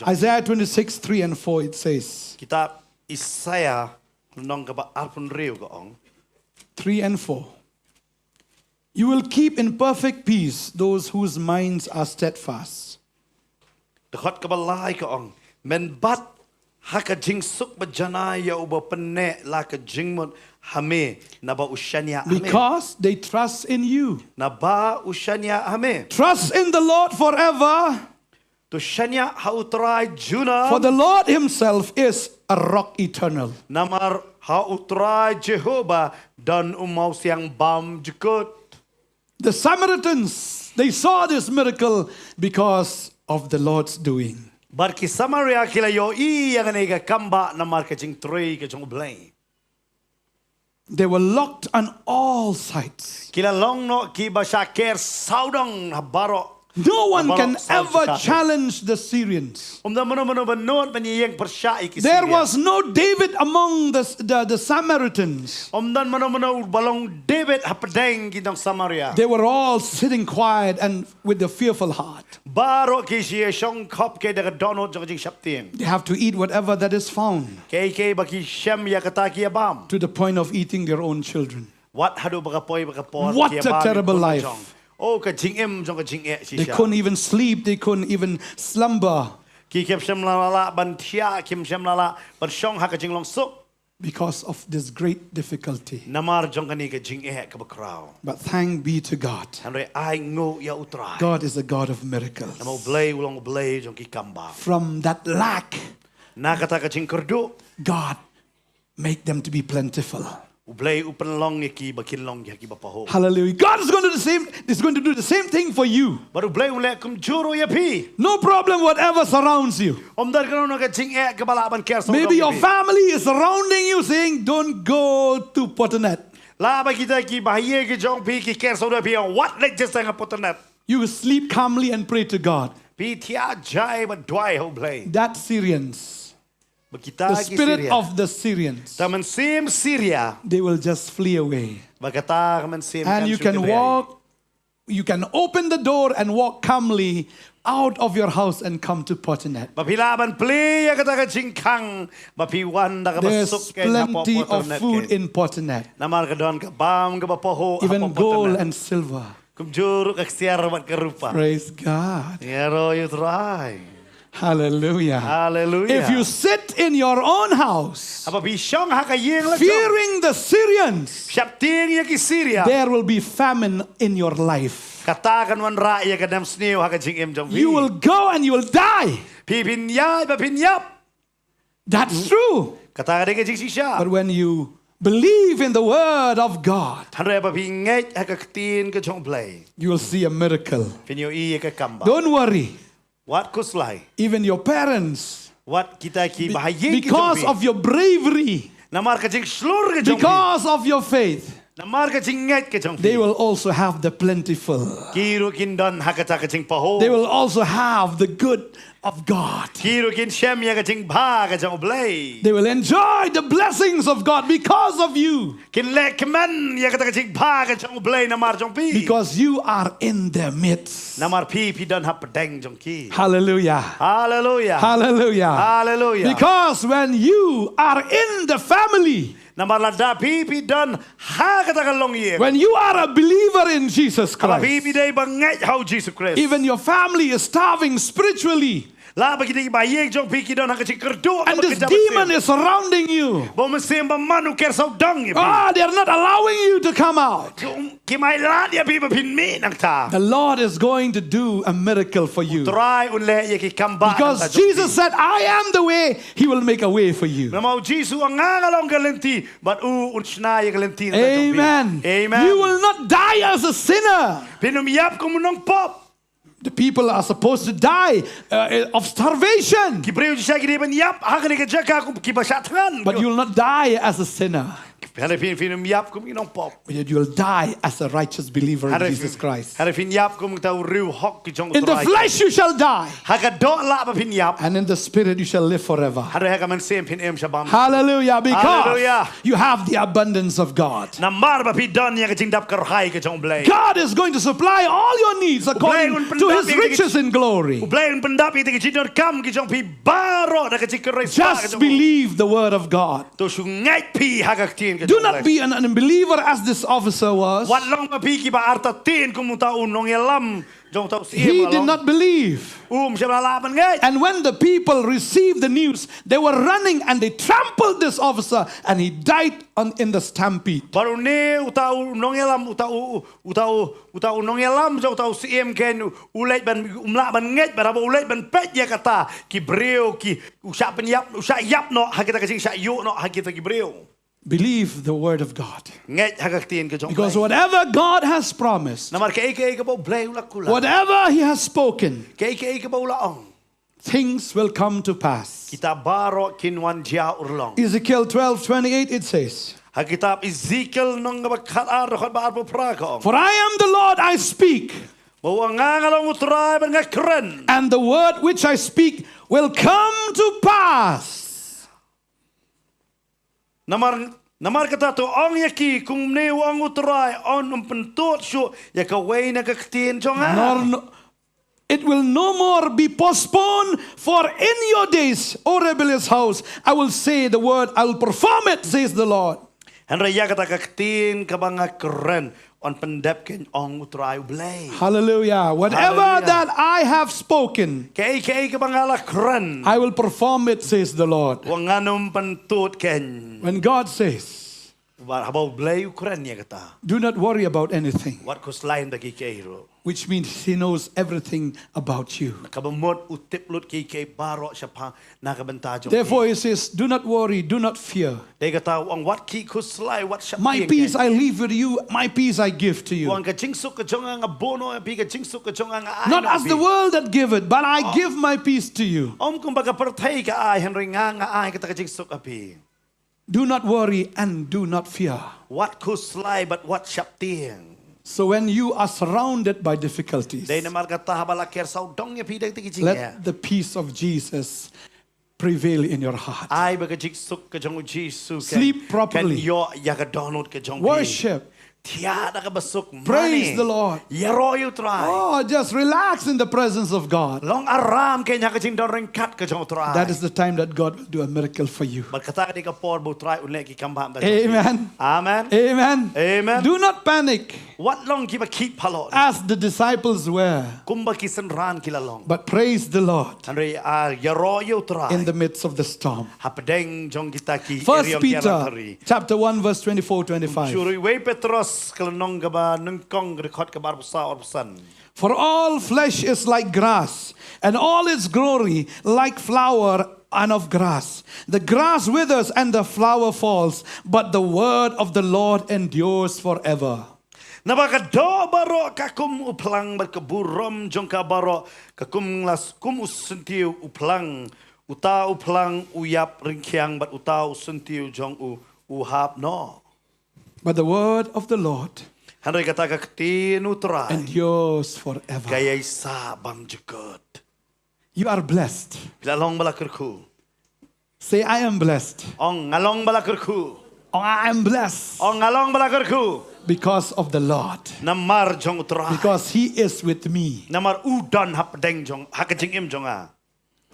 Isaiah 26, 3 and 4, it says, 3 and 4. You will keep in perfect peace those whose minds are steadfast. Because they trust in you. Trust in the Lord forever. For the Lord himself is a rock eternal. The Samaritans, they saw this miracle because of the Lord's doing. They were locked on all sides. No one can ever challenge the Syrians. There was no David among the Samaritans. They were all sitting quiet and with a fearful heart. They have to eat whatever that is found, to the point of eating their own children. What a terrible life. They couldn't even sleep, they couldn't even slumber, because of this great difficulty. But thank be to God. God is a God of miracles. From that lack, God make them to be plentiful. Hallelujah. God is going to do the same thing for you. No problem whatever surrounds you. Maybe your family is surrounding you saying, don't go to Potternet. You sleep calmly and pray to God. That Syrians, the spirit of the Syrians, they will just flee away. And you can walk, you can open the door and walk calmly out of your house and come to Potternet. There's plenty of food in Potternet, even gold and silver. Praise God. Hallelujah. Hallelujah. If you sit in your own house, Apa bishong hakayeng la. fearing the Syrians, Siap ting ya ki Syria. there will be famine in your life. Katakan wan ra ya kadam sneu hakajing em jong. You will go and you will die. Pi pin ya ba pin yap. That's true. Katakan de jing sisha. But when you believe in the word of God, Hanre ba pi ngai hakaktin ka jong play. you will see a miracle. Pin yo I ka kamba. Don't worry. What kuslai. Even your parents, What kita ki bahayeng ki jong. because of your bravery, Namar ka jing slur ka jong. because of your faith, Namar ka jing ngai ka jong. they will also have the plentiful. Kiru kin don hakata ka jing paho. They will also have the good of God. Kiru kin shem ya ka jing ba ka jong play. They will enjoy the blessings of God because of you. Kin le keman ya ka jing ba ka jong play namar jong pi. Because you are in their midst. Namar pi don hap pedeng jong ki. Hallelujah. Hallelujah. Hallelujah. Hallelujah. Because when you are in the family, Namar lada pi don ha ka long ye. when you are a believer in Jesus Apa pi Christ, day bangai how Jesus Christ. even your family is starving spiritually, La ba kita bayeng jong pi ki don ha ka jing kerdo. and this demon is surrounding you. Bo mesim ba manu ker sau dong ye. They are not allowing you to come out. Ki mai la dia pi ba pin mi nang ta. The Lord is going to do a miracle for you. Try un le ye ki kamba. Because Jesus said, I am the way, He will make a way for you. Namau Jesus ang ngalong galenti, but un sna ye galenti. Amen. Amen. You will not die as a sinner. Pinumiyap ko munong pop. The people are supposed to die of starvation. Kibreu siya kini yap hakani ka jaka ko kibasatran. But you will not die as a sinner. Hare pinumiyap ko minong pop. But you will die as a righteous believer in Jesus Christ. Hare pinyap ko mong tau riu hok ki jong In the flesh you shall die, Hakado la ba pinyap. and in the spirit you shall live forever. Hare hakaman sem pin em shabam. Hallelujah. Because Hallelujah. you have the abundance of God. Namar ba pidon ya ka jingdap karhay ka jong blay. God is going to supply all your needs according to His riches in glory. Blay un pendap ite ki jidor kam ki jong pi baro da ka jikray. Just believe the word of God. To sungai pi hakaktin. Do not be an unbeliever as this officer was. Wat long pa pi ki ba artatin kung muta unong yalam. Jong tau He did not believe. Siya lalaban ngay. And when the people received the news, they were running and they trampled this officer and he died in the stampede. Baru ni utau unong yalam utau unong yalam jong tau siem ken ulait ban umla ban ngay para ulait ban pet ya kata ki breu ki usap penyap usap yap no hakita kasing usap yu no hakita ki breu. Believe the word of God. Because whatever God has promised, whatever He has spoken, things will come to pass. Ezekiel 12:28 it says, For I am the Lord, I speak, and the word which I speak will come to pass. Namar kata tu ong yaki kung neu ong utrai on pentot syu ya kawai na kaktin jonga. It will no more be postponed, for in your days, O rebellious house, I will say the word, I will perform it, says the Lord. Henry ya kata kaktin kabanga keren on pendapkin ong utrai blay. Hallelujah. Whatever that I have spoken, I will perform it, says the Lord. When God says, do not worry about anything, which means He knows everything about you. Therefore He says, do not worry, do not fear. My peace I leave with you, my peace I give to you. Not as the world that giveth, but I give my peace to you. Do not worry and do not fear. So when you are surrounded by difficulties, let the peace of Jesus prevail in your heart. Sleep properly. Worship. tiada ka basuk Praise the Lord. Yaro you try. Oh, just relax in the presence of God. Long aram kenya ka jing doreng kat ka jong try. That is the time that God will do a miracle for you. But kata ka por bu try unle ki kambam da. Amen. Amen. Amen. Amen. Do not panic What long ki ba keep halot. as the disciples were, Kumba ki ran kila long. but praise the Lord Andre yaro you try. in the midst of the storm. Hapadeng jong kita ki 1 Peter chapter 1 verse 24-25. Churi we Petros kalanong gaba nungkong record kabar busa or busan. For all flesh is like grass, and all its glory like flower and of grass. The grass withers and the flower falls, but the word of the Lord endures forever. Nabakado baro kakum uplang berkeburom jongka baro kakum las kum usentiu uplang uta uplang uyap ringkiang bat uta usentiu jong uhap no. But the word of the Lord Henry kata ketinu try endures forever. gaya isa bang jekut. You are blessed. Bila long balakurku. Say, I am blessed. Ong ngalong balakurku. Oh, I am blessed Ong ngalong balakurku. because of the Lord. Namar jong try. Because He is with me. Namar udan hap deng jong hakajing im jong a.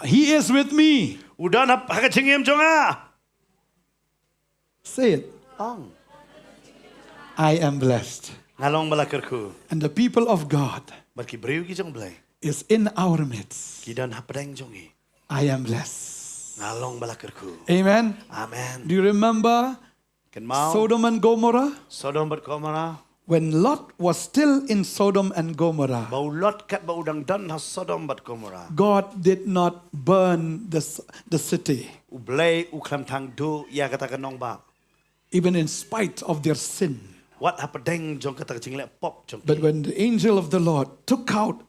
He is with me. Udan hap hakajing im jong a. Say it. Ong I am blessed. ngalong balakurku. And the people of God Berkibriu ki jong blay. is in our midst. Kidan hap deng jong i. I am blessed. Ngalong balakurku. Amen. Amen. Do you remember Ken mau Sodom and Gomorrah? Sodom bat Gomorrah. When Lot was still in Sodom and Gomorrah, Bau lot kat bau udang dan has Sodom bat Gomorrah. God did not burn the city, Ublay uklam tang du ya kata kenong ba. even in spite of their sin. What happened jong kata kecing le pop jong. But when the angel of the Lord took out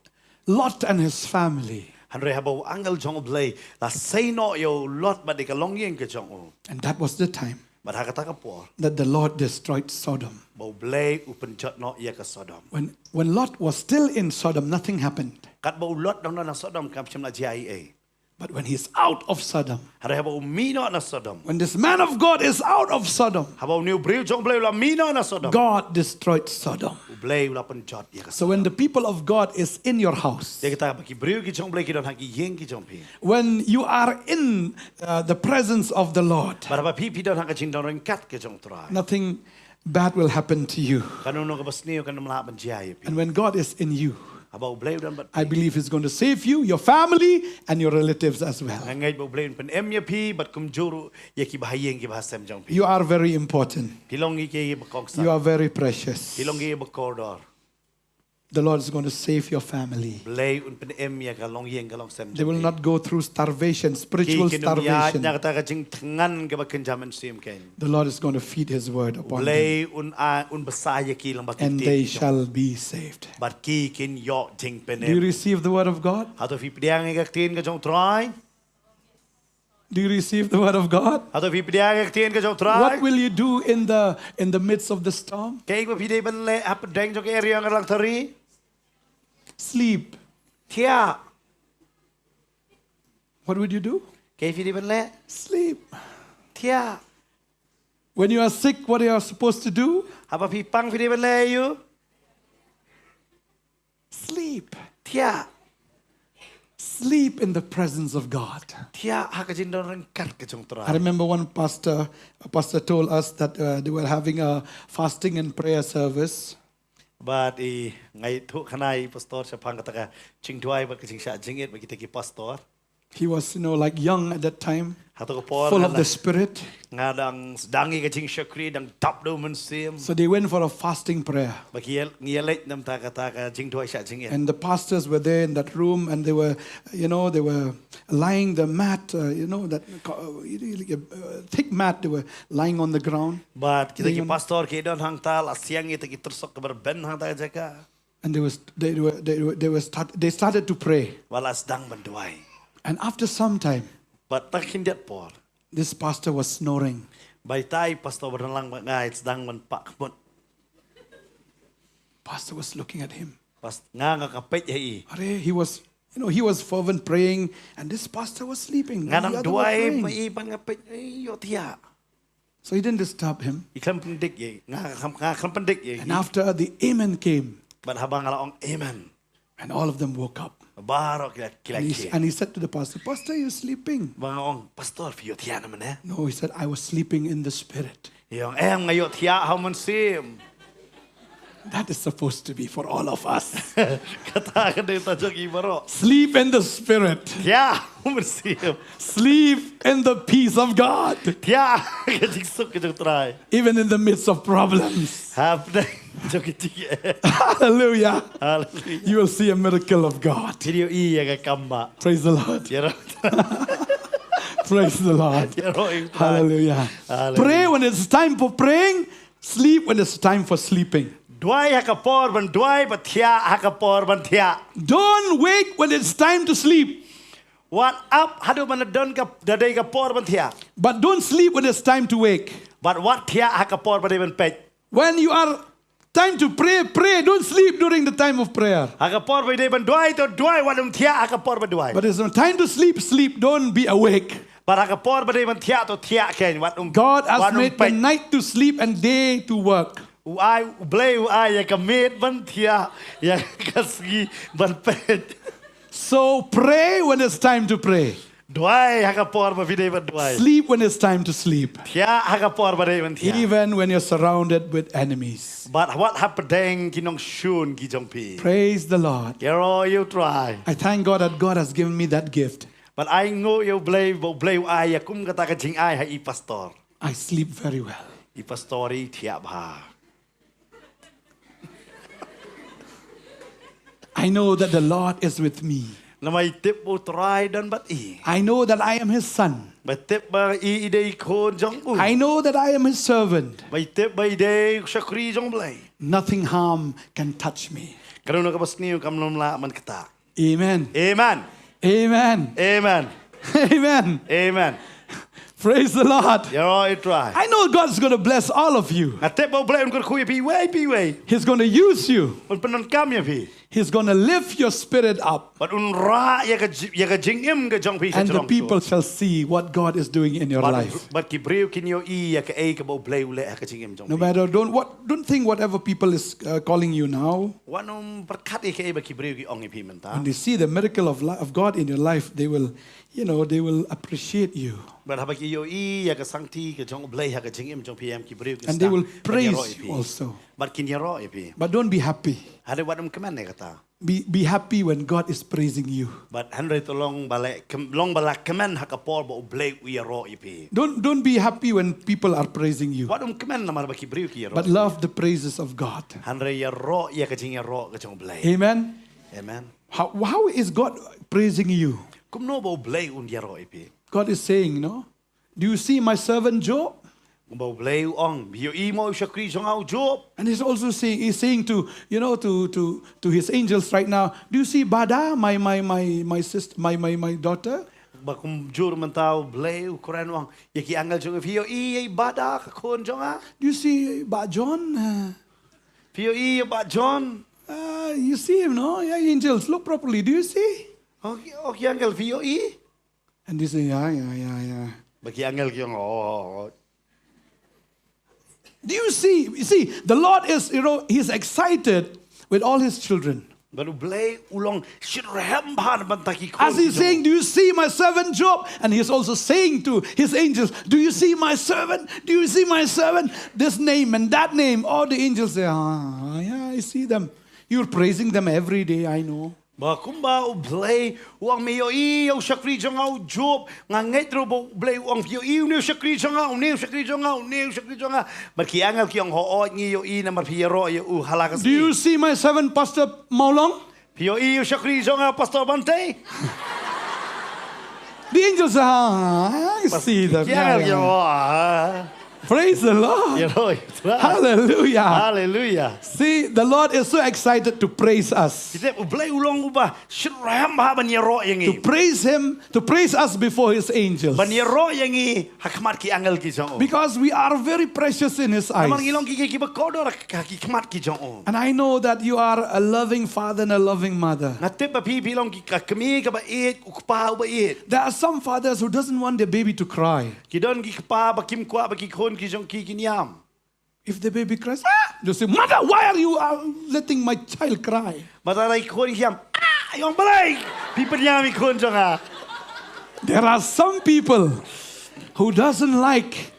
Lot and his family, Henry habau angel jong ublay la say no yo lot bat dikalong yeng ke jong u. and that was the time Bat ha kata kapor. that the Lord destroyed Sodom. Bau blay upenjat no ya ke Sodom. When Lot was still in Sodom, nothing happened. Kat bau lot dong na Sodom kam cem la JIA. But when he's out of Sodom, Henry habau mino na Sodom. when this man of God is out of Sodom, Habau new briu jong blay la mino na Sodom. God destroyed Sodom. Ublay ula penjat ya ke. So when the people of God is in your house, Dia kata bagi briu ki jong blay ki don haki yeng ki jong pi. when you are in the presence of the Lord, Barapa pipi don haka jing don kat ke jong try. nothing bad will happen to you. Kanu no kabasniyo kanu malap menjaya pi. And when God is in you, Abau blay dan bat. I believe He's going to save you, your family, and your relatives as well. Ngai bau blay pen em ya pi bat kum juru ya ki bahayeng ki bahasem jong pi. You are very important. Kilongi ki bakok sa. You are very precious. Kilongi bakordor. The Lord is going to save your family. Blay un pen em ya kalong yeng kalong sem. They will not go through starvation, spiritual Ya starvation. kata ka jing tengan ke bakin jaman sim ken. The Lord is going to feed His word upon them, Blay un besaya ki lang bakin and they shall be saved. Bat ki kin yok jing pen Do you em. receive the word of God? Atau fi pediang ngak tin ke jong try. Do you receive the word of God? Atau fi pediang ngak tin ke jong try. What will you do in the midst of the storm? Kaya ko pide ban le apa deng jong area ngalang tari. Sleep. Tia. What would you do? Kaya pide ban le Sleep. tia. When you are sick, what are you supposed to do? Apa pi pang pide ban le you? Sleep. Tia. Sleep in the presence of God. Tia haka jin don rengkat ke jong I try. remember a pastor told us that they were having a fasting and prayer service. But ngai tu kanai pastor sa pang kata ka jing tuai bat ke jing sha jing it bagi teki pastor. He was, like young at that time, Hato ko por full of the Spirit. ngadang sedangi ke jing syakri dang tap do men sim. So they went for a fasting prayer. Bagi ngielek nam ta kata ka jing tuai sha jing it. And the pastors were there in that room, and they were lying the mat, that thick mat. They were lying on the ground, But kita ki pastor ke don hang tal asiang itu ki tersok ke berben hang ta jaka. and they started to pray. Wala sedang banduai. And after some time, But takin dia por. this pastor was snoring. Bai tai pastor berlang ngai sedang men pak kemut. Pastor was looking at him. Pas nganga kapet ya i. He was, he was fervent praying, and this pastor was sleeping. The Ngadang other was duai praying. mai pan kapet yo tia. So he didn't disturb him. I klam pendik ye. Klam pendik ye. And after the amen came, But habang ala ong amen. and all of them woke up. Baro kila And he said to the pastor, Pastor, you're sleeping. Bang ong pastor fiyo tiya naman eh. No, he said, I was sleeping in the spirit. Yung ngayon tiya haman sim. That is supposed to be for all of us. Katakan na yung tajok ibaro. Sleep in the spirit. Tiya haman sim. Sleep in the peace of God. Tiya kajiksok kajok try. Even in the midst of problems. Hapna jok tiya. Hallelujah. Hallelujah. You will see a miracle of God. Video iya ka kamba. Praise the Lord. Yero. Praise the Lord. Yero yung try. Hallelujah. Hallelujah. Pray when it's time for praying. Sleep when it's time for sleeping. Duai hakapor ban duai but tiya hakapor ban tiya. Don't wake when it's time to sleep. What up hadu man don ka dadai kapor ban tiya. But don't sleep when it's time to wake. But what tiya hakapor ban ban pej. When you are time to pray, pray. Don't sleep during the time of prayer. Hakapor ban duai to duai wadum tiya hakapor ban duai. But it's time to sleep, sleep. Don't be awake. But hakapor ban tiya to tiya ken wadum. God has made the night to sleep and day to work. Uai blay uai ya kamet ban tiya ya kasgi ban pej. So pray when it's time to pray. Duai hakapor ban video ban duai. Sleep when it's time to sleep. Tiya hakapor ban tiya. Even when you're surrounded with enemies. But what happened kinong shun ki jong pi. Praise the Lord. Yero you try. I thank God that God has given me that gift. But I know you blay uai ya kum kata ka jing ai ha I pastor. I sleep very well. I pastori tiya ba. I know that the Lord is with me. Na may tip mo try dan bat I. I know that I am his son. May tip ba I ide kon jong u. I know that I am his servant. May tip ba ide shakri jong blay. Nothing harm can touch me. Karon na kabas niyo kamnom la man kita. Amen. Amen. Amen. Amen. Amen. Amen. Praise the Lord. You're all try. I know God's going to bless all of you. Na tip mo blay unkor kuya pi way. He's going to use you. Un penon kam ya pi. He's going to lift your spirit up. But un ra ya ka jing im ka jong pi. And the people shall see what God is doing in your life. But kibriu kinyo I ya ka ay ka bo blay ule ka jing im jong pi. No matter, don't think whatever people is calling you now. Wanum perkat I ka ay ba kibriu ki ong pi menta. When they see the miracle of God in your life, they will appreciate you. But habag iyo I ya ka sangti ka jong blay ha ka jing im jong pi am kibriu ki. And they will praise you also. But kinyaro pi. But don't be happy. Hade wadum kaman ne kata. Be happy when God is praising you. But Henry to long balak kaman hakapor ba blay uyaro ipi. Don't be happy when people are praising you. Wadum kaman na marba kibriu ki yaro. But love the praises of God. Henry yaro ya ka jing yaro ka jong blay. Amen. Amen. How is God praising you? Kum no ba blay un yaro ipi. God is saying, no? Do you see my servant Job? Ba blay ong bio imo shakri jong au Job. And he's also saying to his angels right now, do you see Bada, my sister, my daughter? Ba kum jur man tao blay ukuran ong ya ki angal jong bio I bada ka kon jong a. Do you see Ba John? Bio I ba John. You see him, no? Yeah, angels, look properly. Do you see? Okay angal bio I. And they say, yeah. Ba ki angal ki ong Do you see? You see, the Lord is, He's excited with all His children. Baru blay ulong shirham ban bantaki. As He's saying, do you see my servant Job? And He's also saying to His angels, do you see my servant? Do you see my servant? This name and that name. All the angels say, yeah, I see them. You're praising them every day, I know. Ba kumba u blay uang meo I u shakri jong au Job nganget ro bo blay uang pio I u shakri jong au ne shakri jong au ne shakri jong au mar ki angal ki ong ho o ngi yo I na mar pio ro u halakas. Do you see my servant Pastor Maulong? Pio I u shakri jong au Pastor Bantei. The angels say, I see them. Yeah. Praise the Lord. Hallelujah. Hallelujah. See, the Lord is so excited to praise us. To praise Him, to praise us before His angels. Because we are very precious in His eyes. And I know that you are a loving father and a loving mother. There are some fathers who doesn't want their baby to cry. khôn ki jong ki kinyam. If the baby cries, you say, Mother, why are you letting my child cry? Mataray khôn kiam. Yong balay. Pi penyami khôn jong ah. There are some people who doesn't like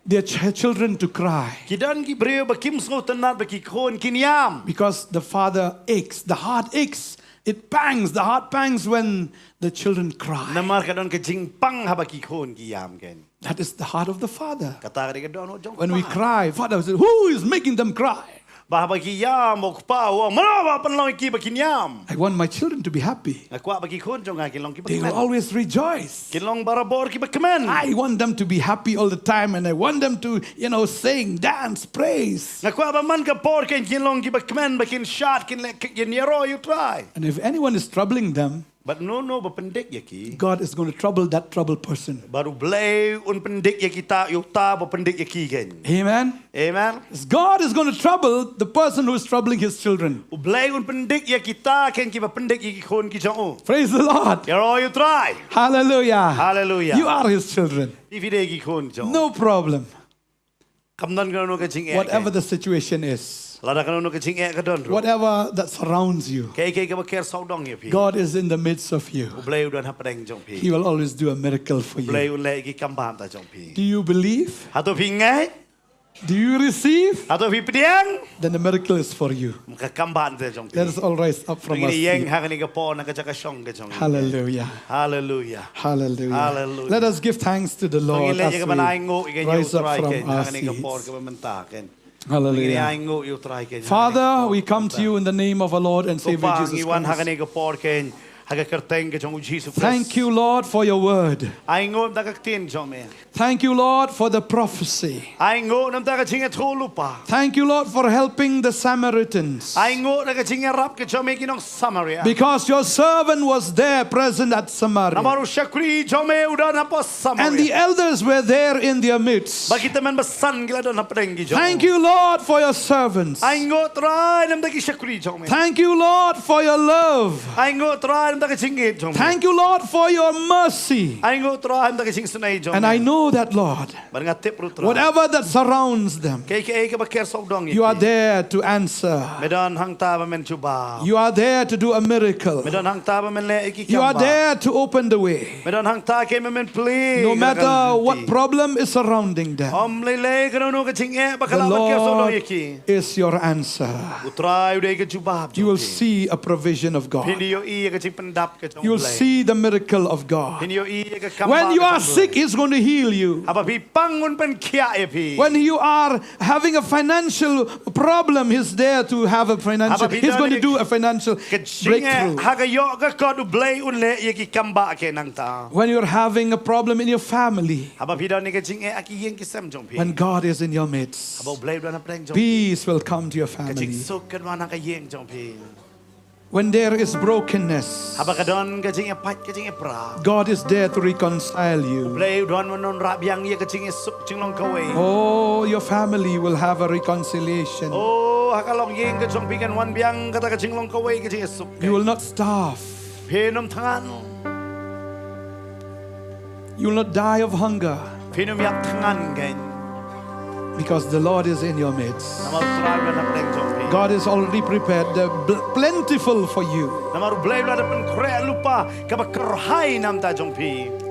their children to cry Kidan ki breu ba kim sngo tanat ba ki khôn kinyam. because the father aches, the heart aches, it pangs, the heart pangs when the children cry. Namar kadon ka jing pang ha ba ki khôn ki yam ken. That is the heart of the father. Kata ka kadon jong. When we cry, father says, who is making them cry? Ba ba ki yam ok pa wa mala pan long ki ba kinyam. I want my children to be happy. Akwa ba ki khôn jong ki long ki ba. They will always rejoice. Ki long barabor ki ba kemen. I want them to be happy all the time, and I want them to, sing, dance, praise. Nakwa ba man ka por ken ki long ki ba kemen ba kin shot kin le kin yero you try. And if anyone is troubling them, But no ba pendik ya ki. God is going to trouble that troubled person. Baru blay un pendik ya kita yu ta ba pendik ya ki ken. Amen. Amen. God is going to trouble the person who is troubling his children. Blay un pendik ya kita ken ki ba pendik ya ki khôn ki jong. Praise the Lord. Yero you try. Hallelujah. Hallelujah. You are his children. Ivide ki khôn jong. No problem. Kamdan ka no ka jing Whatever the situation is, Lada ka no ka jing ka don. whatever that surrounds you, Kay ka ba ker saw dong ya pi. God is in the midst of you. Blay u don ha padeng jong pi. He will always do a miracle for Blay you. un le ki kambam ta jong pi. Do you believe? Hato pi ngai. Do you receive? Hato pi pediang. Then the miracle is for you. Ka kambam ta jong pi. Let us all rise up from our Ngini yeng seat. ha ka ni ka po na ka jaka shong ka jong. Hallelujah. Hallelujah. Hallelujah. Hallelujah. Let us give thanks to the Lord Ngile as ka ba na ngo we ikan rise yu up try from ken. our Ha ka ni ka po seats. ka ba menta ken. Ngini Hallelujah. ai ngo yu try ken. Father, we come to you in the name of our Lord and Savior Pang Jesus iwan ha ka Christ. ni ka po ken. Ha ka kerteng ka jong Jesus Christ. Thank you, Lord, for your word. Ai ngo da ka tin jong me. Thank you, Lord, for the prophecy. Ai ngo nam da ka jing a thulu pa. Thank you, Lord, for helping the Samaritans. Ai ngo da ka jing a rap ka jong me kinong Samaria. Because your servant was there present at Samaria. Namaru shakri jong me udan na po Samaria. And the elders were there in their midst. Bakit man basan gila don na padeng ki jong. Thank you, Lord, for your servants. Ai ngo try nam da ki shakri jong me. Thank you, Lord, for your love. Ai ngo try nam da ka jing it jong me. Thank you, Lord, for your mercy. Ai ngo try nam da ka jing sunai jong. And I know that, Lord, whatever that surrounds them, you are there to answer. You are there to do a miracle. You are there to open the way. No matter what problem is surrounding them, the Lord is your answer. You will see a provision of God. You will see the miracle of God. When you are sick, He's going to heal you. When you are having a financial problem, He's there to have a financial. He's going to do a financial breakthrough. When you're having a problem in your family, when God is in your midst, peace will come to your family. When there is brokenness, God is there to reconcile you. Oh, your family will have a reconciliation. You will not starve. You will not die of hunger. Because the Lord is in your midst. God is already prepared, plentiful for you.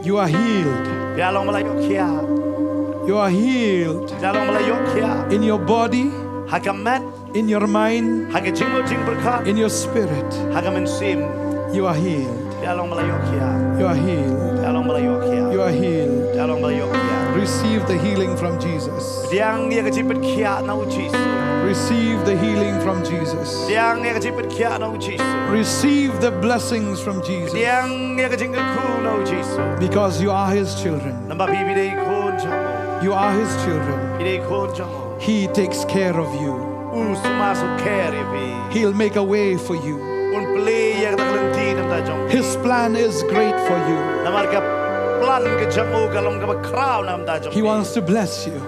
You are healed. You are healed in your body, in your mind, in your spirit. You are healed. You are healed. You are healed. Receive the healing from Jesus. Receive the healing from Jesus. Receive the blessings from Jesus. Because you are His children. You are His children. He takes care of you. He'll make a way for you. His plan is great for you. He wants to bless you.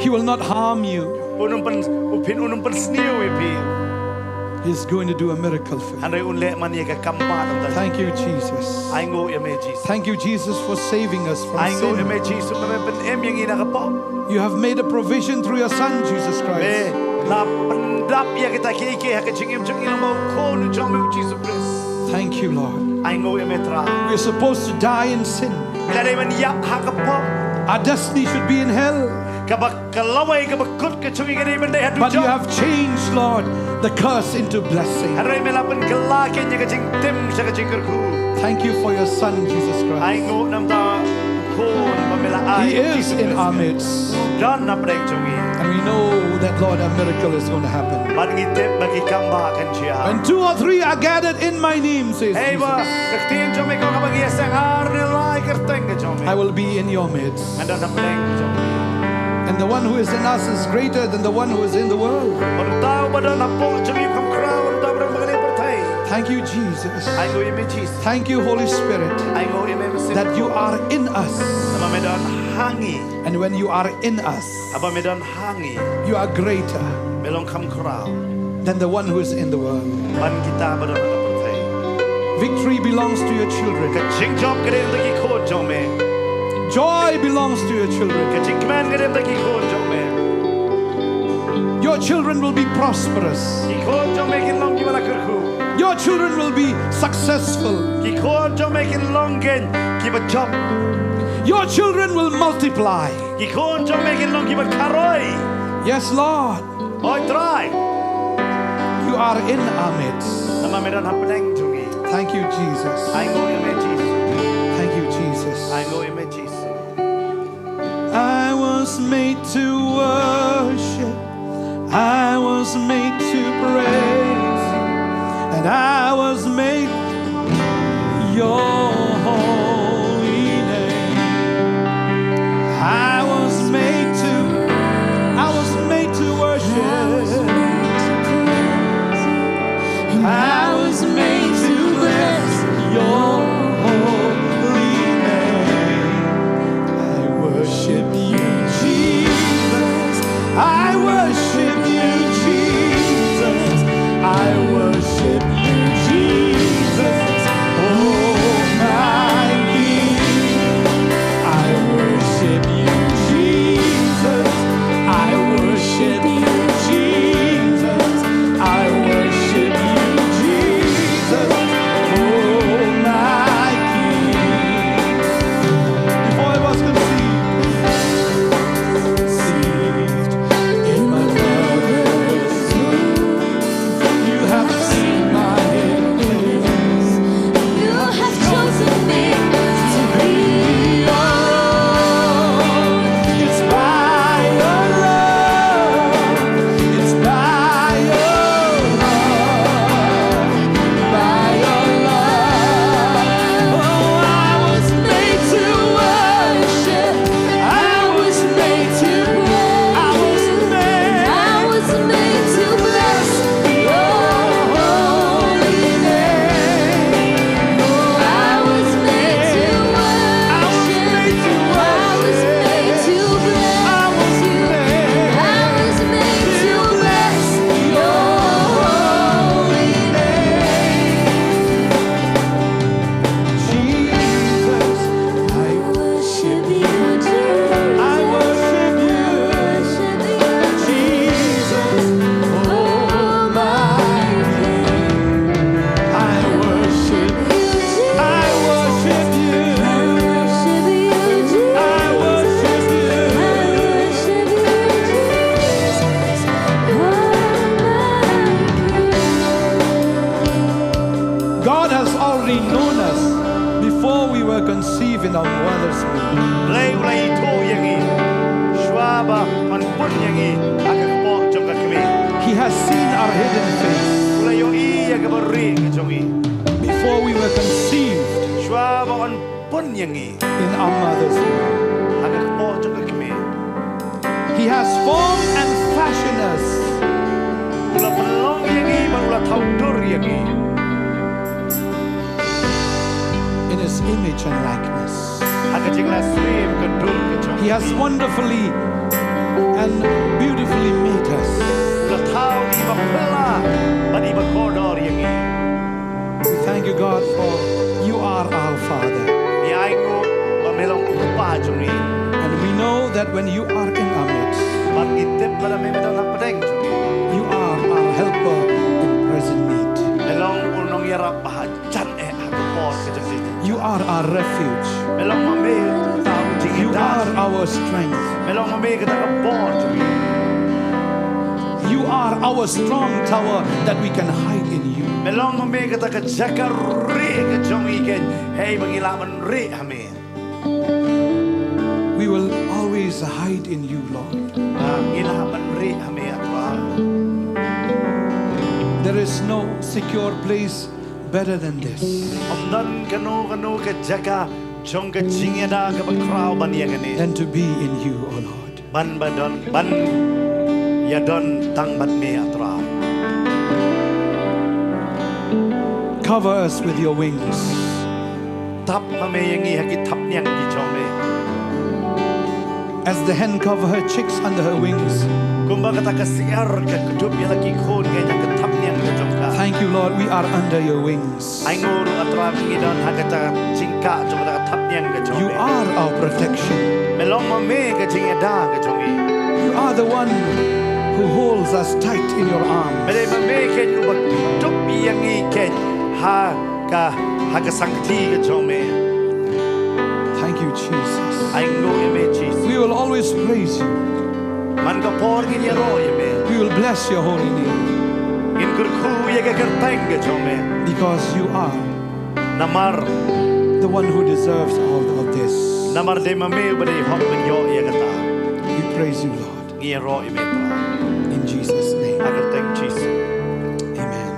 He will not harm you. He's going to do a miracle for you. Thank you, Jesus. Thank you, Jesus, for saving us from sin. ini nak apa? You have made a provision through your Son, Jesus Christ. Na pendap ya kita kiki hak jingim jingim mau kon jamu Jesus Christ. Thank you, Lord. Ai ngoi metra. We're supposed to die in sin. Bila dia meniap hak apa? Our destiny should be in hell. But you have changed, Lord, the curse into blessing. Thank you for your Son, Jesus Christ. He is in our midst. And we know that, Lord, a miracle is going to happen. When 2 or 3 are gathered in my name, says Jesus, I will be in your midst. And the one who is in us is greater than the one who is in the world. Thank you, Jesus. Thank you, Holy Spirit, that you are in us. And when you are in us, you are greater than the one who is in the world. Victory belongs to your children. Joy belongs to your children. Your children will be prosperous. Your children will be successful. Your children will multiply. Yes, Lord. You are in our midst. Thank you, Jesus. Thank you, Jesus. I was made to worship. I was made to praise. And I was made your holy name. I was made to worship. I was made to bless your holy name. I worship you, Jesus. I worship you, Jesus. I worship you, Jesus. Oh, my King. I worship you, Jesus. I worship you, Jesus. I worship you, Jesus. Oh, my King. Before I was conceived in my mother's womb, you have seen my hidden place. You have chosen me to be your own. It's by your love. It's by your love. By your love. Oh, I was made to worship. I was made to praise. I was made to bless your holy name. Oh, I was made to worship. I was made to bless you. I was made to bless your holy name. Jesus, I worship you. I worship you. Jesus, oh my King. I worship you. I worship you. I worship you. God has already known us before we were conceived in our mother's womb. He has seen our hidden face before we were conceived in our mother's womb. He has formed and fashioned us in His image and likeness. He has wonderfully and beautifully made us. We thank you, God, for you are our Father. And we know that when you are in our midst, you are our helper in present need. You are our refuge. You are our strength. You are our strong tower that we can hide in you. We will always hide in you, Lord. There is no secure place better than this. Than to be in you, O Lord. Cover us with your wings. As the hen cover her chicks under her wings. Thank you, Lord, we are under your wings. You are our protection. You are the one who holds us tight in your arms. Thank you, Jesus. We will always praise you. We will bless your holy name. Because you are the one who deserves all of this. We praise you, Lord. In Jesus' name. Amen.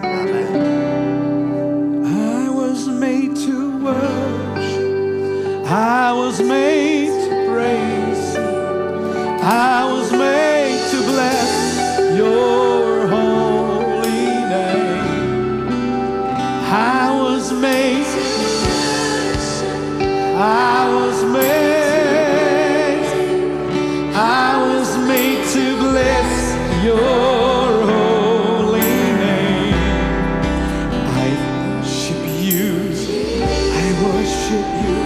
I was made to worship. I was made to praise. I was made to bless your holy name. I was made. I was made to bless your holy name. I worship you. I worship you.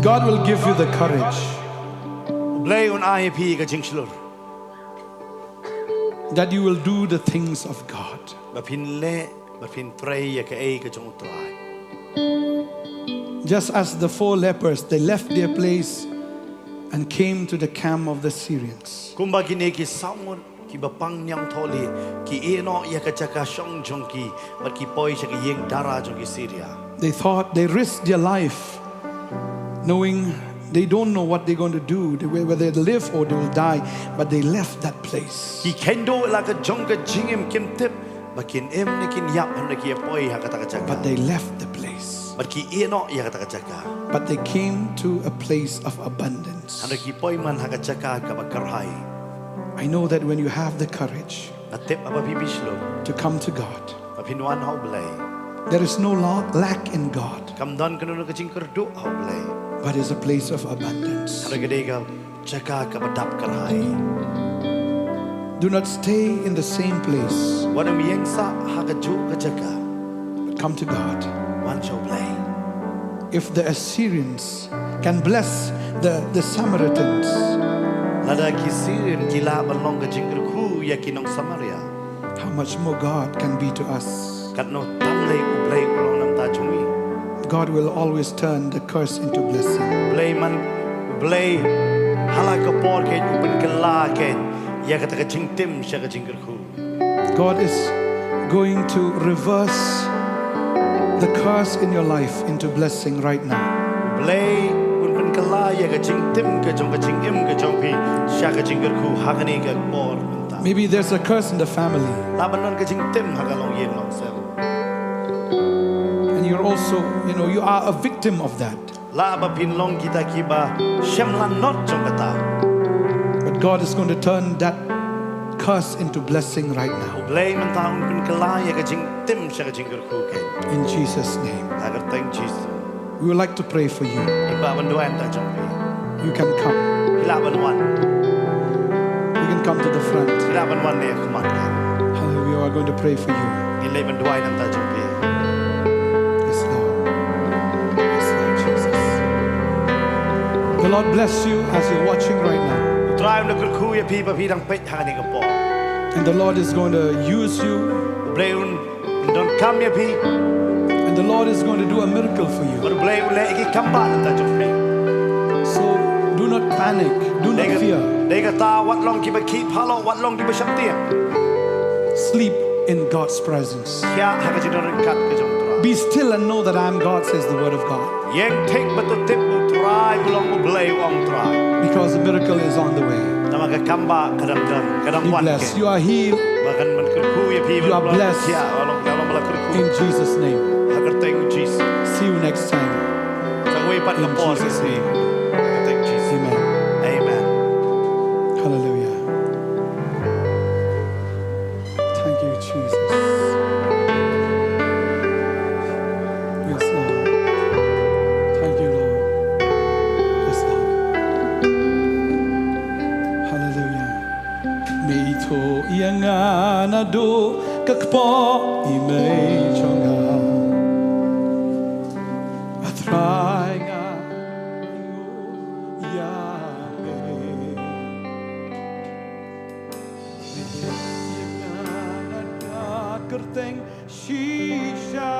God will give you the courage that you will do the things of God. Just as the 4 lepers, they left their place and came to the camp of the Syrians. They thought, they risked their life knowing they don't know what they're going to do, whether they live or they will die, but they left that place. But they left the place. But they came to a place of abundance. I know that when you have the courage to come to God, there is no lack in God, but it's a place of abundance. Do not stay in the same place, but come to God. If the Assyrians can bless the Samaritans, how much more God can be to us. God will always turn the curse into blessing. God is going to reverse the curse in your life into blessing right now. Maybe there's a curse in the family. And you're also, you are a victim of that. But God is going to turn that curse into blessing right now. In Jesus' name. We would like to pray for you. You can come. You can come to the front. Hallelujah. We are going to pray for you. Yes, Lord. Yes, Lord Jesus. The Lord bless you as you're watching right now. And the Lord is going to use you. And the Lord is going to do a miracle for you. So do not panic. Do not fear. Sleep in God's presence. Be still and know that I am God, says the word of God. Because the miracle is on the way. Be blessed. You are healed. You are blessed. In Jesus' name. See you next time. In Jesus' name. Amen. Amen. Hallelujah. Thank you, Jesus. Yes, Lord. Thank you, Lord. Yes, Lord. Hallelujah. Meito iangana do kakpo imei chonga atrai nga yame iangana da kerteng shisha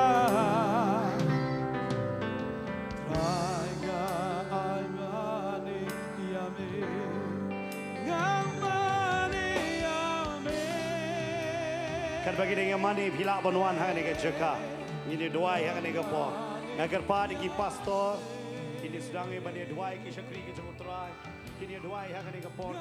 atrai nga almane yame ngamane yame. Kan bagi dengan mani pila banuan hang ni jeka. Ini doai hang ni po. Nagar pa di pastor. Ini sedang bani doai ki syakri ki jengutrai. Ini doai hang ni po.